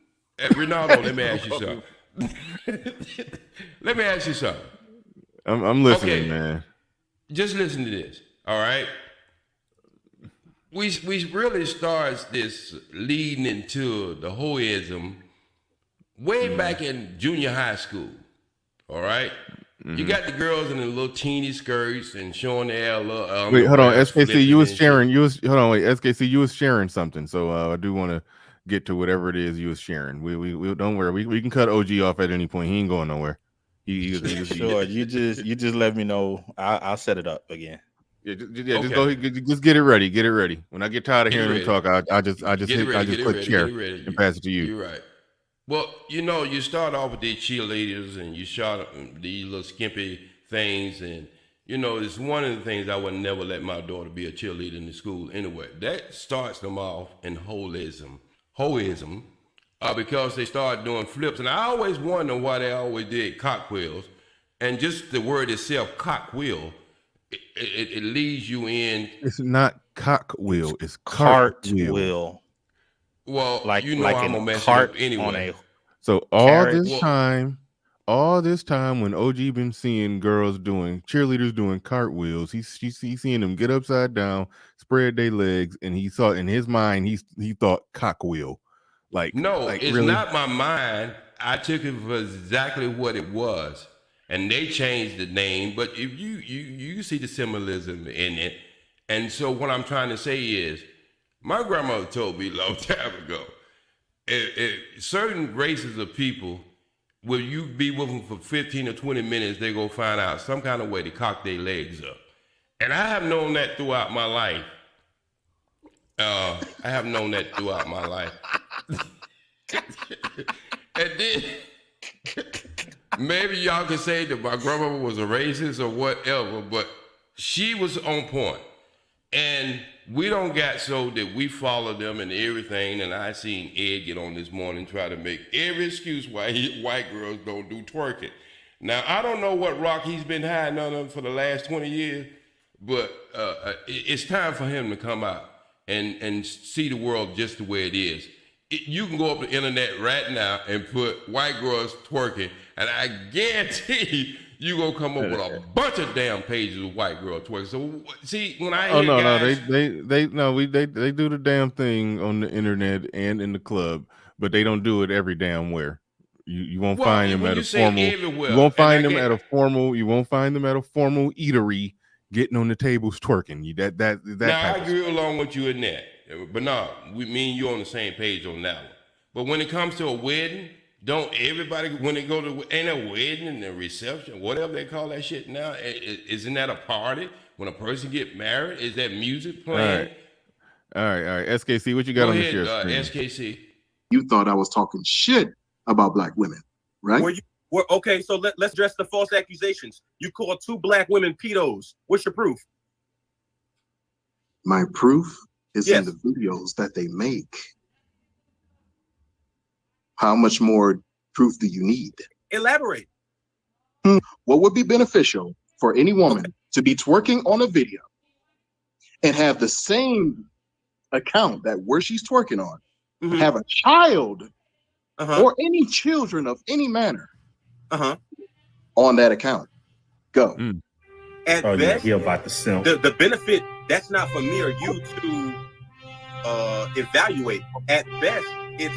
Ronaldo, let me ask you something. Let me ask you something. I'm listening, man. Just listen to this. All right. We really starts this leading into the hoism way back in junior high school. All right. Mm-hmm. You got the girls in the little teeny skirts and showing their wait, hold on, SKC. You was sharing. SKC. You was sharing something. So I do want to get to whatever it is you was sharing. We don't worry. We can cut OG off at any point. He ain't going nowhere. Sure. You just let me know. I'll set it up again. Yeah, just go. Just get it ready. Get it ready. When I get tired of hearing him talk, I just click share and pass it to you. You're right. Well, you know, you start off with these cheerleaders and you shot these little skimpy things, and it's one of the things I would never let my daughter be a cheerleader in the school anyway. That starts them off in hoism, because they start doing flips, and I always wonder why they always did cartwheels, and just the word itself, cartwheel, it leads you in. It's not cockwheel, it's cartwheel. Well, like I'm gonna mess it cart up anyway. So all this time when OG been seeing cheerleaders doing cartwheels, he's seeing them get upside down, spread their legs, and he saw in his mind he thought cockwheel. It's really? not my mind. I took it for exactly what it was, and they changed the name. But if you see the symbolism in it, and so what I'm trying to say is, my grandmother told me a long time ago, certain races of people, will you be with them for 15 or 20 minutes, they go find out some kind of way to cock their legs up. And I have known that throughout my life. And then maybe y'all can say that my grandmother was a racist or whatever, but she was on point. And we don't got so that we follow them and everything. And I seen Ed get on this morning try to make every excuse why white girls don't do twerking. Now, I don't know what rock he's been hiding under for the last 20 years, but it's time for him to come out and see the world just the way it is. You can go up the internet right now and put white girls twerking, and I guarantee you gonna come up with a bunch of damn pages of white girl twerking. So see, when I hear guys, they do the damn thing on the internet and in the club, but they don't do it every damn where. You won't find them at a formal. You won't find them at a formal. You won't find them at a formal eatery getting on the tables twerking. That. Now I agree along with you in that, but no, me and you on the same page on that one. But when it comes to a wedding, don't everybody, when they go to ain't a wedding and a reception, whatever they call that shit now, isn't that a party? When a person get married, is that music playing? All right. SKC, what you got on the share screen? SKC. You thought I was talking shit about black women, right? Okay, so let's address the false accusations. You called 2 black women pedos. What's your proof? My proof is in the videos that they make. How much more proof do you need? Elaborate. What would be beneficial for any woman to be twerking on a video and have the same account that where she's twerking on, have a child or any children of any manner on that account? Go. At best, about the benefit, that's not for me or you to evaluate. At best, it's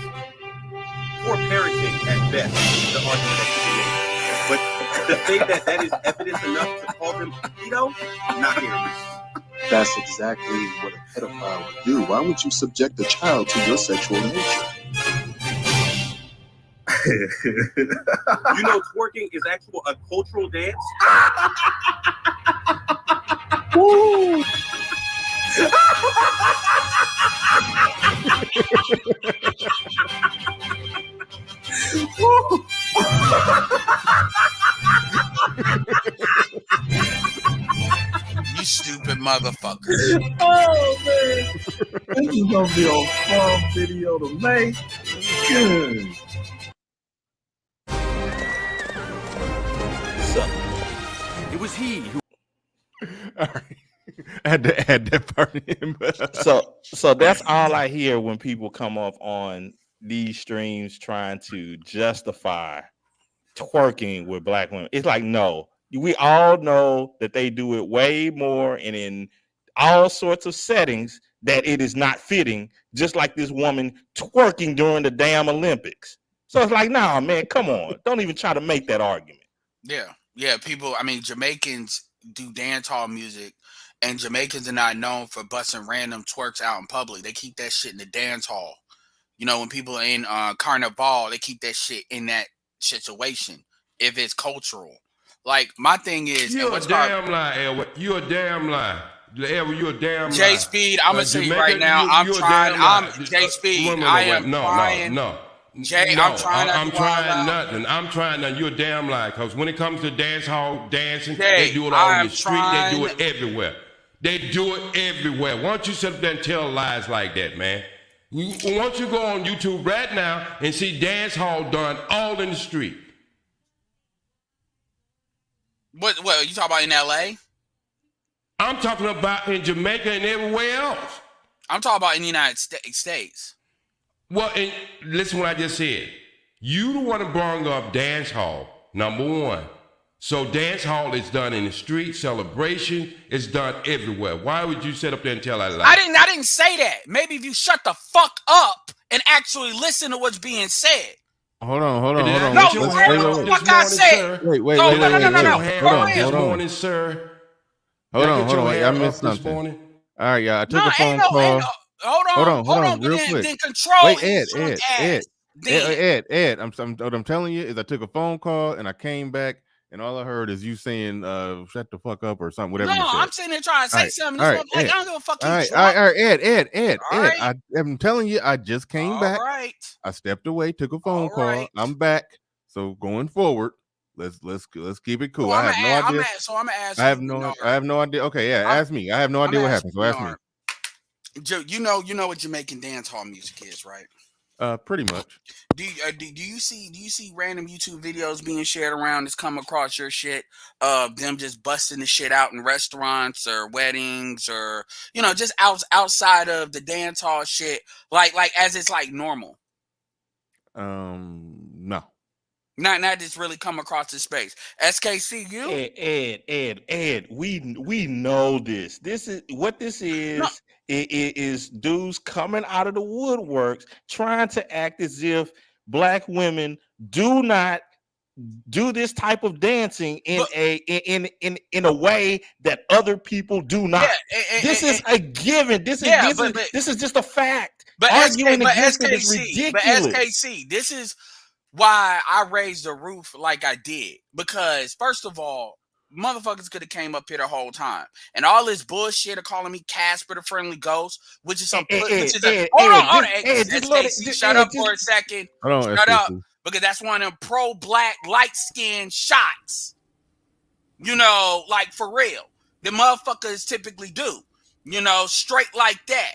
poor parenting at best, the argument that you can make. But to say that is evidence enough to call them pedo, not hearing this. That's exactly what a pedophile would do. Why would you subject a child to your sexual nature? You know, twerking is actual a cultural dance. Woo! You stupid motherfucker. Oh man, this is gonna be a fun video to make. Good. So, it was he who. All right. I had to add that part in. So that's all I hear when people come up on these streams trying to justify twerking with black women. It's like, no, we all know that they do it way more and in all sorts of settings that it is not fitting, just like this woman twerking during the damn Olympics. So it's like, nah, man, come on. Don't even try to make that argument. Yeah, people, I mean, Jamaicans do dance hall music, and Jamaicans are not known for busting random twerks out in public. They keep that shit in the dance hall. You know, when people are in Carnival, they keep that shit in that situation if it's cultural. Like, my thing is... You're a damn lie, Edward. You're a damn lie. Edward, you're a damn lie. J-Speed, I'm going to tell you right now, I'm trying... J-Speed, I am trying... Jay, No, I'm trying nothing. I'm trying nothing. You're a damn lie. Because when it comes to dance hall dancing, Jay, they do it all in the street. They do it everywhere. They do it everywhere. Why don't you sit up there and tell lies like that, man? Why don't you go on YouTube right now and see dance hall done all in the street? What you talking about in LA? I'm talking about in Jamaica and everywhere else. I'm talking about in the United States. Well, and listen what I just said. You don't want to bring up dance hall, number one. So dance hall is done in the street, celebration is done everywhere. Why would you sit up there and tell that lie? I didn't say that. Maybe if you shut the fuck up and actually listen to what's being said. Hold on. No, you heard what the fuck I said. Wait. No. This morning, sir. Hold on. I missed something. All right, yeah, I took a phone call. Hold on, real quick. Then control. Wait, Ed. What I'm telling you is I took a phone call and I came back and all I heard is you saying shut the fuck up or something, whatever you said. I'm sitting there trying to say something. All right, I don't give a fuck. All right, Ed. I'm telling you, I just came back. Right. I stepped away, took a phone call. I'm back. So going forward, let's keep it cool. I have no idea. So I'm gonna ask. I have no idea. Okay, yeah, ask me. I have no idea what happened. So ask me. Joe, you know what Jamaican dance hall music is, right? Pretty much. Do you see random YouTube videos being shared around that's come across your shit of them just busting the shit out in restaurants or weddings or just outside of the dance hall shit like as it's like normal? No. Not just really come across the space. SKC, you? Ed, we know this. This is what this is. No. It is dudes coming out of the woodworks trying to act as if black women do not do this type of dancing in a way that other people do not. Yeah, this is a given. This is just a fact. But arguing against it is ridiculous. But SKC, this is why I raised the roof like I did. Because first of all, motherfuckers could have came up here the whole time, and all this bullshit of calling me Casper the Friendly Ghost, which is some. Hold on, shut up for a second. Shut up, because that's one of them pro-black light-skinned shots. Like for real, the motherfuckers typically do. Straight like that.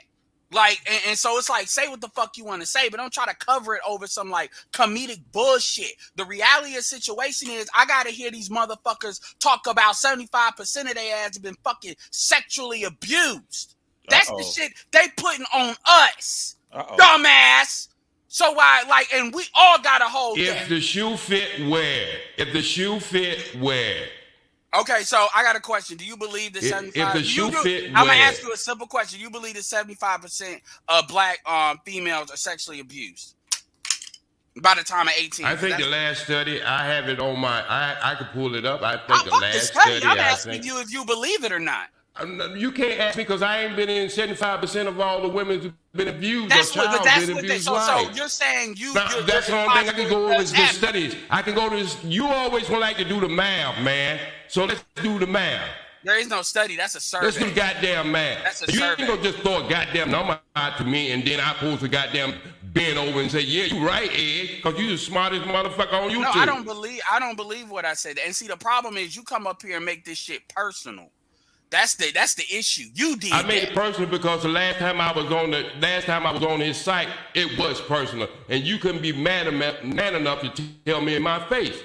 And so it's like, say what the fuck you want to say, but don't try to cover it over some like comedic bullshit. The reality of the situation is I got to hear these motherfuckers talk about 75% of their ass have been fucking sexually abused. That's the shit they putting on us. Dumbass. So why, and we all got to hold that. If the shoe fit, wear. If the shoe fit, wear. Okay, so I got a question. Do you believe that 75%? If the shoe fit, I'm gonna ask you a simple question. You believe that 75% of black females are sexually abused by the time of 18? I think the last study, I have it on my. I could pull it up. I think the last study. I'm asking you if you believe it or not. You can't ask me because I ain't been in 75% of all the women who've been abused. So you're saying that's the only thing I can go over is the studies. I can go to this. You always want like to do the math, man. So let's do the math. There is no study. That's a survey. Let's do the goddamn math. That's a survey. You ain't gonna just throw a goddamn number out to me and then I supposed to goddamn bend over and say, yeah, you right, Ed, because you the smartest motherfucker on YouTube. No, I don't believe what I said. And see, the problem is you come up here and make this shit personal. That's the issue. You did. I made it personal because the last time I was on his site, it was personal, and you couldn't be man enough to tell me in my face.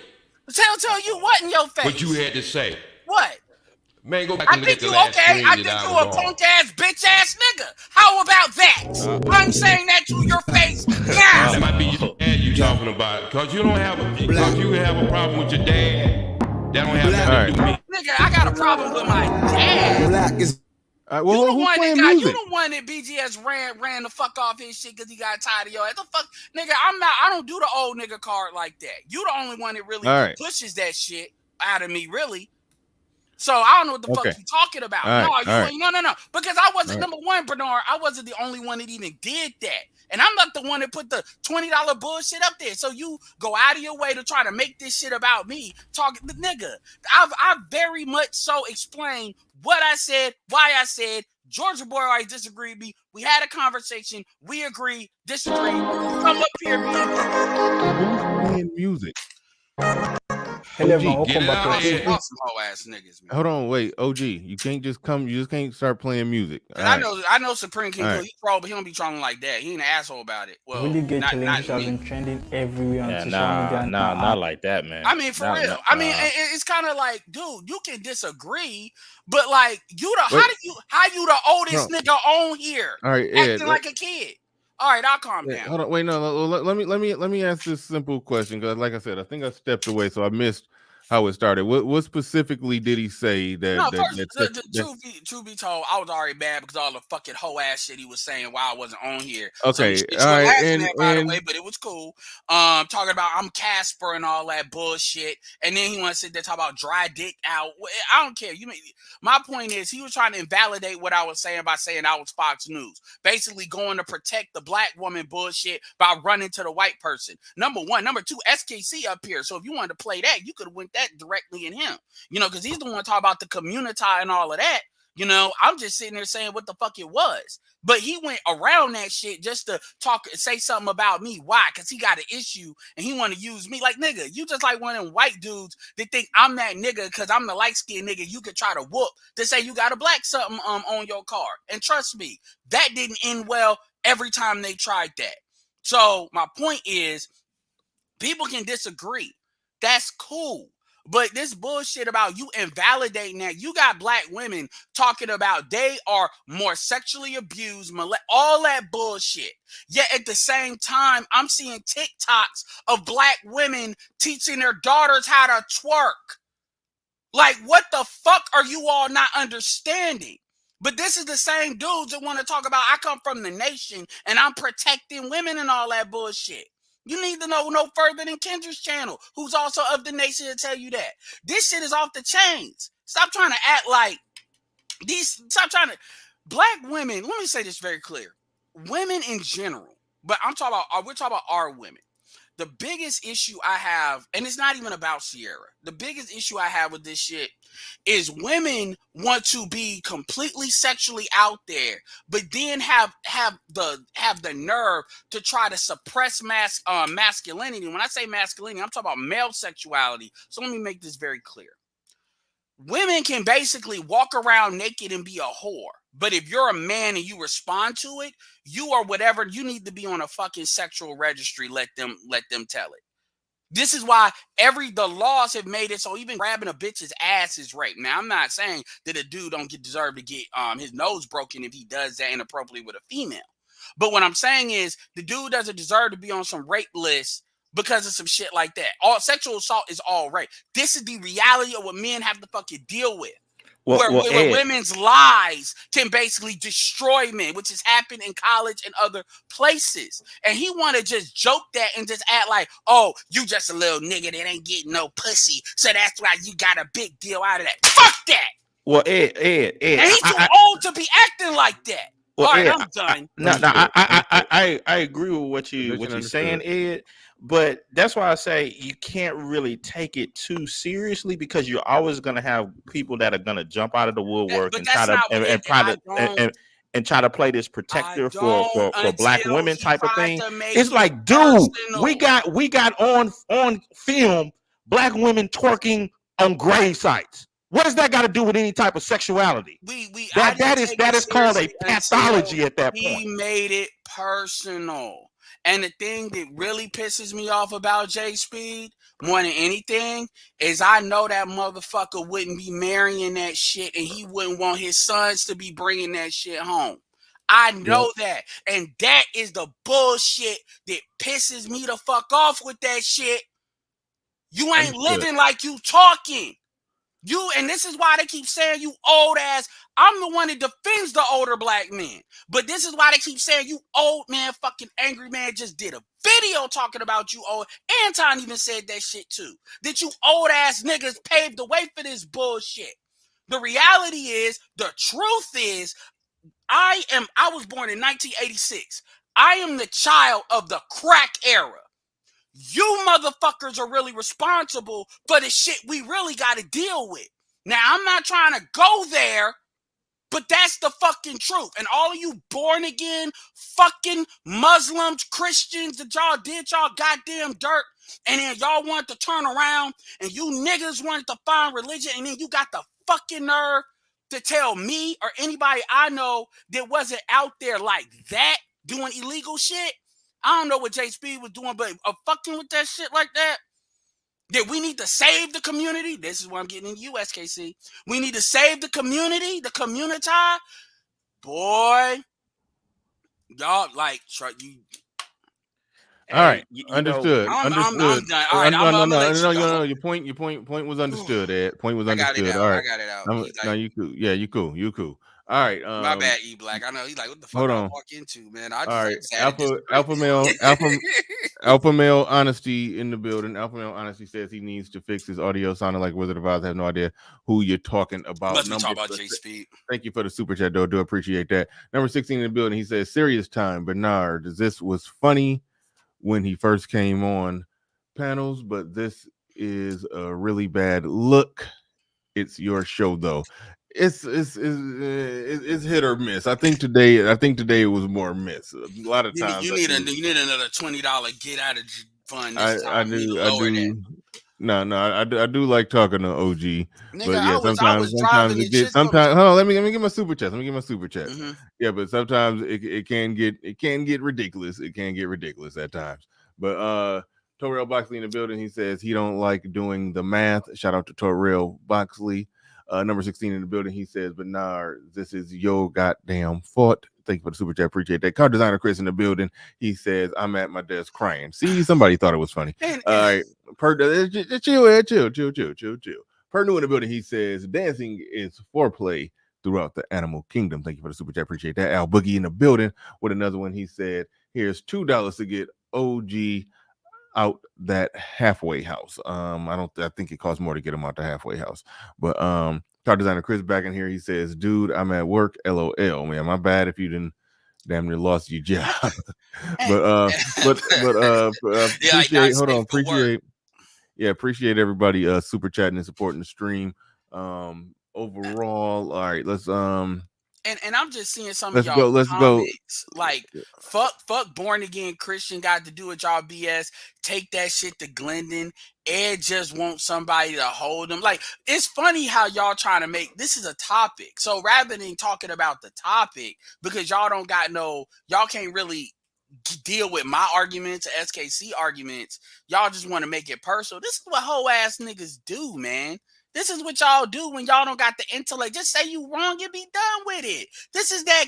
Tell you what in your face? What you had to say. What? Man, go back and look at the last I think you a punk ass bitch ass nigga. How about that? I'm saying that to your face now. That might be your dad you talking about, because you have a problem with your dad. That don't have nothing to do with me. Nigga, I got a problem with my dad. You the one that BGS ran the fuck off his shit because he got tired of your ass. The fuck, nigga, I don't do the old nigga card like that. You the only one that really pushes that shit out of me, really. So I don't know what the fuck you talking about. No. Because I wasn't number one, Bernard. I wasn't the only one that even did that. And I'm not the one that put the $20 bullshit up there. So you go out of your way to try to make this shit about me. Talking the nigga. I've very much so explained what I said, why I said. Georgia boy always disagreed with me. We had a conversation. We agree, disagree. Come up here, Who's playing music? Hello, welcome back to ass niggas, man. Hold on, wait, OG. You can't just come. You just can't start playing music. I know Supreme King. He troll, but he don't be trolling like that. He ain't an asshole about it. Well, really good challenge has been trending everywhere on social media. Not like that, man. I mean, for real. I mean, it's kind of like, dude, you can disagree, but like, how you the oldest nigga on here? All right, acting like a kid. All right, I'll calm down. Hold on, wait, no, let me ask this simple question, because like I said, I think I stepped away, so I missed how it started. What specifically did he say that? Truth be told, I was already mad because all the fucking hoe ass shit he was saying while I wasn't on here. Okay, so all right, by the way, but it was cool. Talking about I'm Casper and all that bullshit, and then he want to sit there talk about dry dick out. I don't care. My point is he was trying to invalidate what I was saying by saying I was Fox News, basically going to protect the black woman bullshit by running to the white person. Number one, number two, SKC up here. So if you wanted to play that, you could have went that directly in him, because he's the one talking about the community and all of that. I'm just sitting there saying what the fuck it was, but he went around that shit just to say something about me. Why? Because he got an issue and he want to use me. Like, nigga, you just like one of them white dudes that think I'm that nigga because I'm the light-skinned nigga you could try to whoop to say you got a black something on your car. And trust me, that didn't end well every time they tried that. So my point is, people can disagree. That's cool. But this bullshit about you invalidating that, you got black women talking about they are more sexually abused, all that bullshit. Yet at the same time, I'm seeing TikToks of black women teaching their daughters how to twerk. Like, what the fuck are you all not understanding? But this is the same dudes that want to talk about I come from the nation and I'm protecting women and all that bullshit. You need to know no further than Kendra's channel, who's also of the nation, to tell you that. This shit is off the chains. Stop trying to act like these. Black women, let me say this very clear. Women in general, but we're talking about our women. The biggest issue I have, and it's not even about Sierra, the biggest issue I have with this shit is women want to be completely sexually out there, but then have the nerve to try to suppress masculinity. When I say masculinity, I'm talking about male sexuality. So let me make this very clear. Women can basically walk around naked and be a whore. But if you're a man and you respond to it, you are whatever. You need to be on a fucking sexual registry. Let them tell it. This is why the laws have made it so even grabbing a bitch's ass is rape. Now, I'm not saying that a dude don't deserve to get his nose broken if he does that inappropriately with a female. But what I'm saying is the dude doesn't deserve to be on some rape list because of some shit like that. All sexual assault is all rape. This is the reality of what men have to fucking deal with. Where women's lies can basically destroy men, which has happened in college and other places. And he want to just joke that and just act like, oh, you just a little nigga that ain't getting no pussy, so that's why you got a big deal out of that. Fuck that. Well, Ed. And he's too old to be acting like that. Well, all right, Ed, I'm done. I agree with what you're saying, Ed. But that's why I say you can't really take it too seriously, because you're always going to have people that are going to jump out of the woodwork and try to play this protector for black women type of thing. It's like, dude, we got on film black women twerking on grave sites. What does that got to do with any type of sexuality? That is called a pathology at that point. He made it personal. And the thing that really pisses me off about J Speed more than anything is I know that motherfucker wouldn't be marrying that shit, and he wouldn't want his sons to be bringing that shit home. I know that. And that is the bullshit that pisses me the fuck off with that shit. You ain't living like you talking. And this is why they keep saying you old ass. I'm the one that defends the older black men. But this is why they keep saying you old man, fucking angry man just did a video talking about you old. Anton even said that shit too. That you old ass niggas paved the way for this bullshit. The reality is, the truth is, I was born in 1986. I am the child of the crack era. You motherfuckers are really responsible for the shit we really got to deal with. Now, I'm not trying to go there, but that's the fucking truth. And all of you born again fucking Muslims, Christians, that y'all did y'all goddamn dirt, and then y'all wanted to turn around, and you niggas wanted to find religion, and then you got the fucking nerve to tell me or anybody I know that wasn't out there like that doing illegal shit. I don't know what J Speed was doing, but fucking with that shit like that. That we need to save the community. This is what I'm getting in you, SKC. We need to save the community, the community. Boy, y'all like you. All right, understood. Understood. I'm done. All right, I'm gonna let you go. No. Your point was understood, Ed. Point was understood. All right, I got it out. No, you cool. Yeah, you cool. You cool. All right. My bad, E Black. I know he's like, what the fuck I walk into, man? I just alpha male honesty in the building. Alpha male honesty says he needs to fix his audio sounding like Wizard of Oz. I have no idea who you're talking about. Let's talk about J Speed. Thank you for the super chat, though. Do appreciate that. Number 16 in the building. He says, serious time, Bernard. This was funny when he first came on panels, but this is a really bad look. It's your show, though. It's hit or miss. I think today it was more miss. A lot of times you need another $20 get out of fund. I do. I do like talking to OG. Nigga, but yeah, sometimes it gets. Sometimes, hold on. Let me get my super chat. Mm-hmm. Yeah, but sometimes it can get ridiculous. It can get ridiculous at times. But Torrell Boxley in the building. He says he don't like doing the math. Shout out to Torrell Boxley. Number 16 in the building. He says, Bernard, this is your goddamn fault. Thank you for the super chat. Appreciate that. Car designer Chris in the building. He says, I'm at my desk crying. See, somebody thought it was funny. All right. Chill. Purdue in the building. He says, dancing is foreplay throughout the animal kingdom. Thank you for the super chat. Appreciate that. Al Boogie in the building with another one. He said, here's $2 to get OG out that halfway house. I think it costs more to get him out the halfway house. But car designer Chris back in here. He says, dude, I'm at work. LOL. Man, my bad if you didn't damn near lost your job. Appreciate everybody super chatting and supporting the stream. Overall, all right, let's And I'm just seeing some of y'all comments like fuck born again Christian got to do it, y'all BS. Take that shit to Glendon. Ed just wants somebody to hold him. Like, it's funny how y'all trying to make this is a topic. So rather than talking about the topic, because y'all can't really deal with my arguments, SKC arguments. Y'all just want to make it personal. This is what whole ass niggas do, man. This is what y'all do when y'all don't got the intellect. Just say you wrong and be done with it. This is that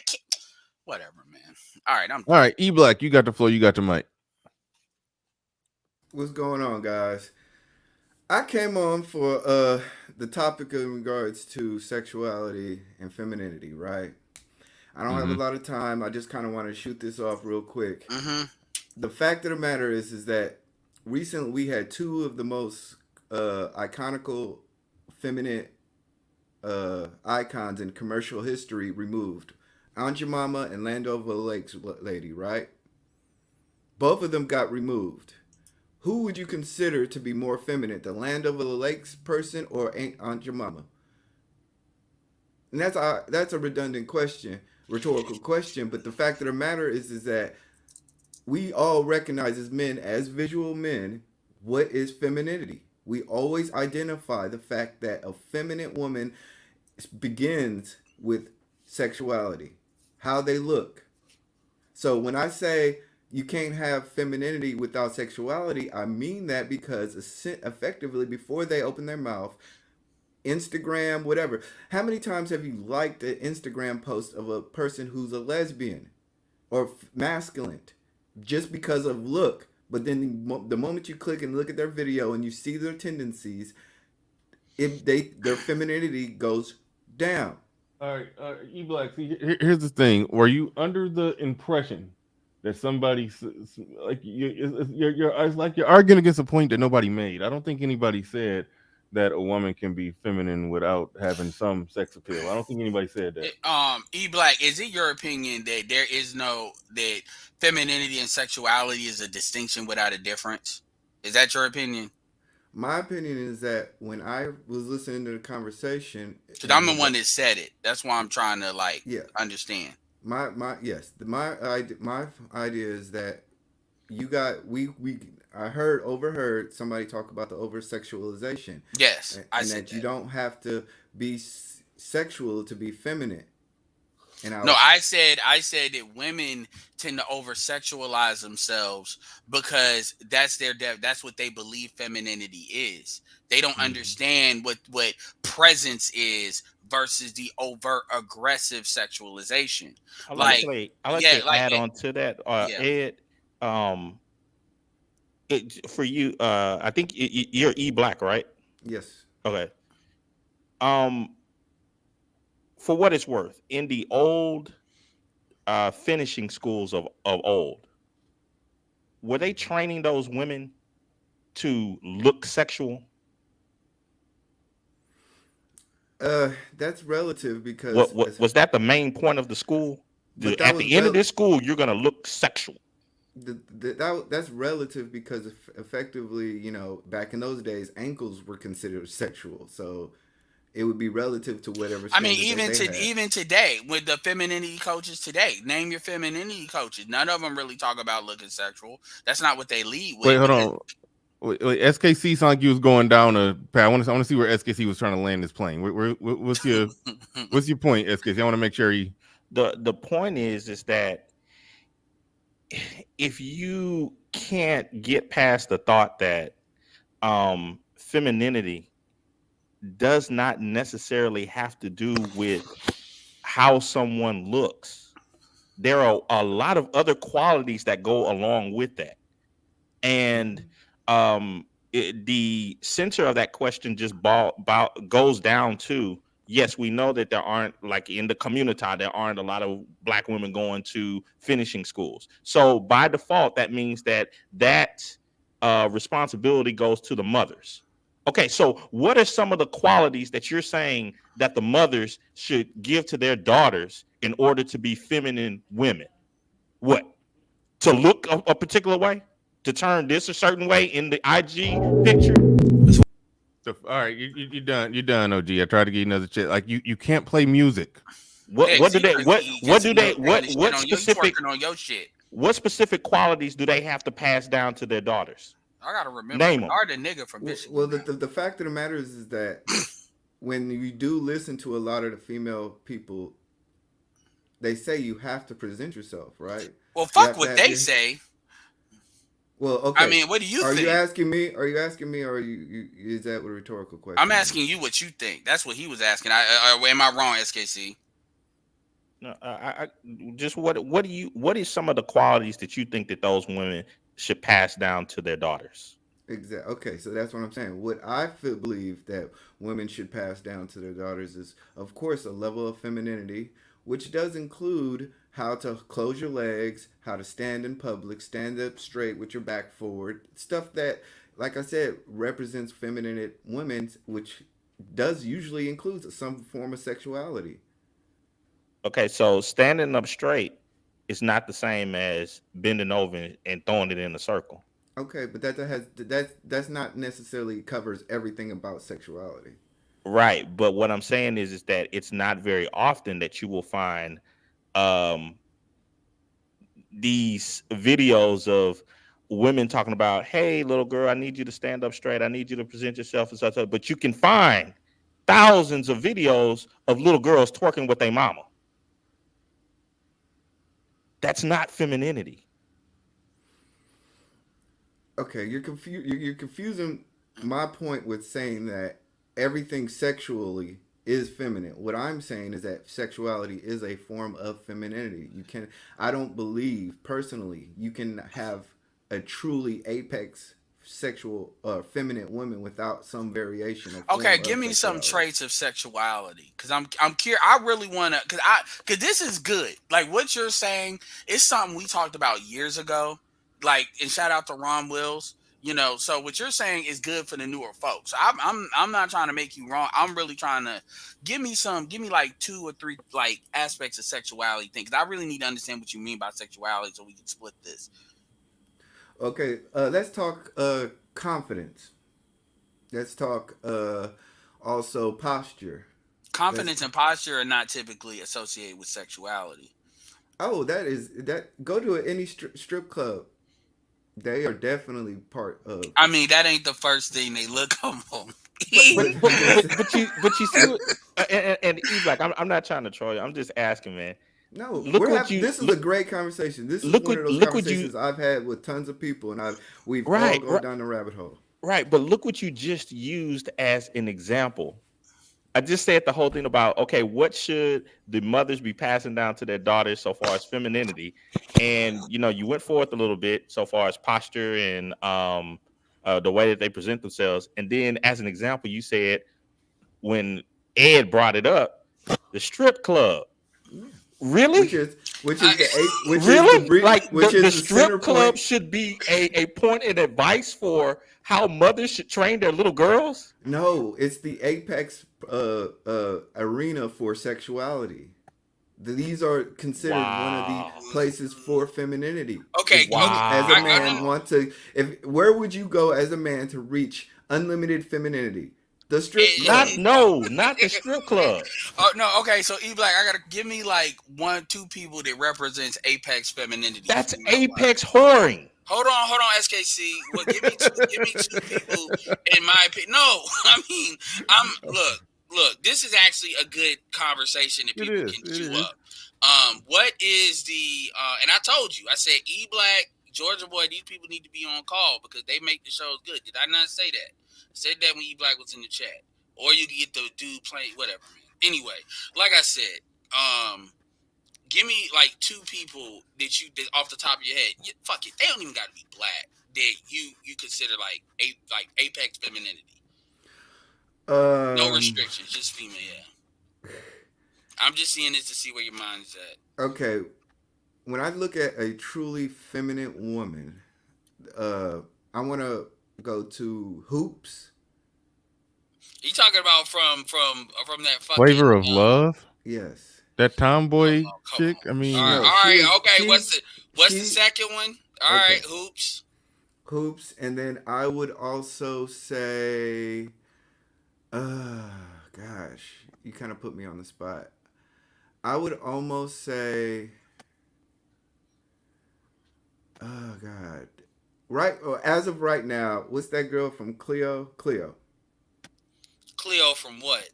whatever, man. All right, all right. E Black, you got the floor. You got the mic. What's going on, guys? I came on for the topic in regards to sexuality and femininity, right? I don't have a lot of time. I just kind of want to shoot this off real quick. The fact of the matter is that recently we had two of the most iconical feminine icons in commercial history removed. Aunt Jemima and Land Over the Lakes lady, right? Both of them got removed. Who would you consider to be more feminine, the Land Over the Lakes person or Aunt Jemima? And that's a redundant question, rhetorical question, but the fact of the matter is that we all recognize as men, as visual men, what is femininity. We always identify the fact that a feminine woman begins with sexuality, how they look. So when I say you can't have femininity without sexuality, I mean that because effectively before they open their mouth, Instagram, whatever. How many times have you liked an Instagram post of a person who's a lesbian or masculine just because of look? But then the moment you click and look at their video and you see their tendencies, their femininity goes down. All right, E-Black, here's the thing. Were you under the impression that somebody, like, you're arguing against a point that nobody made? I don't think anybody said that a woman can be feminine without having some sex appeal. I don't think anybody said that. E-Black, is it your opinion that there is that femininity and sexuality is a distinction without a difference? Is that your opinion? My opinion is that when I was listening to the conversation, because I'm the one that said it. That's why I'm trying to understand. My idea is that I overheard somebody talk about the over sexualization. Yes, and that you don't have to be sexual to be feminine. And I said that women tend to over sexualize themselves because that's what they believe femininity is. They don't understand what presence is versus the overt aggressive sexualization. I like to add on to that, Ed. For you, I think you're E-Black, right? Yes. Okay. For what it's worth, in the old finishing schools of old, were they training those women to look sexual? That's relative because was that the main point of the school? At the end of this school, you're gonna look sexual. That's relative because effectively, back in those days, ankles were considered sexual. So it would be relative to whatever. I mean, even today, with the femininity coaches today, name your femininity coaches. None of them really talk about looking sexual. That's not what they lead with. Wait, hold on. Wait, SKC sounded like you was going down a path. I want to see where SKC was trying to land this plane. What's your point, SKC? I want to make sure The point is that if you can't get past the thought that femininity does not necessarily have to do with how someone looks, there are a lot of other qualities that go along with that. And the center of that question just goes down to, yes, we know that there aren't, like in the community, there aren't a lot of Black women going to finishing schools. So by default, that means that responsibility goes to the mothers. Okay, so what are some of the qualities that you're saying that the mothers should give to their daughters in order to be feminine women? What? To look a particular way? To turn this a certain way in the IG picture? All right, you're done. You're done, OG. I tried to get you another chance. Like you can't play music. What specific qualities do they have to pass down to their daughters? I gotta remember. Name them. The nigga from Michigan. Well, the fact of the matter is that when you do listen to a lot of the female people, they say you have to present yourself, right? Well, fuck what they say. Well, okay. I mean, what do you think? Are you asking me? Or is that a rhetorical question? I'm asking you what you think. That's what he was asking. Am I wrong, SKC? No, just what is some of the qualities that you think that those women should pass down to their daughters? Exactly. Okay, so that's what I'm saying. What I believe that women should pass down to their daughters is, of course, a level of femininity, which does include how to close your legs, how to stand in public, stand up straight with your back forward, stuff that, like I said, represents feminine women, which does usually include some form of sexuality. Okay, so standing up straight is not the same as bending over and throwing it in a circle. Okay, but that's not necessarily covers everything about sexuality. Right, but what I'm saying is that it's not very often that you will find these videos of women talking about, hey, little girl, I need you to stand up straight. I need you to present yourself and such. But you can find thousands of videos of little girls twerking with their mama. That's not femininity. Okay, you're confusing my point with saying that everything sexually is feminine. What I'm saying is that sexuality is a form of femininity. I don't believe personally you can have a truly apex sexual feminine woman without some variation of okay, give me some traits of sexuality, because I'm curious. I really want to, because this is good. Like what you're saying is something we talked about years ago. Like, and shout out to Ron Wills. You know, so what you're saying is good for the newer folks. I'm not trying to make you wrong. I'm really trying to give me like 2 or 3 like aspects of sexuality things. I really need to understand what you mean by sexuality so we can split this. Okay, let's talk confidence. Let's talk also posture. Confidence and posture are not typically associated with sexuality. Oh, that. Go to any strip club. They are definitely part of. I mean, that ain't the first thing they look on. but you see, and E-Black, I'm not trying to troll you. I'm just asking, man. No, this is a great conversation. This is one of those conversations I've had with tons of people, and we've all gone down the rabbit hole. Right, but look what you just used as an example. I just said the whole thing about, okay, what should the mothers be passing down to their daughters so far as femininity? And, you went forth a little bit so far as posture and the way that they present themselves. And then as an example, you said when Ed brought it up, the strip club. Really? Which is the strip club should be a point of advice for how mothers should train their little girls? No, it's the apex arena for sexuality. These are considered one of the places for femininity. Okay, as a man, where would you go as a man to reach unlimited femininity? The strip club. Not the strip club. Oh no, okay. So E-Black, I gotta give me like 1-2 people that represents apex femininity. That's apex whoring. Hold on, SKC. Well, give me 2 people in my opinion. No, I mean, look. This is actually a good conversation that people can chew up. What is the? And I told you, I said E-Black, Georgia Boy. These people need to be on call because they make the shows good. Did I not say that? Said that when E-Black was in the chat. Or you can get the dude playing whatever, man. Anyway, like I said, give me like 2 people that off the top of your head. Fuck it, they don't even gotta be black. That you consider like apex femininity. No restrictions, just female, yeah. I'm just seeing this to see where your mind is at. Okay. When I look at a truly feminine woman, I wanna go to Hoops. You talking about from that fucking Flavor of Love? Yes. That tomboy chick? I mean, all right, okay. What's the second one? All right, Hoops, and then I would also say, gosh, you kind of put me on the spot. I would almost say, oh God, as of right now, what's that girl from Cleo from what?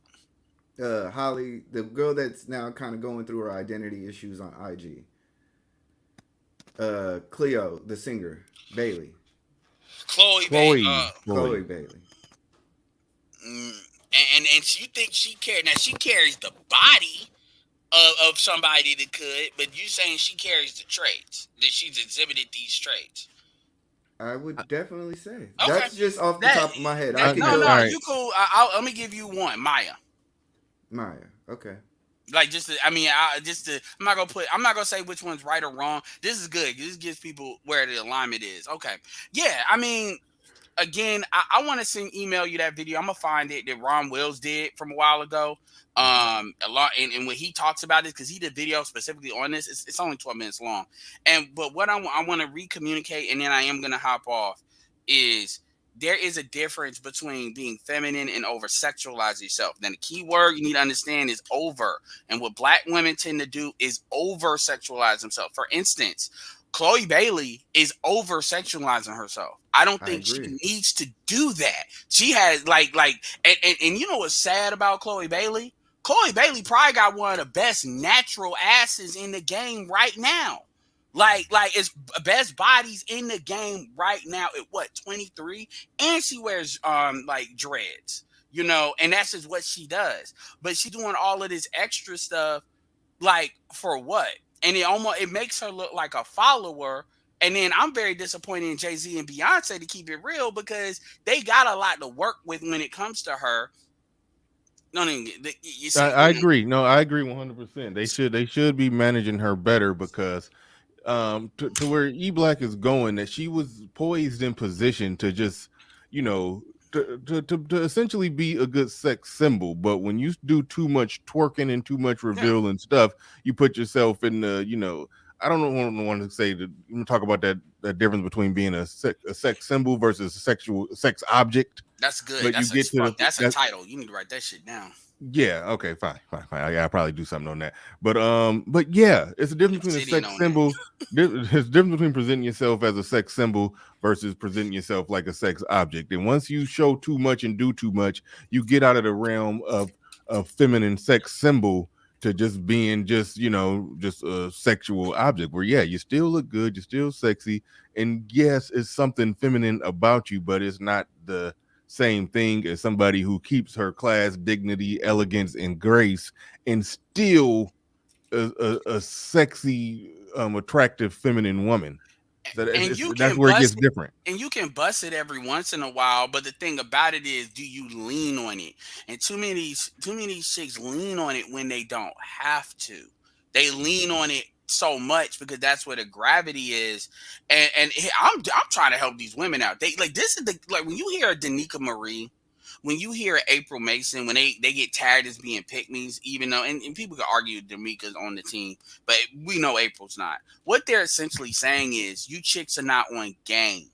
Holly, the girl that's now kind of going through her identity issues on IG. Cleo, the singer, Bailey. Chloe Bailey. And you think she carries? Now she carries the body of somebody that could, but you saying she carries the traits, that she's exhibited these traits. I would definitely say. Okay. That's just off the top of my head. You cool. Let me give you one. Maya, okay. Like I'm not gonna say which one's right or wrong. This is good. This gives people where the alignment is. Okay. Yeah, I mean, again, I want to email you that video. I'm gonna find it that Ron Wills did from a while ago. A lot, and when he talks about it, because he did video specifically on this, it's only 12 minutes long. But what I want to recommunicate, and then I am gonna hop off, is there is a difference between being feminine and over sexualize yourself. Then the key word you need to understand is over. And what black women tend to do is over sexualize themselves. For instance, Chloe Bailey is over sexualizing herself. I don't think she needs to do that. She has and you know what's sad about Chloe Bailey? Chloe Bailey probably got one of the best natural asses in the game right now. Like it's best bodies in the game right now at 23, and she wears dreads, and that's just what she does. But she's doing all of this extra stuff, for what? And it makes her look like a follower. And then I'm very disappointed in Jay-Z and Beyonce, to keep it real, because they got a lot to work with when it comes to her. I agree. No, I agree 100%. They should be managing her better, because to where E-Black is going, that she was poised in position to just, you know, to essentially be a good sex symbol. But when you do too much twerking and too much reveal and stuff, you put yourself in the, you know, I don't want to say that. Talk about that difference between being a sex symbol versus a sex object. That's good. But That's you get to that's a title. You need to write that shit down. Yeah. Okay. Fine. I'll probably do something on that. But yeah, it's a difference between a sex symbol. There's a difference between presenting yourself as a sex symbol versus presenting yourself like a sex object. And once you show too much and do too much, you get out of the realm of feminine sex symbol to just being just a sexual object. Where you still look good, you're still sexy, and yes, it's something feminine about you, but it's not the same thing as somebody who keeps her class, dignity, elegance, and grace, and still a sexy, attractive, feminine woman. So that's where it gets different. And you can bust it every once in a while, but the thing about it is, do you lean on it? And too many chicks lean on it when they don't have to. They lean on it so much because that's where the gravity is. And I'm trying to help these women out. They this is when you hear a Danica Marie, when you hear April Mason, when they get tired as being pick-me's, even though, and people can argue Damica's on the team, but we know April's not. What they're essentially saying is, you chicks are not on game.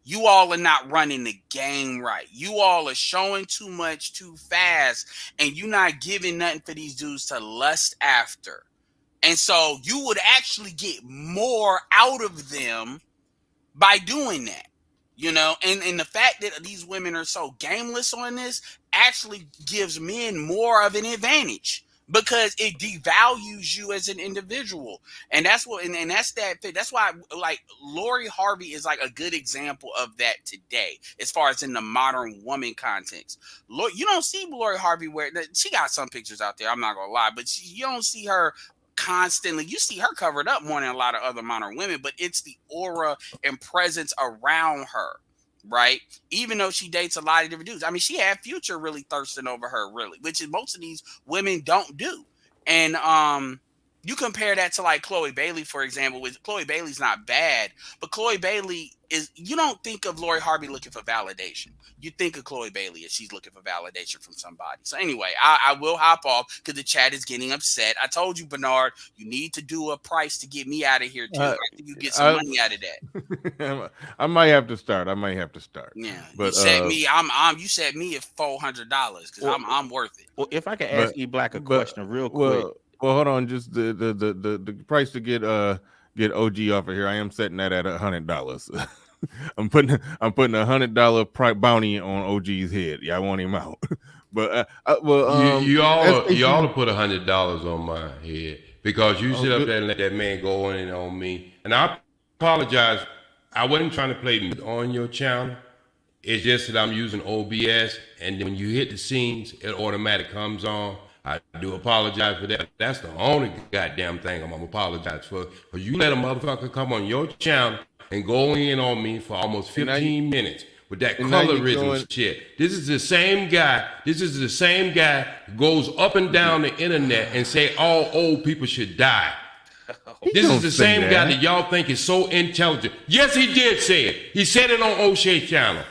You all are not running the game right. You all are showing too much too fast, and you're not giving nothing for these dudes to lust after. And so you would actually get more out of them by doing that. You know, and the fact that these women are so gameless on this actually gives men more of an advantage because it devalues you as an individual. And that's what, and that's why, like, Lori Harvey is like a good example of that today, as far as in the modern woman context. You don't see Lori Harvey she got some pictures out there, I'm not gonna lie, but you don't see her constantly. You see her covered up more than a lot of other modern women, but it's the aura and presence around her, right? Even though she dates a lot of different dudes. I mean, she had Future really thirsting over her, really, which is most of these women don't do. And you compare that to like Chloe Bailey, for example, which Chloe Bailey's not bad, but Chloe Bailey is, you don't think of Lori Harvey looking for validation. You think of Chloe Bailey as she's looking for validation from somebody. So anyway, I will hop off because the chat is getting upset. I told you, Bernard, you need to do a price to get me out of here too. I think you get some money out of that. I might have to start. Yeah, but you said me. You said me at $400 because I'm worth it. Well, if I can ask E-Black a question real quick. Well, hold on. Just the price to get OG off of here. I am setting that at $100. I'm putting $100 bounty on OG's head. Yeah, I want him out. But you all put $100 on my head because you sit up there and let that man go in on me. And I apologize. I wasn't trying to play on your channel. It's just that I'm using OBS, and when you hit the scenes, it automatically comes on. I do apologize for that. That's the only goddamn thing I'm gonna apologize for. But you let a motherfucker come on your channel and go in on me for almost 15 minutes with that colorism shit. This is the same guy. Who goes up and down the internet and say all old people should die. This is the same guy that y'all think is so intelligent. Yes, he did say it. He said it on O'Shea channel.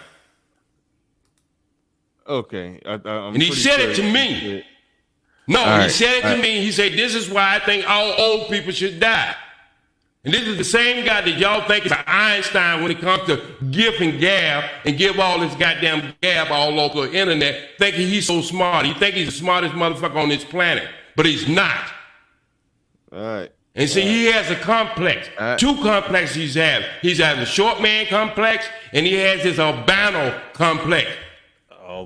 Okay, and he said it to me. No, he said it to me. He said, this is why I think all old people should die. And this is the same guy that y'all think is Einstein when it comes to GIF and gab and give all this goddamn gab all over the internet, thinking he's so smart. He think he's the smartest motherfucker on this planet, but he's not. All right. And see, he has a complex. Two complexes he's having. He's having a short man complex, and he has this albino complex.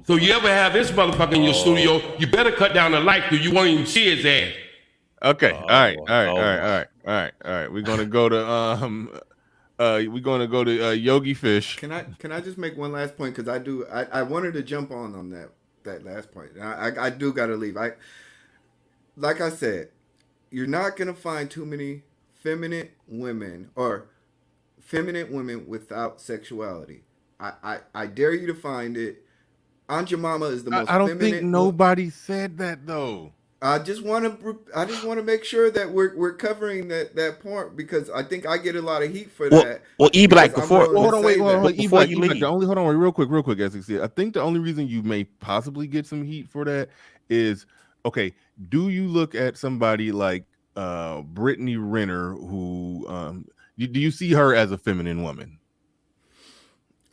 So you ever have this motherfucker in your studio, you better cut down the light because you won't even see his ass. Okay. All right. We're gonna go to Yogi Fish. Can I just make one last point? Because I wanted to jump on that last point. I do gotta leave. Like I said, you're not gonna find too many feminine women without sexuality. I dare you to find it. Aunt Jemima is the most. I don't think nobody said that though. I just want to make sure that we're covering that part, because I think I get a lot of heat for that. Well, E-Black, before hold on, before you E-Black, leave. hold on, real quick, as I think the only reason you may possibly get some heat for that is, okay, do you look at somebody like Brittany Renner, who do you see her as a feminine woman?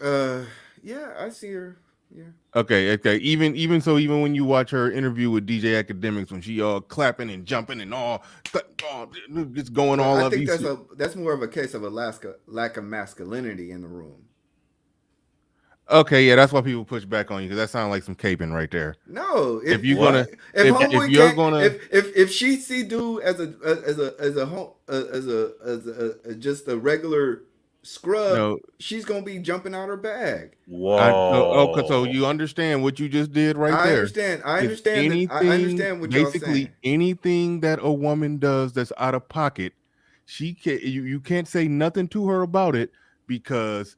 Yeah, I see her. Yeah. Okay. Even so, even when you watch her interview with DJ Academics, when she all clapping and jumping and all just going all up. I think that's more of a case of a lack of masculinity in the room. Okay, yeah, that's why people push back on you, because that sounds like some caping right there. No, if she see dude as just a regular scrub, she's gonna be jumping out her bag. Whoa! So you understand what you just did right there? I understand what y'all saying. Anything that a woman does that's out of pocket, you can't say nothing to her about it, because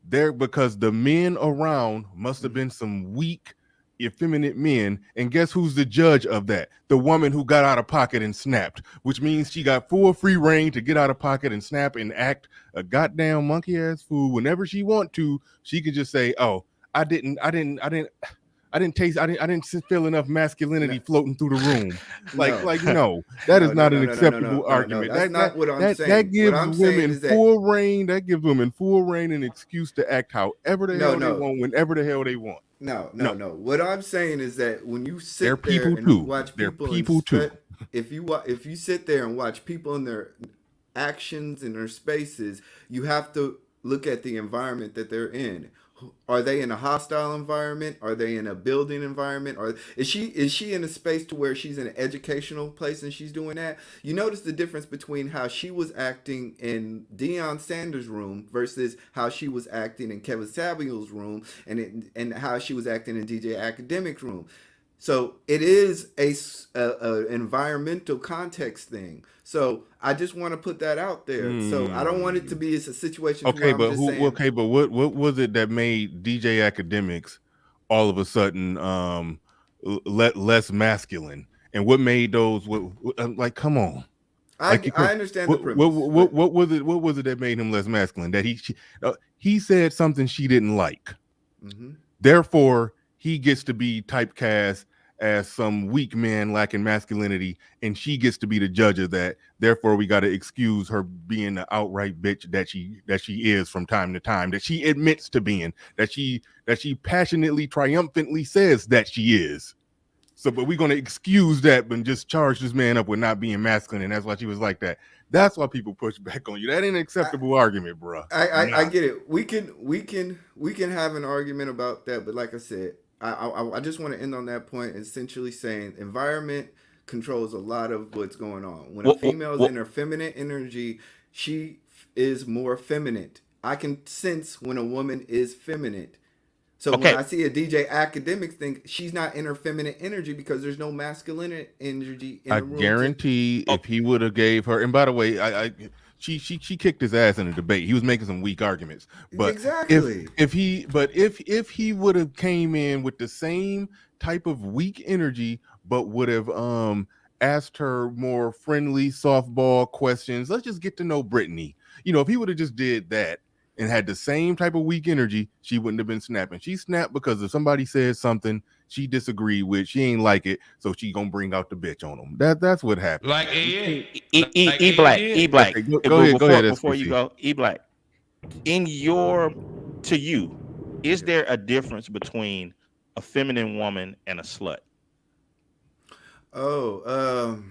the men around must have been some weak, effeminate men, and guess who's the judge of that? The woman who got out of pocket and snapped, which means she got full free reign to get out of pocket and snap and act a goddamn monkey ass fool whenever she want to. She could just say, "Oh, I didn't feel enough masculinity floating through the room." No, that is not an acceptable argument. That's not what I'm saying. That gives women full reign. That gives women full reign and excuse to act however the hell they want, whenever the hell they want. No. What I'm saying is that when you sit there and watch people too. If you sit there and watch people in their actions and their spaces, you have to look at the environment that they're in. Are they in a hostile environment? Are they in a building environment? Or is she in a space to where she's in an educational place and she's doing that? You notice the difference between how she was acting in Deion Sanders' room versus how she was acting in Kevin Samuel's room, and how she was acting in DJ Academic's room. So it is a environmental context thing. So I just want to put that out there. So I don't want it to be a situation. Okay, but what was it that made DJ Academics all of a sudden less masculine? And what made those like? Come on. I understand the premise. What was it that made him less masculine? That he said something she didn't like. Mm-hmm. Therefore, he gets to be typecast as some weak man lacking masculinity, and she gets to be the judge of that. Therefore, we got to excuse her being the outright bitch that she is from time to time, that she admits to being, that she passionately, triumphantly says that she is. So, but we're going to excuse that and just charge this man up with not being masculine, and that's why she was like that. That's why people push back on you. That ain't an acceptable argument, bro. I get it. We can have an argument about that, but like I said, I just want to end on that point, essentially saying environment controls a lot of what's going on. When a female is in her feminine energy, she is more feminine. I can sense when a woman is feminine. So when I see a DJ Academics thing, she's not in her feminine energy because there's no masculine energy in the room. I guarantee if he would have gave her, and by the way, she kicked his ass in a debate. He was making some weak arguments, but exactly if he would have came in with the same type of weak energy, but would have asked her more friendly softball questions. Let's just get to know Brittany. If he would have just did that and had the same type of weak energy, she wouldn't have been snapping. She snapped because if somebody said something she disagreed with, she ain't like it, so she gonna bring out the bitch on them. That's what happened. Like E-Black. Okay, go ahead. Before you go, E-Black, to you, is there a difference between a feminine woman and a slut? Oh,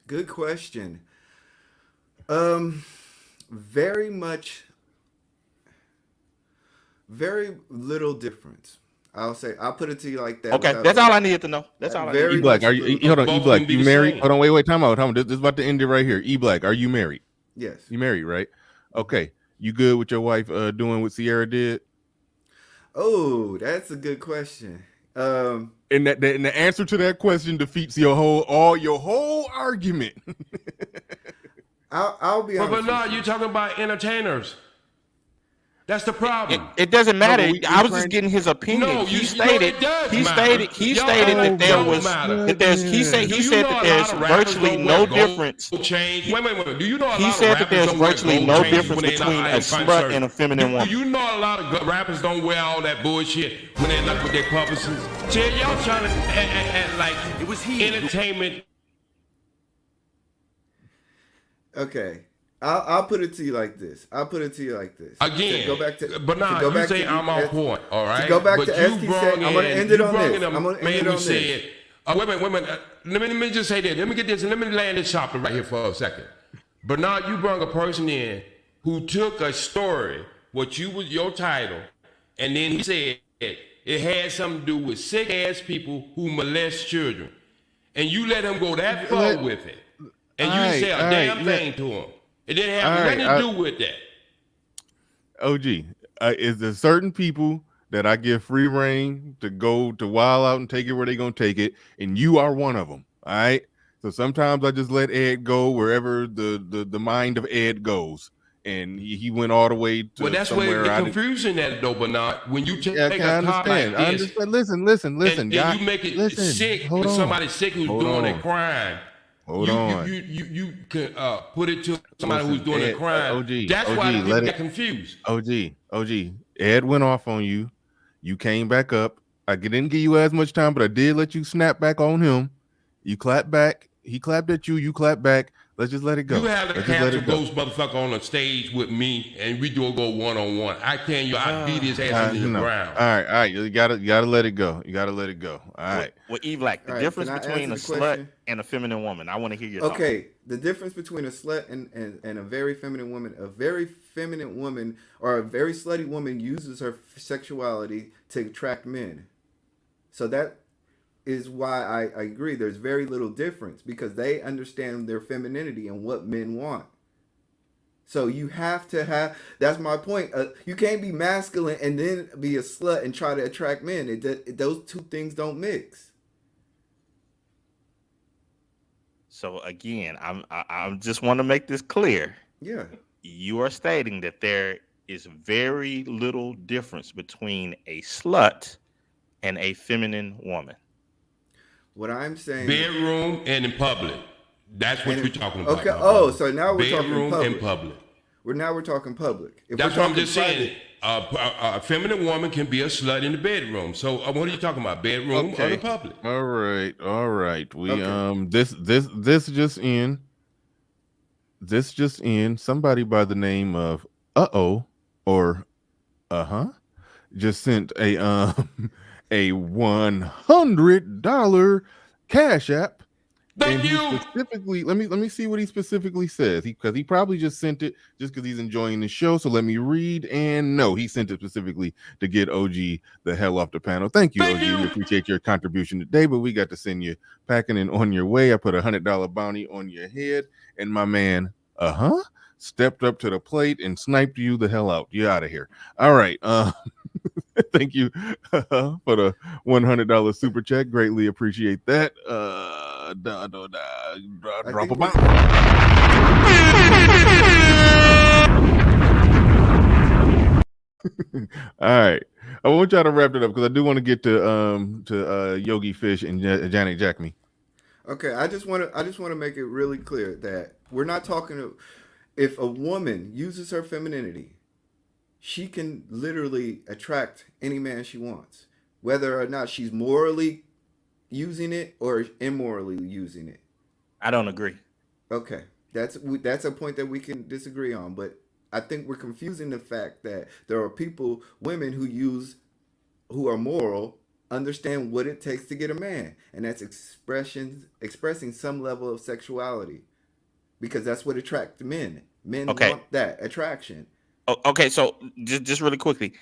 good question. Very little difference. I'll put it to you like that. Okay, that's all I needed to know. That's all I need. E-Black, hold on, E-Black, you married? Hold on, wait, time out. This is about to end it right here. E-Black, are you married? Yes. You married, right? Okay. You good with your wife doing what Sierra did? Oh, that's a good question. And the answer to that question defeats your whole argument. I'll be honest. But no, you're talking about entertainers. That's the problem. It doesn't matter. No, we I was just getting his opinion. No, he stated that there was he said that there's virtually no difference. Wait. Do you know he said that there's virtually no difference between a slut and a feminine woman. Do you know a lot of rappers don't wear all that bullshit when they're not with their publicists? Y'all trying to act like it was entertainment. Okay. I'll put it to you like this. Again, to go back to, but now you say I'm on point, all right? To go back but to STX, I'm going to end it on this. I'm going to end it on this. Wait a minute. Let me just say this. Let me get this. Let me land this chopper right here for a second. But now you brought a person in who took a story, your title, and then he said it had something to do with sick ass people who molest children, and you let him go that far with it, and you didn't say a damn thing to him. It didn't have nothing to do with that. OG, is there certain people that I give free reign to go to wild out and take it where they're going to take it, and you are one of them, all right? So sometimes I just let Ed go wherever the mind of Ed goes, and he went all the way to well, that's somewhere. Where the confusion at, though, Bernard. When you take a topic like this, I understand. Listen, and you make it sick when somebody's sick who's doing a crime. Hold on. You can put it to somebody who's doing a crime. That's why the people get confused. OG. Ed went off on you. You came back up. I didn't give you as much time, but I did let you snap back on him. You clapped back. He clapped at you. You clapped back. Let's just let it go. You have to capture those motherfucker on the stage with me, and we do go one-on-one. I tell you, I beat his ass into the ground. All right. You gotta let it go. All right. Well, Eve, like the difference between a slut and a feminine woman. I want to hear your thoughts. Okay, the difference between a slut and a very feminine woman. A very feminine woman or a very slutty woman uses her sexuality to attract men. So that is why I agree there's very little difference, because they understand their femininity and what men want. So you have to have, that's my point. You can't be masculine and then be a slut and try to attract men. Those two things don't mix. So again, I just want to make this clear. Yeah. You are stating that there is very little difference between a slut and a feminine woman. What I'm saying, bedroom and in public. That's what you're talking about. Okay. Oh, so now we're talking bedroom public. and public. We're talking public. That's what I'm just saying. A feminine woman can be a slut in the bedroom. So what are you talking about? Bedroom or the public? All right. We this just in. This just in. Somebody by the name of just sent a $100 Cash App. Thank you. Specifically, let me see what he specifically says. Because he probably just sent it just because he's enjoying the show. So let me read. And no, he sent it specifically to get OG the hell off the panel. Thank you, OG. We appreciate your contribution today, but we got to send you packing and on your way. I put $100 bounty on your head, and my man, stepped up to the plate and sniped you the hell out. You're out of here. All right. Thank you for the $100 super check. Greatly appreciate that. Drop a bomb. All right. I want y'all to wrap it up because I do want to get to Yogi Fish and Janet Jackme. Okay, I just want to make it really clear that we're not talking. If a woman uses her femininity, she can literally attract any man she wants, whether or not she's morally using it or immorally using it. I don't agree. Okay, that's a point that we can disagree on, but I think we're confusing the fact that there are women who are moral, understand what it takes to get a man, and that's expressing some level of sexuality, because that's what attracts men. Men want that attraction. Okay, so just really quickly,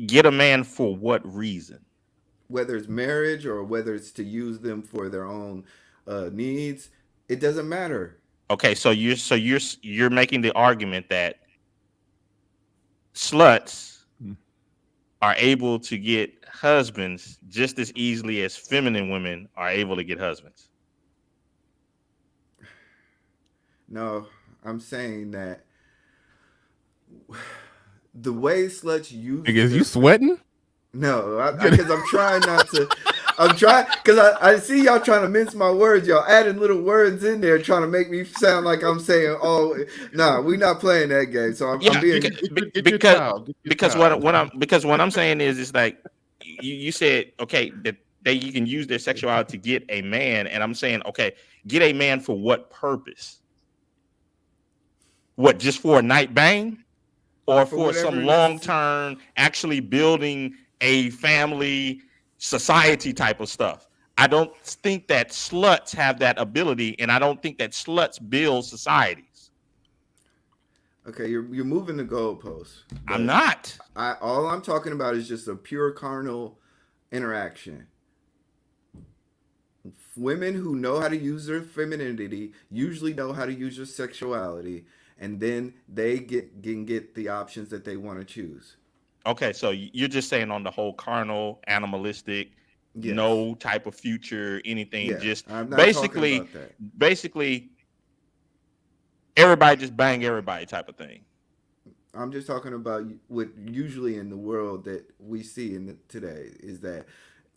get a man for what reason? Whether it's marriage or whether it's to use them for their own needs, it doesn't matter. Okay, so you're making the argument that sluts are able to get husbands just as easily as feminine women are able to get husbands. No, I'm saying that the way sluts use. Is you sweating? No, because I'm trying not to. I'm trying because I see y'all trying to mince my words. Y'all adding little words in there, trying to make me sound like I'm saying, "Oh, nah, we not playing that game." So I'm being because what I'm saying is like you said, okay, that you can use their sexuality to get a man, and I'm saying, okay, get a man for what purpose? What, just for a night bang? Or for some long-term, actually building a family, society type of stuff. I don't think that sluts have that ability, and I don't think that sluts build societies. Okay, you're moving the goalposts. I'm not. All I'm talking about is just a pure carnal interaction. Women who know how to use their femininity usually know how to use their sexuality, and then they can get the options that they want to choose. Okay, so you're just saying on the whole carnal, animalistic, no type of future, anything. Just I'm not basically, talking about that. Basically, everybody just bang everybody type of thing. I'm just talking about what usually in the world that we see today is that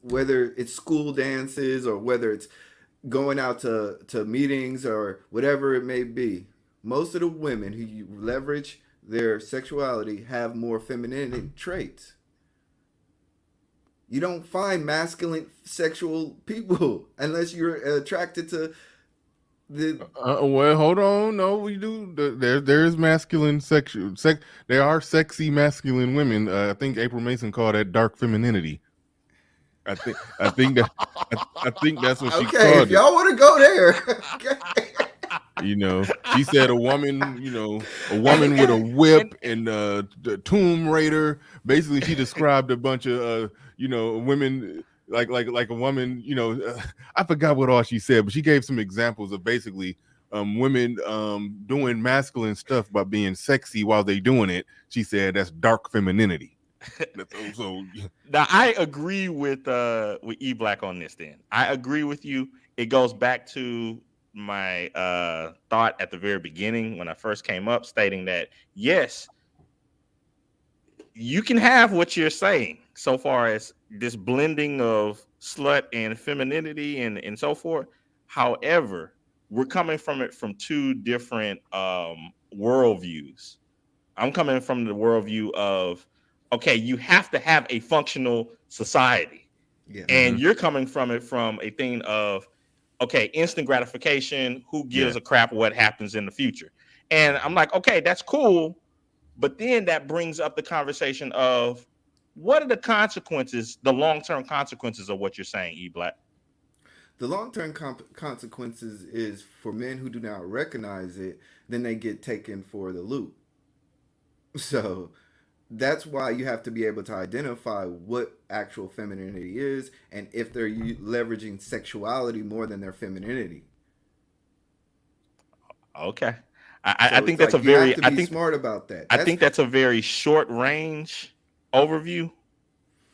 whether it's school dances or whether it's going out to meetings or whatever it may be, most of the women who leverage their sexuality have more feminine traits. You don't find masculine sexual people unless you're attracted to the. Well, hold on. No, we do. There is masculine sexual. There are sexy masculine women. I think April Mason called that dark femininity. I think that's what she called it. Okay, if y'all want to go there. You know, she said a woman, a woman with a whip and the Tomb Raider. Basically, she described a bunch of, women like a woman. I forgot what all she said, but she gave some examples of basically women doing masculine stuff by being sexy while they doing it. She said that's dark femininity. So now I agree with E Black on this. Then I agree with you. It goes back to my thought at the very beginning when I first came up, stating that yes, you can have what you're saying so far as this blending of slut and femininity and so forth. However, we're coming from it from two different worldviews. I'm coming from the worldview of, okay, you have to have a functional society. Yeah. And you're coming from it from a thing of, okay, instant gratification, who gives a crap what happens in the future? And I'm like, okay, that's cool. But then that brings up the conversation of what are the consequences, the long-term consequences of what you're saying, E Black? The long-term consequences is for men who do not recognize it, then they get taken for the loop. So that's why you have to be able to identify what actual femininity is and if they're leveraging sexuality more than their femininity. Okay. I think that's like I think smart about that. I think that's a very short range overview,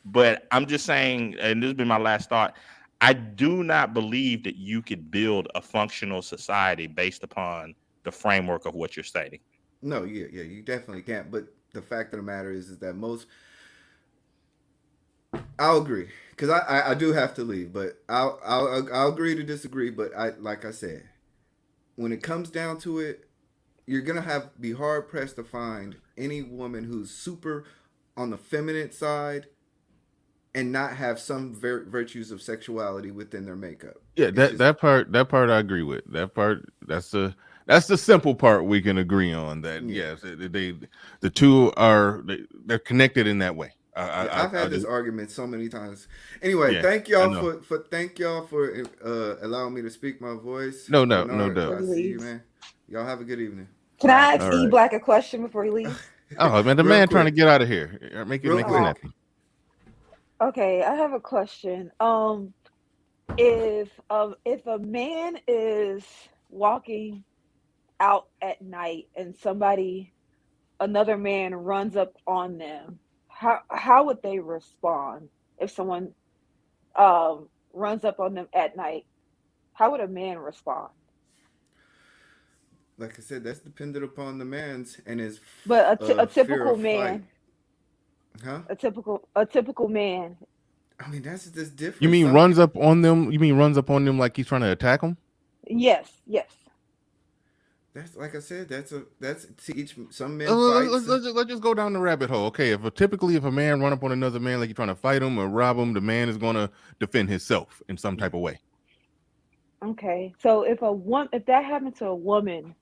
but I'm just saying, and this has been my last thought, I do not believe that you could build a functional society based upon the framework of what you're stating. No, yeah, you definitely can't. But the fact of the matter is that I'll agree because I do have to leave, but I'll agree to disagree. But like I said, when it comes down to it, you're gonna be hard pressed to find any woman who's super on the feminine side and not have some virtues of sexuality within their makeup. Yeah, that part I agree with. That part that's the simple part we can agree on. That yes, the two they're connected in that way. I've had this argument so many times. Anyway, thank y'all for allowing me to speak my voice. No doubt. I see you, man. Y'all have a good evening. Can I ask E Black a question before he leaves? Oh man, the man trying to get out of here. Make it snappy. Okay, I have a question. If a man is walking out at night and another man runs up on them, how would they respond if someone runs up on them at night? How would a man respond? Like I said, that's dependent upon the man's and his. But a typical man, Huh? A typical man. I mean, that's different. You mean runs up on them? You mean runs up on them like he's trying to attack them? Yes. That's like I said. That's to each. Some men let's just go down the rabbit hole. Okay, if a man run up on another man like he's trying to fight him or rob him, the man is gonna defend himself in some type of way. Okay, so if that happened to a woman,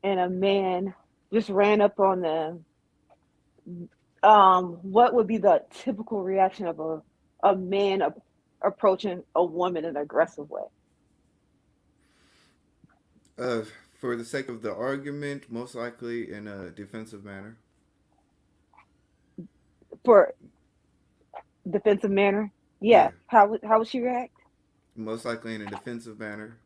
and a man just ran up on them, what would be the typical reaction of a man approaching a woman in an aggressive way? For the sake of the argument, most likely in a defensive manner. For defensive manner? Yeah. How would she react? Most likely in a defensive manner.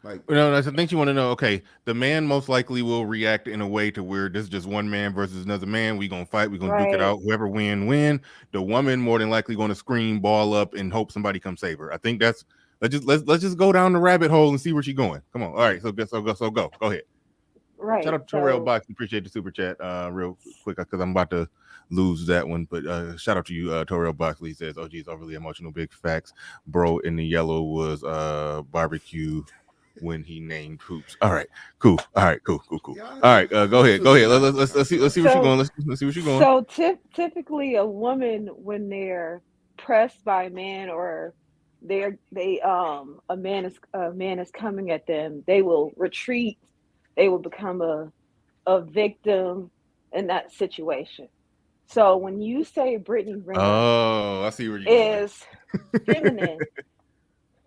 Like, no, I think you want to know. Okay, the man most likely will react in a way to where this is just one man versus another man. We gonna fight. We gonna duke it out. Whoever win. The woman more than likely going to scream, ball up, and hope somebody come save her. I think that's let's just go down the rabbit hole and see where she's going. Come on. All right. So go ahead. Right. Shout out to Terrell Box. Appreciate the super chat. Real quick because I'm about to lose that one. But shout out to you, Terrell Boxley. He says, "Oh, geez, overly emotional. Big facts. Bro in the yellow was barbecue." When he named hoops. All right, cool. All right, cool. All right, go ahead. Let's see what you're going. Let's see what you're going. So typically, a woman when they're pressed by a man or a man is coming at them, they will retreat. They will become a victim in that situation. So when you say Brittany Renner, I see where you're is feminine,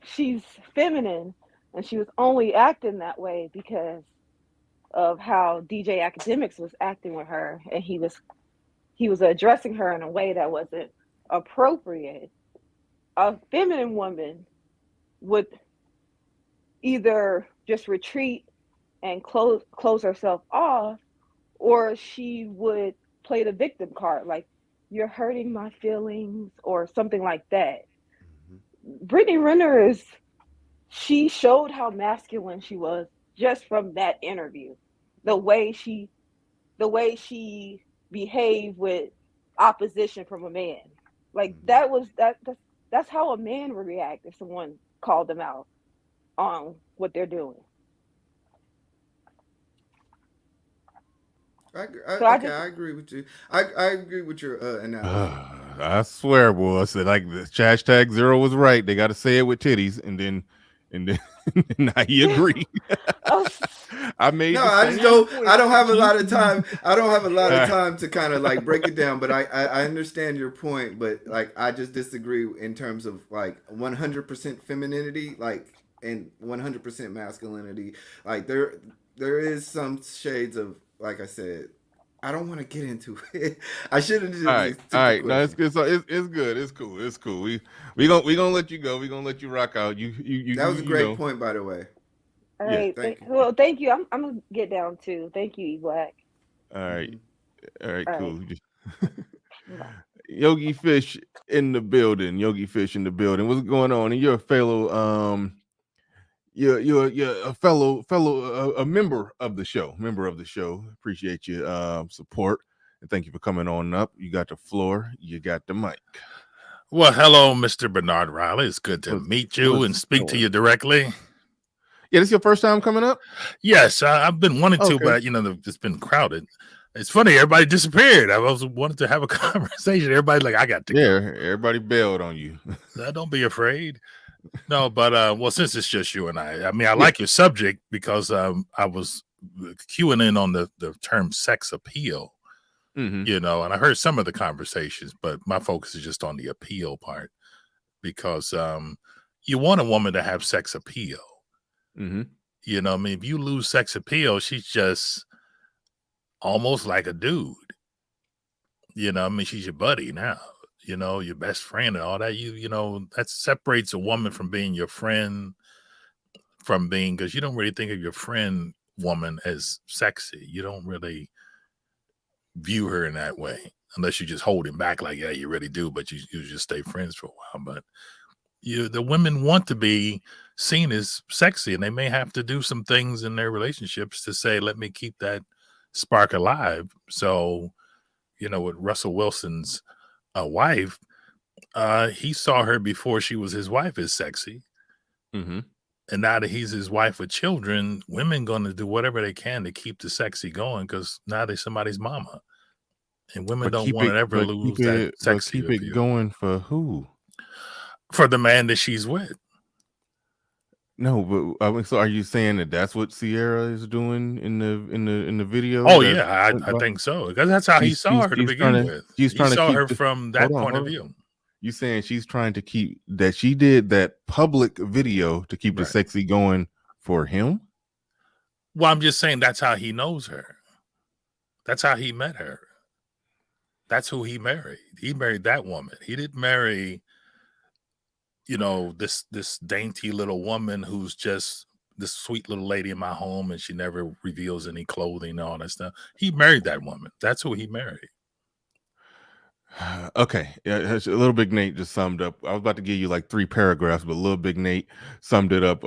she's feminine. And she was only acting that way because of how DJ Academics was acting with her, and he was addressing her in a way that wasn't appropriate. A feminine woman would either just retreat and close herself off, or she would play the victim card, like "you're hurting my feelings" or something like that. Brittany Renner she showed how masculine she was just from that interview. The way she behaved with opposition from a man. Like that's how a man would react if someone called them out on what they're doing. I agree with you. I agree with your analogy. I swear, boy. I said like the hashtag Zero was right. They got to say it with titties, and then now he agreed. I made no. I just don't. I don't have a lot of time. I don't have a lot of time to kind of like break it down. But I understand your point. But like I just disagree in terms of like 100% femininity, like and 100% masculinity. Like there is some shades of, like I said, I don't want to get into it. I shouldn't. All right. No, it's good. So it's good. It's cool. We gonna let you go. We gonna let you rock out. You. That was a great point, by the way. All right. Thank you. I'm gonna get down too. Thank you, E-Black. All right. Cool. Yogi Fish in the building. What's going on? And you're a fellow. You're a fellow a member of the show. Appreciate your support and thank you for coming on up. You got the floor. You got the mic. Well, hello, Mr. Bernard Riley. It's good to meet you and speak to you directly. Yeah, this is your first time coming up? Yes, I've been wanting to, but it's been crowded. It's funny, everybody disappeared. I was wanted to have a conversation. Everybody like, I got to go. Everybody bailed on you. Don't be afraid. No, but well, since it's just you and I mean, I like your subject because I was queuing in on the term sex appeal, and I heard some of the conversations, but my focus is just on the appeal part because you want a woman to have sex appeal. I mean, if you lose sex appeal, she's just almost like a dude. I mean, she's your buddy now. Your best friend and all that, that separates a woman from being your friend because you don't really think of your friend woman as sexy. You don't really view her in that way unless you just hold him back like, yeah, you really do, but you just stay friends for a while. But the women want to be seen as sexy, and they may have to do some things in their relationships to say, let me keep that spark alive. So with Russell Wilson's wife, he saw her before she was his wife as sexy. Mm-hmm. And now that he's his wife with children, women going to do whatever they can to keep the sexy going because now they're somebody's mama. And women don't want to ever lose that sexy keep it going for who? For the man that she's with. No, but so are you saying that that's what Sierra is doing in the video? Oh yeah, I think so because that's how he saw her to begin with. She's trying to saw keep her from that point of view. You saying she's trying to keep that she did that public video to keep the sexy going for him? Well, I'm just saying that's how he knows her. That's how he met her. That's who he married. He married that woman. He didn't marry, this dainty little woman who's just this sweet little lady in my home and she never reveals any clothing and all that stuff. He married that woman. That's who he married. Okay. Yeah, Little Big Nate just summed up. I was about to give you like 3 paragraphs, but Little Big Nate summed it up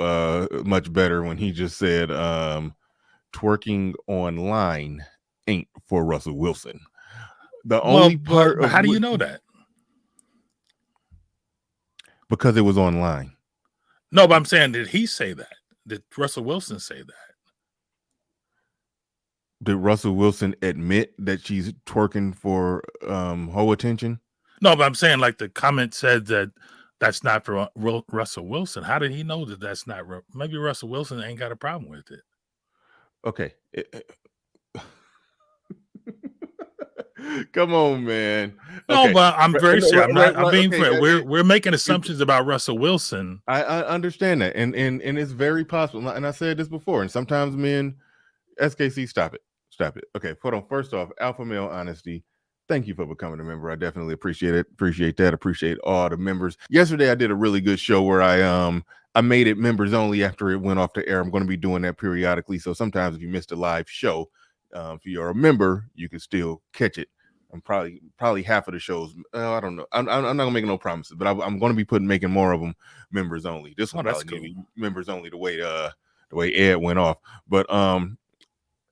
much better when he just said twerking online ain't for Russell Wilson. The only part how do you know that? Because it was online. No, but I'm saying, did he say that? Did Russell Wilson say that? Did Russell Wilson admit that she's twerking for hoe attention? No, but I'm saying like the comment said that that's not for Russell Wilson. How did he know that that's not? Maybe Russell Wilson ain't got a problem with it. Okay. Come on, man. No, okay. but I'm very sure. I'm being fair. We're making assumptions about Russell Wilson. I understand that, and it's very possible. And I said this before. And sometimes men, SKC, stop it. Okay, hold on. First off, alpha male honesty. Thank you for becoming a member. I definitely appreciate it. Appreciate that. Appreciate all the members. Yesterday, I did a really good show where I made it members only after it went off the air. I'm going to be doing that periodically. So sometimes if you missed a live show, if you're a member, you can still catch it. I'm probably half of the shows. I don't know. I'm not gonna make no promises, but I'm going to be making more of them members only. This one that's probably cool. Members only the way Ed went off. But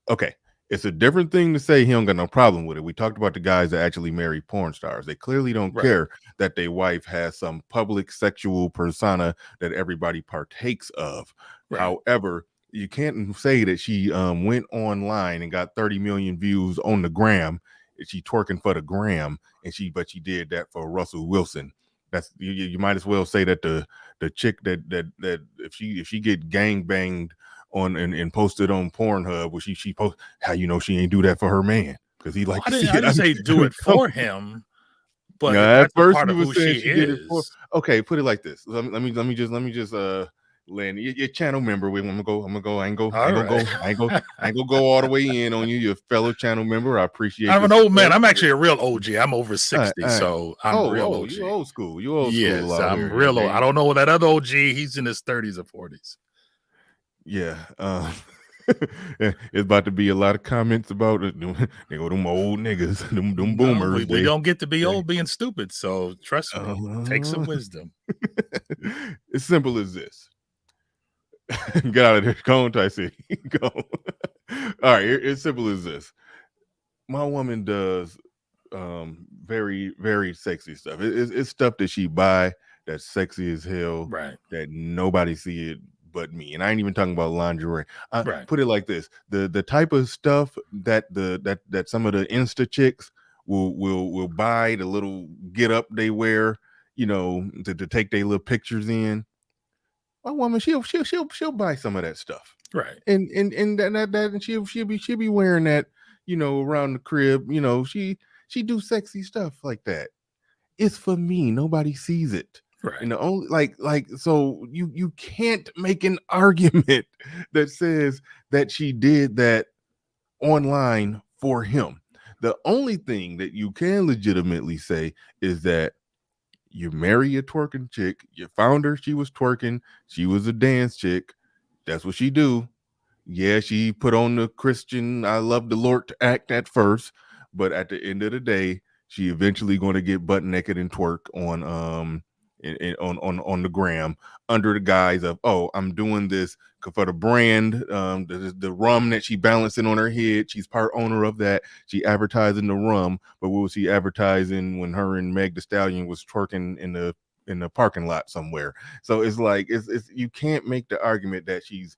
okay. It's a different thing to say he don't got no problem with it. We talked about the guys that actually marry porn stars. They clearly don't care that their wife has some public sexual persona that everybody partakes of. Right. However, you can't say that she went online and got 30 million views on the gram. She twerking for the gram, but she did that for Russell Wilson. That's you might as well say that the chick that if she get gang banged on and posted on Pornhub, where she post how she ain't do that for her man because he like. I didn't say do it for him, but at first part you of were who saying she did it for. is. Okay, put it like this. Let me just Lynn, your channel member. I'm gonna go. I ain't gonna go all the way in on you, your fellow channel member. I appreciate. I'm an old man. I'm actually a real OG. I'm over 60, all right. so I'm real OG. You old school. You old yes, school. I'm here, real old. I don't know that other OG. He's in his 30s or 40s. Yeah. It's about to be a lot of comments about it. They go them old niggas, them boomers. We don't get to be old being stupid. So trust me, take some wisdom. It's simple as this. Get out of there. Go on, Tyson. Go. All right. It's simple as this. My woman does very, very sexy stuff. It's stuff that she buy that's sexy as hell. Right. That nobody see it but me. And I ain't even talking about lingerie. Put it like this. The type of stuff that some of the Insta chicks will buy, the little get up they wear, to take their little pictures in. My woman, she'll buy some of that stuff, right? And that and she'll be wearing that, around the crib. She do sexy stuff like that. It's for me. Nobody sees it, right? And the only so you can't make an argument that says that she did that online for him. The only thing that you can legitimately say is that you marry a twerking chick. You found her. She was twerking. She was a dance chick. That's what she do. Yeah, she put on the Christian, I love the Lord act at first. But at the end of the day, she eventually going to get butt naked and twerk on on the gram under the guise of, oh, I'm doing this for the brand, the rum that she balancing on her head. She's part owner of that. She advertising the rum, but what was she advertising when her and Meg Thee Stallion was twerking in the parking lot somewhere? So it's like it's you can't make the argument that she's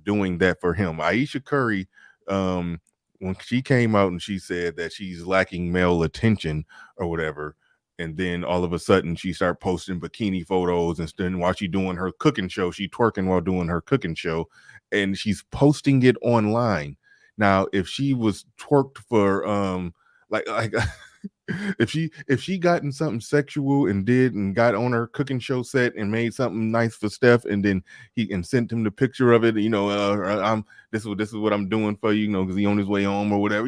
doing that for him. Aisha Curry, when she came out and she said that she's lacking male attention or whatever, and then all of a sudden she started posting bikini photos, and then while she doing her cooking show, she twerking while doing her cooking show, and she's posting it online. Now, if she was twerked for like if she gotten something sexual and got on her cooking show set and made something nice for Steph, and then he sent him the picture of it, this is what I'm doing for you, because he on his way home or whatever,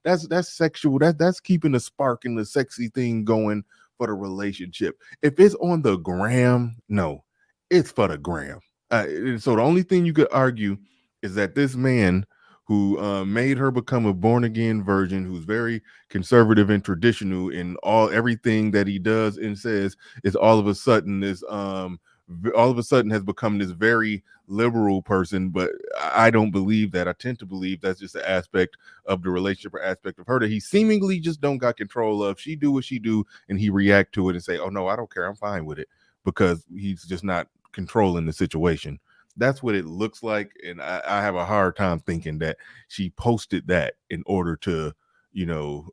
that's sexual. That's keeping the spark and the sexy thing going for the relationship. If it's on the gram, no, it's for the gram. So the only thing you could argue is that this man who made her become a born-again virgin, who's very conservative and traditional in everything that he does and says, is all of a sudden has become this very liberal person. But I don't believe that. I tend to believe that's just an aspect of the relationship or aspect of her that he seemingly just don't got control of. She do what she do, and he react to it and say, oh no, I don't care, I'm fine with it, because he's just not controlling the situation. That's what it looks like, and I have a hard time thinking that she posted that in order to,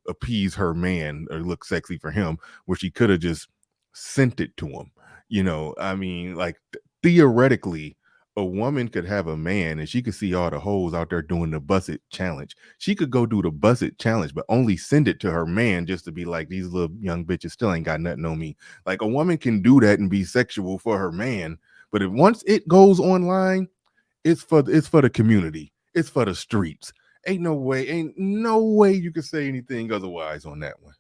appease her man or look sexy for him, where she could have just sent it to him. I mean, like, theoretically, a woman could have a man and she could see all the hoes out there doing the Bust It challenge. She could go do the Bust It challenge, but only send it to her man just to be like, these little young bitches still ain't got nothing on me. Like, a woman can do that and be sexual for her man. But once it goes online, it's for the community. It's for the streets. Ain't no way you can say anything otherwise on that one.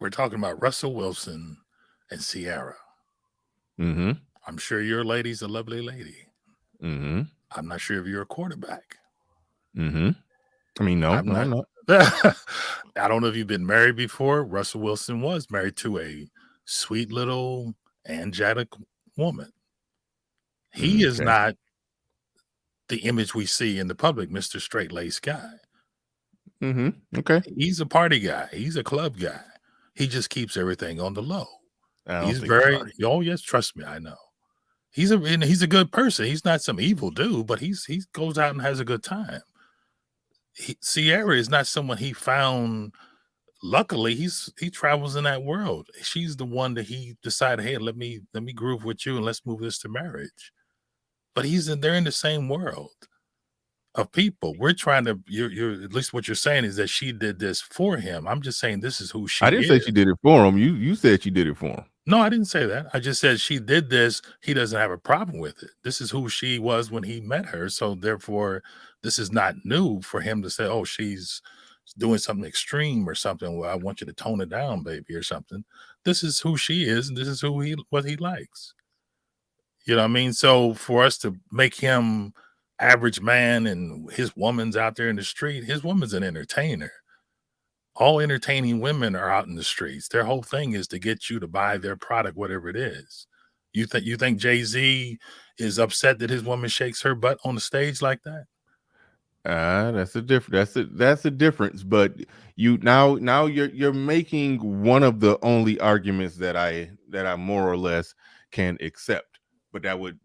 We're talking about Russell Wilson and Ciara. Mm-hmm. I'm sure your lady's a lovely lady. Mm-hmm. I'm not sure if you're a quarterback. Mm-hmm. I mean, no, I'm not. I don't know if you've been married before. Russell Wilson was married to a sweet little angelic woman. He is not the image we see in the public, Mr. Straight-Laced Guy. Mm-hmm. Okay. He's a party guy. He's a club guy. He just keeps everything on the low. He's yes, trust me, I know. He's a good person. He's not some evil dude, but he goes out and has a good time. Ciara is not someone he found. Luckily, he travels in that world. She's the one that he decided, hey, let me groove with you and let's move this to marriage. But they're in the same world of people. We're trying to, you're at least what you're saying is that she did this for him. I'm just saying this is who she is. I didn't say she did it for him. You said she did it for him. No, I didn't say that. I just said she did this. He doesn't have a problem with it. This is who she was when he met her. So therefore, this is not new for him to say, oh, she's doing something extreme or something. Well, I want you to tone it down, baby, or something. This is who she is, and this is what he likes. You know what I mean? So for us to make him average man and his woman's out there in the street, his woman's an entertainer. All entertaining women are out in the streets. Their whole thing is to get you to buy their product, whatever it is. You think Jay-Z is upset that his woman shakes her butt on the stage like that? That's a difference. But now you're making one of the only arguments that I more or less can accept. But that would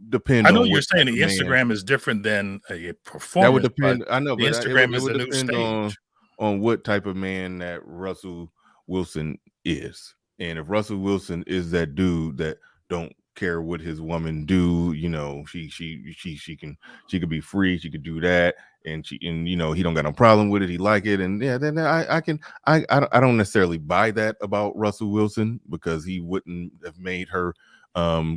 depend. I know you're saying the Instagram is different than a performance. That would depend. I know, but Instagram is a new stage. On what type of man that Russell Wilson is. And if Russell Wilson is that dude that don't care what his woman do, she could be free, she could do that, and he don't got no problem with it, he like it, and yeah, then I don't necessarily buy that about Russell Wilson, because he wouldn't have made her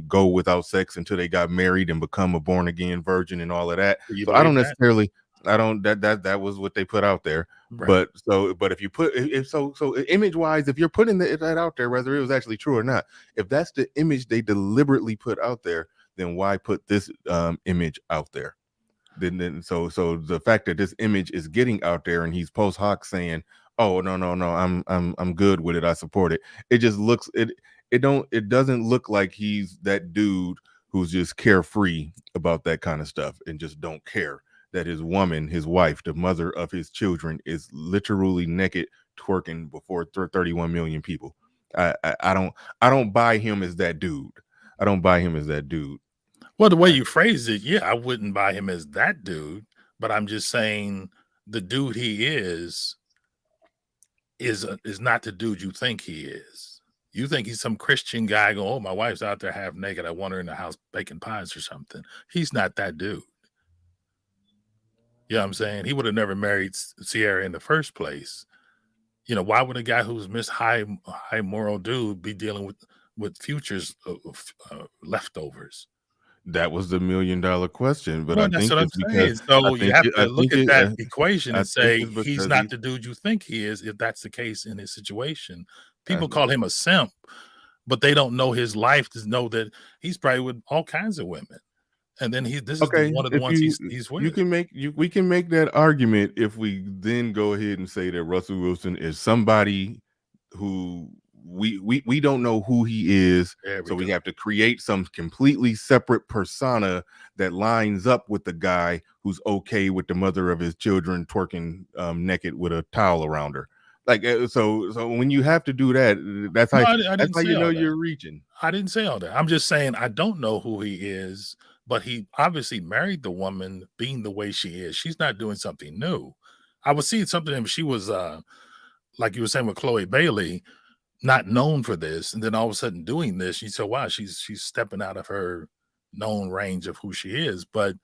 go without sex until they got married and become a born again virgin and all of that. So I don't necessarily. That was what they put out there. Right. But if you put image wise, if you're putting that out there, whether it was actually true or not, if that's the image they deliberately put out there, then why put this image out there? Then so the fact that this image is getting out there and he's post hoc saying, Oh no. I'm good with it. I support it. It just looks it doesn't look like he's that dude who's just carefree about that kind of stuff and just don't care that his woman, his wife, the mother of his children, is literally naked twerking before 31 million people. I don't buy him as that dude. I don't buy him as that dude. Well, the way you phrased it, yeah, I wouldn't buy him as that dude, but I'm just saying the dude he is not the dude you think he is. You think he's some Christian guy going, oh, my wife's out there half naked. I want her in the house baking pies or something. He's not that dude. You know what I'm saying? He would have never married Sierra in the first place. You know, why would a guy who's Miss High Moral dude be dealing with Future's leftovers? That was the $1 million question, but well, I that's think what I'm it's saying. because So I you think have it, to I look think at that equation I and think say it's he's because not the dude you think he is. If that's the case in his situation, people I- call him a simp, but they don't know his life to know that he's probably with all kinds of women. And then this is okay. one of the If ones he's with. we can make that argument if we then go ahead and say that Russell Wilson is somebody who we don't know who he is, so we have to create some completely separate persona that lines up with the guy who's okay with the mother of his children twerking naked with a towel around her. Like so when you have to do that, that's No, how I didn't say you know all that. you're reaching. I didn't say all that. I'm just saying I don't know who he is, but he obviously married the woman being the way she is. She's not doing something new. I would see something if she was like you were saying with Chloe Bailey, not known for this, and then all of a sudden doing this, you say, wow, she's stepping out of her known range of who she is. But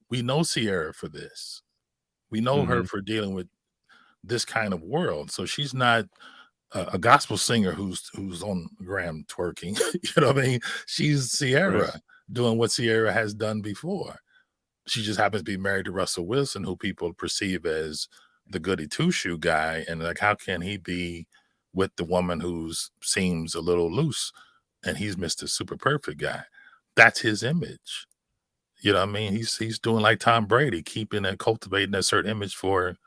we know Sierra for this. We know her for dealing with this kind of world. So she's not a gospel singer who's on gram twerking. You know what I mean? She's Sierra doing what Sierra has done before. She just happens to be married to Russell Wilson, who people perceive as the goody two-shoe guy. And like, how can he be with the woman who seems a little loose and he's Mr. Super Perfect guy? That's his image. You know what I mean? He's doing like Tom Brady, keeping and cultivating that certain image for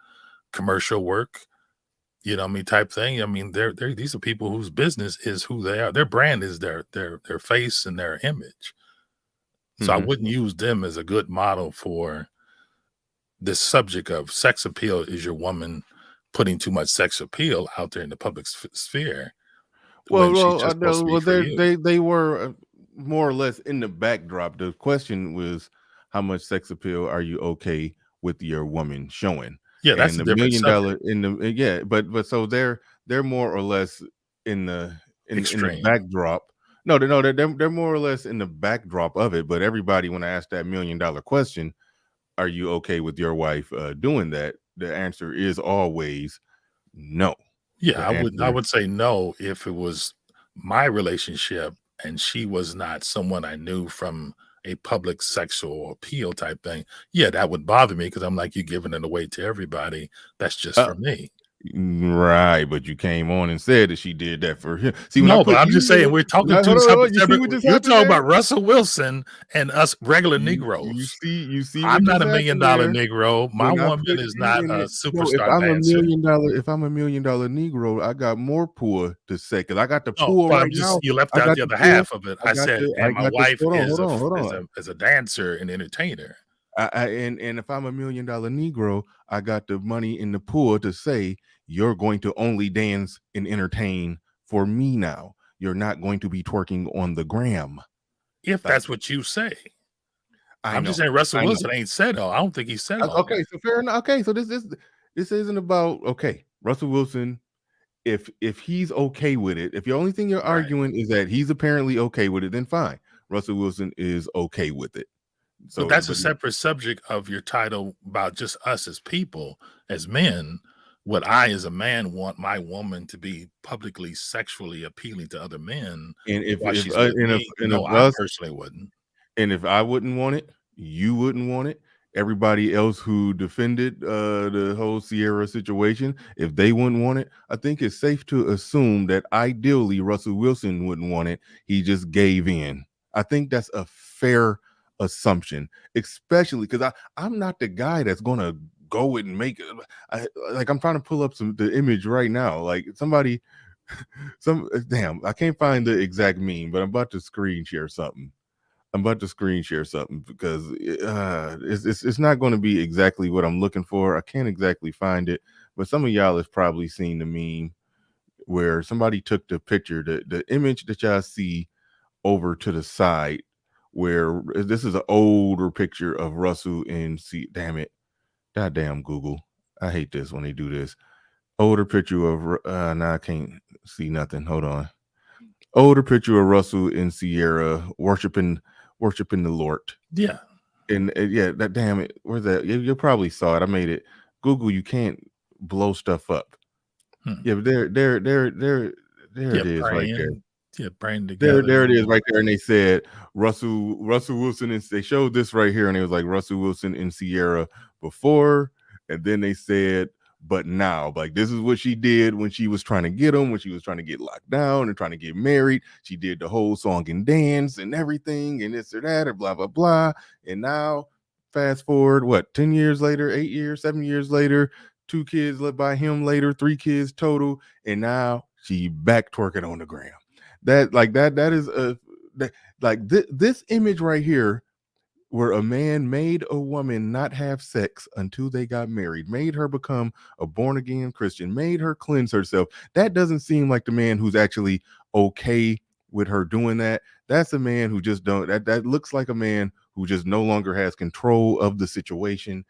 commercial work, you know what I mean, type thing. I mean, these are people whose business is who they are. Their brand is their face and their image. So I wouldn't use them as a good model for this subject of sex appeal. Is your woman putting too much sex appeal out there in the public sphere? Well, I know. They were more or less in the backdrop. The question was, how much sex appeal are you okay with your woman showing? Yeah, that's and a different $1 million but so they're more or less in the backdrop. No, they're more or less in the backdrop of it. But everybody, when I ask that $1 million question, are you okay with your wife doing that? The answer is always no. Yeah, I would say no if it was my relationship and she was not someone I knew from a public sexual appeal type thing. Yeah, that would bother me because I'm like, you're giving it away to everybody. That's just for me. Right, but you came on and said that she did that for him. See, no, but I'm just saying we're talking to separate. You're talking about Russell Wilson and us regular Negroes. You see. I'm not $1 million Negro. My woman is not a superstar dancer. If I'm $1 million Negro, I got more poor to say because I got the No, poor but right I'm just now. you left out the other half of it. I said, and my wife hold on. Is a dancer and entertainer. And if I'm $1 million Negro, I got the money in the pool to say you're going to only dance and entertain for me now. You're not going to be twerking on the gram. If that's what you say. I'm just saying Russell Wilson ain't said all. I don't think he said all. Okay, so fair enough. Okay, so this isn't about Russell Wilson. If he's okay with it, if the only thing you're arguing is that he's apparently okay with it, then fine. Russell Wilson is okay with it. So but that's a separate subject of your title about just us as people, as men. What I, as a man, want my woman to be publicly sexually appealing to other men. And if I personally wouldn't. And if I wouldn't want it, you wouldn't want it. Everybody else who defended the whole Sierra situation, if they wouldn't want it, I think it's safe to assume that ideally Russell Wilson wouldn't want it. He just gave in. I think that's a fair assumption, especially because I'm not the guy that's going to go and make it. I'm trying to pull up the image right now. Like somebody, I can't find the exact meme, but I'm about to screen share something. Because it's not going to be exactly what I'm looking for. I can't exactly find it, but some of y'all have probably seen the meme where somebody took the picture, the image that y'all see over to the side, where this is an older picture of Russell and damn it, goddamn Google, I hate this when they do this. Older picture of now I can't see nothing. Hold on. Older picture of Russell and Sierra worshiping the Lord. Yeah. And yeah, that damn it. Where's that? You probably saw it. I made it. Google, you can't blow stuff up. Yeah, but there it is right there. Yeah, praying together. There it is right there. And they said Russell Wilson, and they showed this right here, and it was like Russell Wilson and Sierra before, and then they said, but now, like this is what she did when she was trying to get him, when she was trying to get locked down and trying to get married. She did the whole song and dance and everything, and this or that, or blah blah blah. And now, fast forward, what, 10 years later, 8 years, 7 years later, 2 kids led by him later, 3 kids total, and now she back twerking on the gram. That is this image right here, where a man made a woman not have sex until they got married, made her become a born-again Christian, made her cleanse herself. That doesn't seem like the man who's actually okay with her doing that. That's a man who just that looks like a man who just no longer has control of the situation,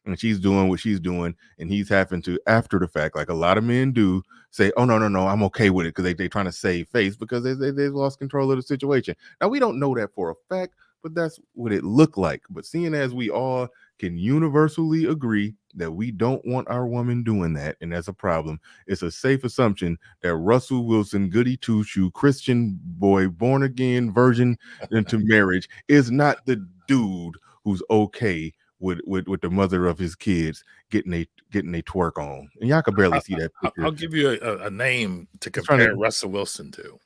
and she's doing what she's doing, and he's having to, after the fact, like a lot of men do, say, oh no, I'm okay with it, because they're trying to save face, because they've lost control of the situation. Now, we don't know that for a fact, but that's what it looked like. But seeing as we all can universally agree that we don't want our woman doing that, and that's a problem, it's a safe assumption that Russell Wilson, goody two-shoe, Christian boy, born again, virgin into marriage, is not the dude who's okay with the mother of his kids getting a twerk on. And y'all can barely see that picture. I'll give you a name to compare Russell Wilson to.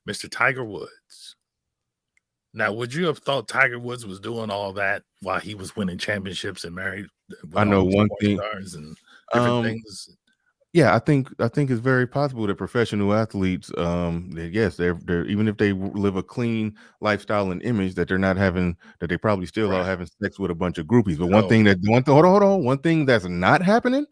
Mr. Tiger Woods. Now, would you have thought Tiger Woods was doing all that while he was winning championships and married? I know one thing. Stars and different things. Yeah, I think it's very possible that professional athletes, yes, they're even if they live a clean lifestyle and image, that they're not having, that they probably still are having sex with a bunch of groupies. But one thing that's not happening,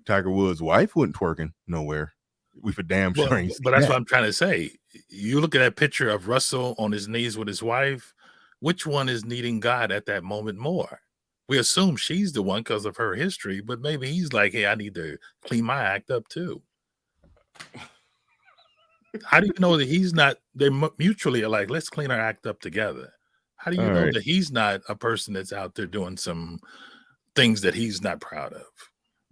Tiger Woods' wife wasn't twerking nowhere. We for damn sure ain't but that's what I'm trying to say. You look at that picture of Russell on his knees with his wife. Which one is needing God at that moment more? We assume she's the one because of her history, but maybe he's like, hey, I need to clean my act up too. How do you know that he's not? They mutually are like, let's clean our act up together. How do you know that he's not a person that's out there doing some things that he's not proud of?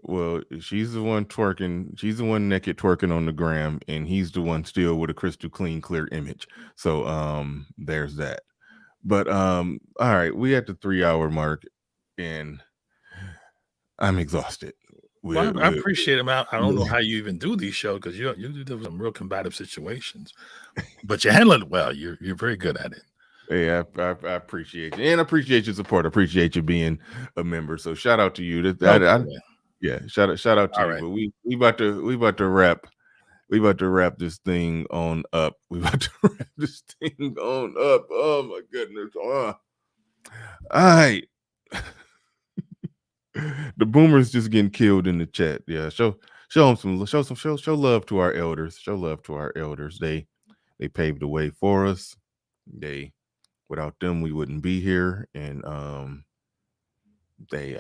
Well, she's the one twerking. She's the one naked twerking on the gram, and he's the one still with a crystal clean, clear image. So there's that. But all right, we at the 3-hour mark, and I'm exhausted. I appreciate him. I don't know how you even do these shows, because you do some real combative situations, but you handle it well. You're very good at it. Yeah, I appreciate you, and I appreciate your support. I appreciate you being a member. So shout out to you. Yeah, shout out to you. Right. But we about to wrap. We about to wrap this thing on up. Oh my goodness. All right. The boomers just getting killed in the chat. Yeah, show love to our elders. Show love to our elders. They paved the way for us. Without them, we wouldn't be here. And they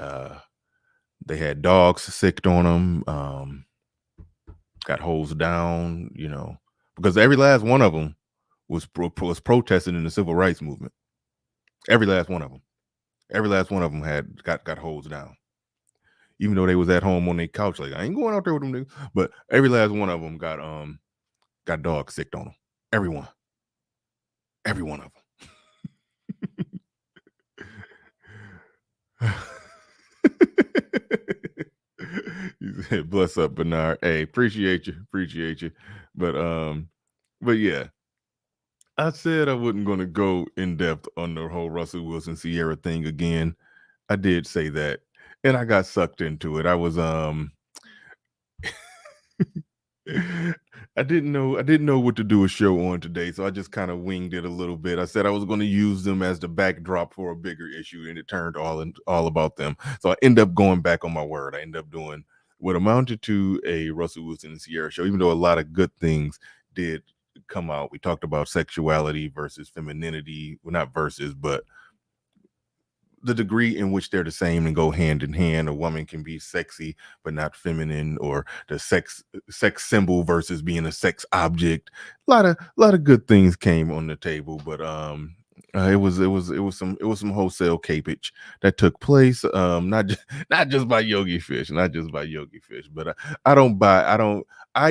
had dogs sicked on them. Got hosed down, because every last one of them was protesting in the civil rights movement. Every last one of them had got hosed down, even though they was at home on their couch, like, I ain't going out there with them niggas. But every last one of them got dogs sicked on them. Every one of them. You said, bless up, Bernard. Hey, appreciate you. But yeah, I said I wasn't going to go in depth on the whole Russell Wilson Sierra thing again. I did say that, and I got sucked into it. I was I didn't know what to do a show on today, so I just kind of winged it a little bit. I said I was going to use them as the backdrop for a bigger issue, and it turned all about them. So I end up going back on my word. I end up doing what amounted to a Russell Wilson and Sierra show, even though a lot of good things did come out. We talked about sexuality versus femininity. Well, not versus, but the degree in which they're the same and go hand in hand. A woman can be sexy but not feminine, or the sex symbol versus being a sex object. A lot of good things came on the table, but it was some wholesale capage that took place. Not just by Yogi Fish, but I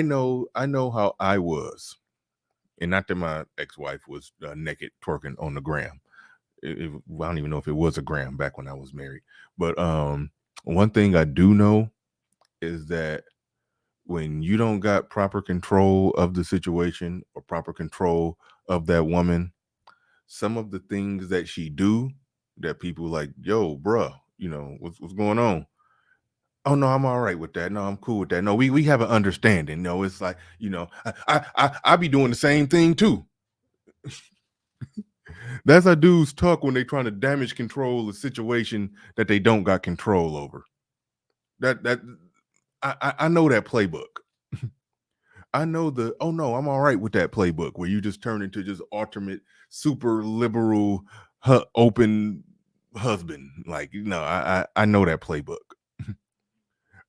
know how I was, and not that my ex-wife was naked twerking on the gram. I don't even know if it was a gram back when I was married. But one thing I do know is that when you don't got proper control of the situation or proper control of that woman, some of the things that she do that people like, yo, bruh, what's going on? Oh no, I'm all right with that. No, I'm cool with that. No, we have an understanding. No, it's like, I be doing the same thing too. That's how dudes talk when they trying to damage control a situation that they don't got control over. I know that playbook. I know oh no, I'm all right with that playbook where you just turn into just ultimate super liberal open husband. Like, I know that playbook.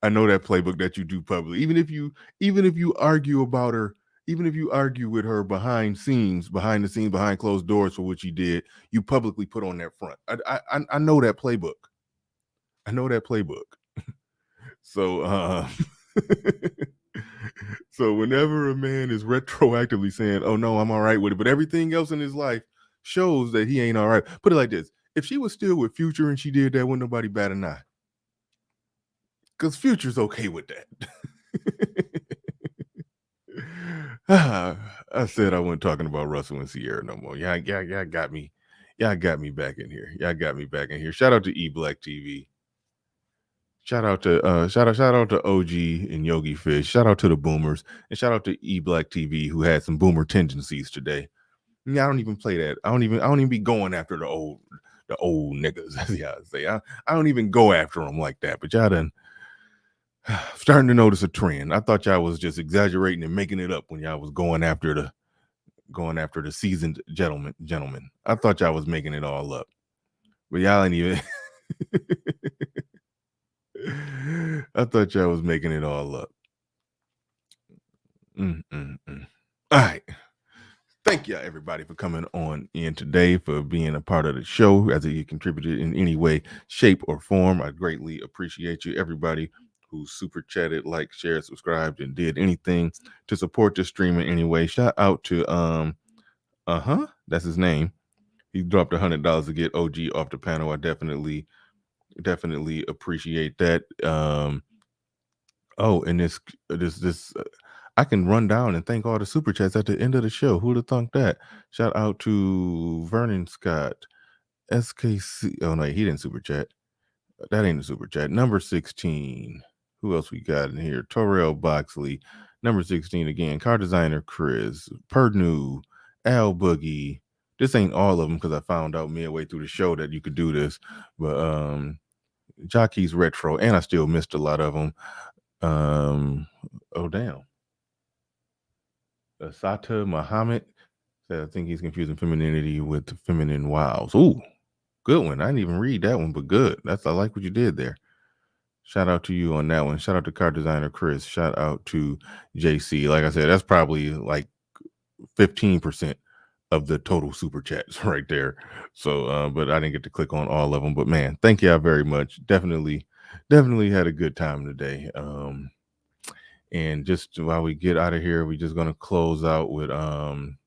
I know that playbook that you do publicly. Even if you argue about her, even if you argue with her behind the scenes, behind closed doors for what you did, you publicly put on that front. I know that playbook. I know that playbook. So so whenever a man is retroactively saying, oh no, I'm all right with it, but everything else in his life shows that he ain't all right. Put it like this. If she was still with Future and she did that, wouldn't nobody bat an eye. Because Future's okay with that. I said I wasn't talking about Russell and Sierra no more. Y'all got me. Y'all got me back in here. Shout out to eBlack TV. Shout out to OG and Yogi Fish. Shout out to the Boomers, and shout out to eBlack TV, who had some boomer tendencies today. Yeah, I don't even play that. I don't even be going after the old niggas, as y'all say. I don't even go after them like that. But y'all done starting to notice a trend. I thought y'all was just exaggerating and making it up when y'all was going after the seasoned gentlemen. I thought y'all was making it all up, but y'all ain't even. I thought y'all was making it all up. All right. Thank y'all, everybody, for coming on in today, for being a part of the show, as you contributed in any way, shape, or form. I greatly appreciate you, everybody who super chatted, like, shared, subscribed, and did anything to support this stream in any way. Shout out to that's his name. He dropped $100 to get OG off the panel. I definitely appreciate that. And this I can run down and thank all the super chats at the end of the show. Who'd have thunk that? Shout out to Vernon Scott, SKC. Oh no, he didn't super chat. That ain't a super chat. Number 16. Who else we got in here? Torrell Boxley. Number 16 again. Car designer Chris. Purdue. Al Boogie. This ain't all of them because I found out midway through the show that you could do this. But Jockey's Retro, and I still missed a lot of them. Oh damn. Asata Muhammad said, I think he's confusing femininity with feminine wows. Ooh, good one. I didn't even read that one, but good. I like what you did there. Shout out to you on that one. Shout out to car designer Chris. Shout out to JC. Like I said, that's probably like 15% of the total super chats right there. So, but I didn't get to click on all of them. But man, thank y'all very much. Definitely had a good time today. And just while we get out of here, we're just gonna close out with one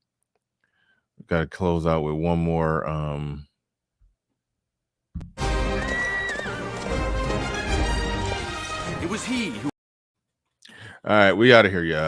more It was he who. All right, we out of here, y'all.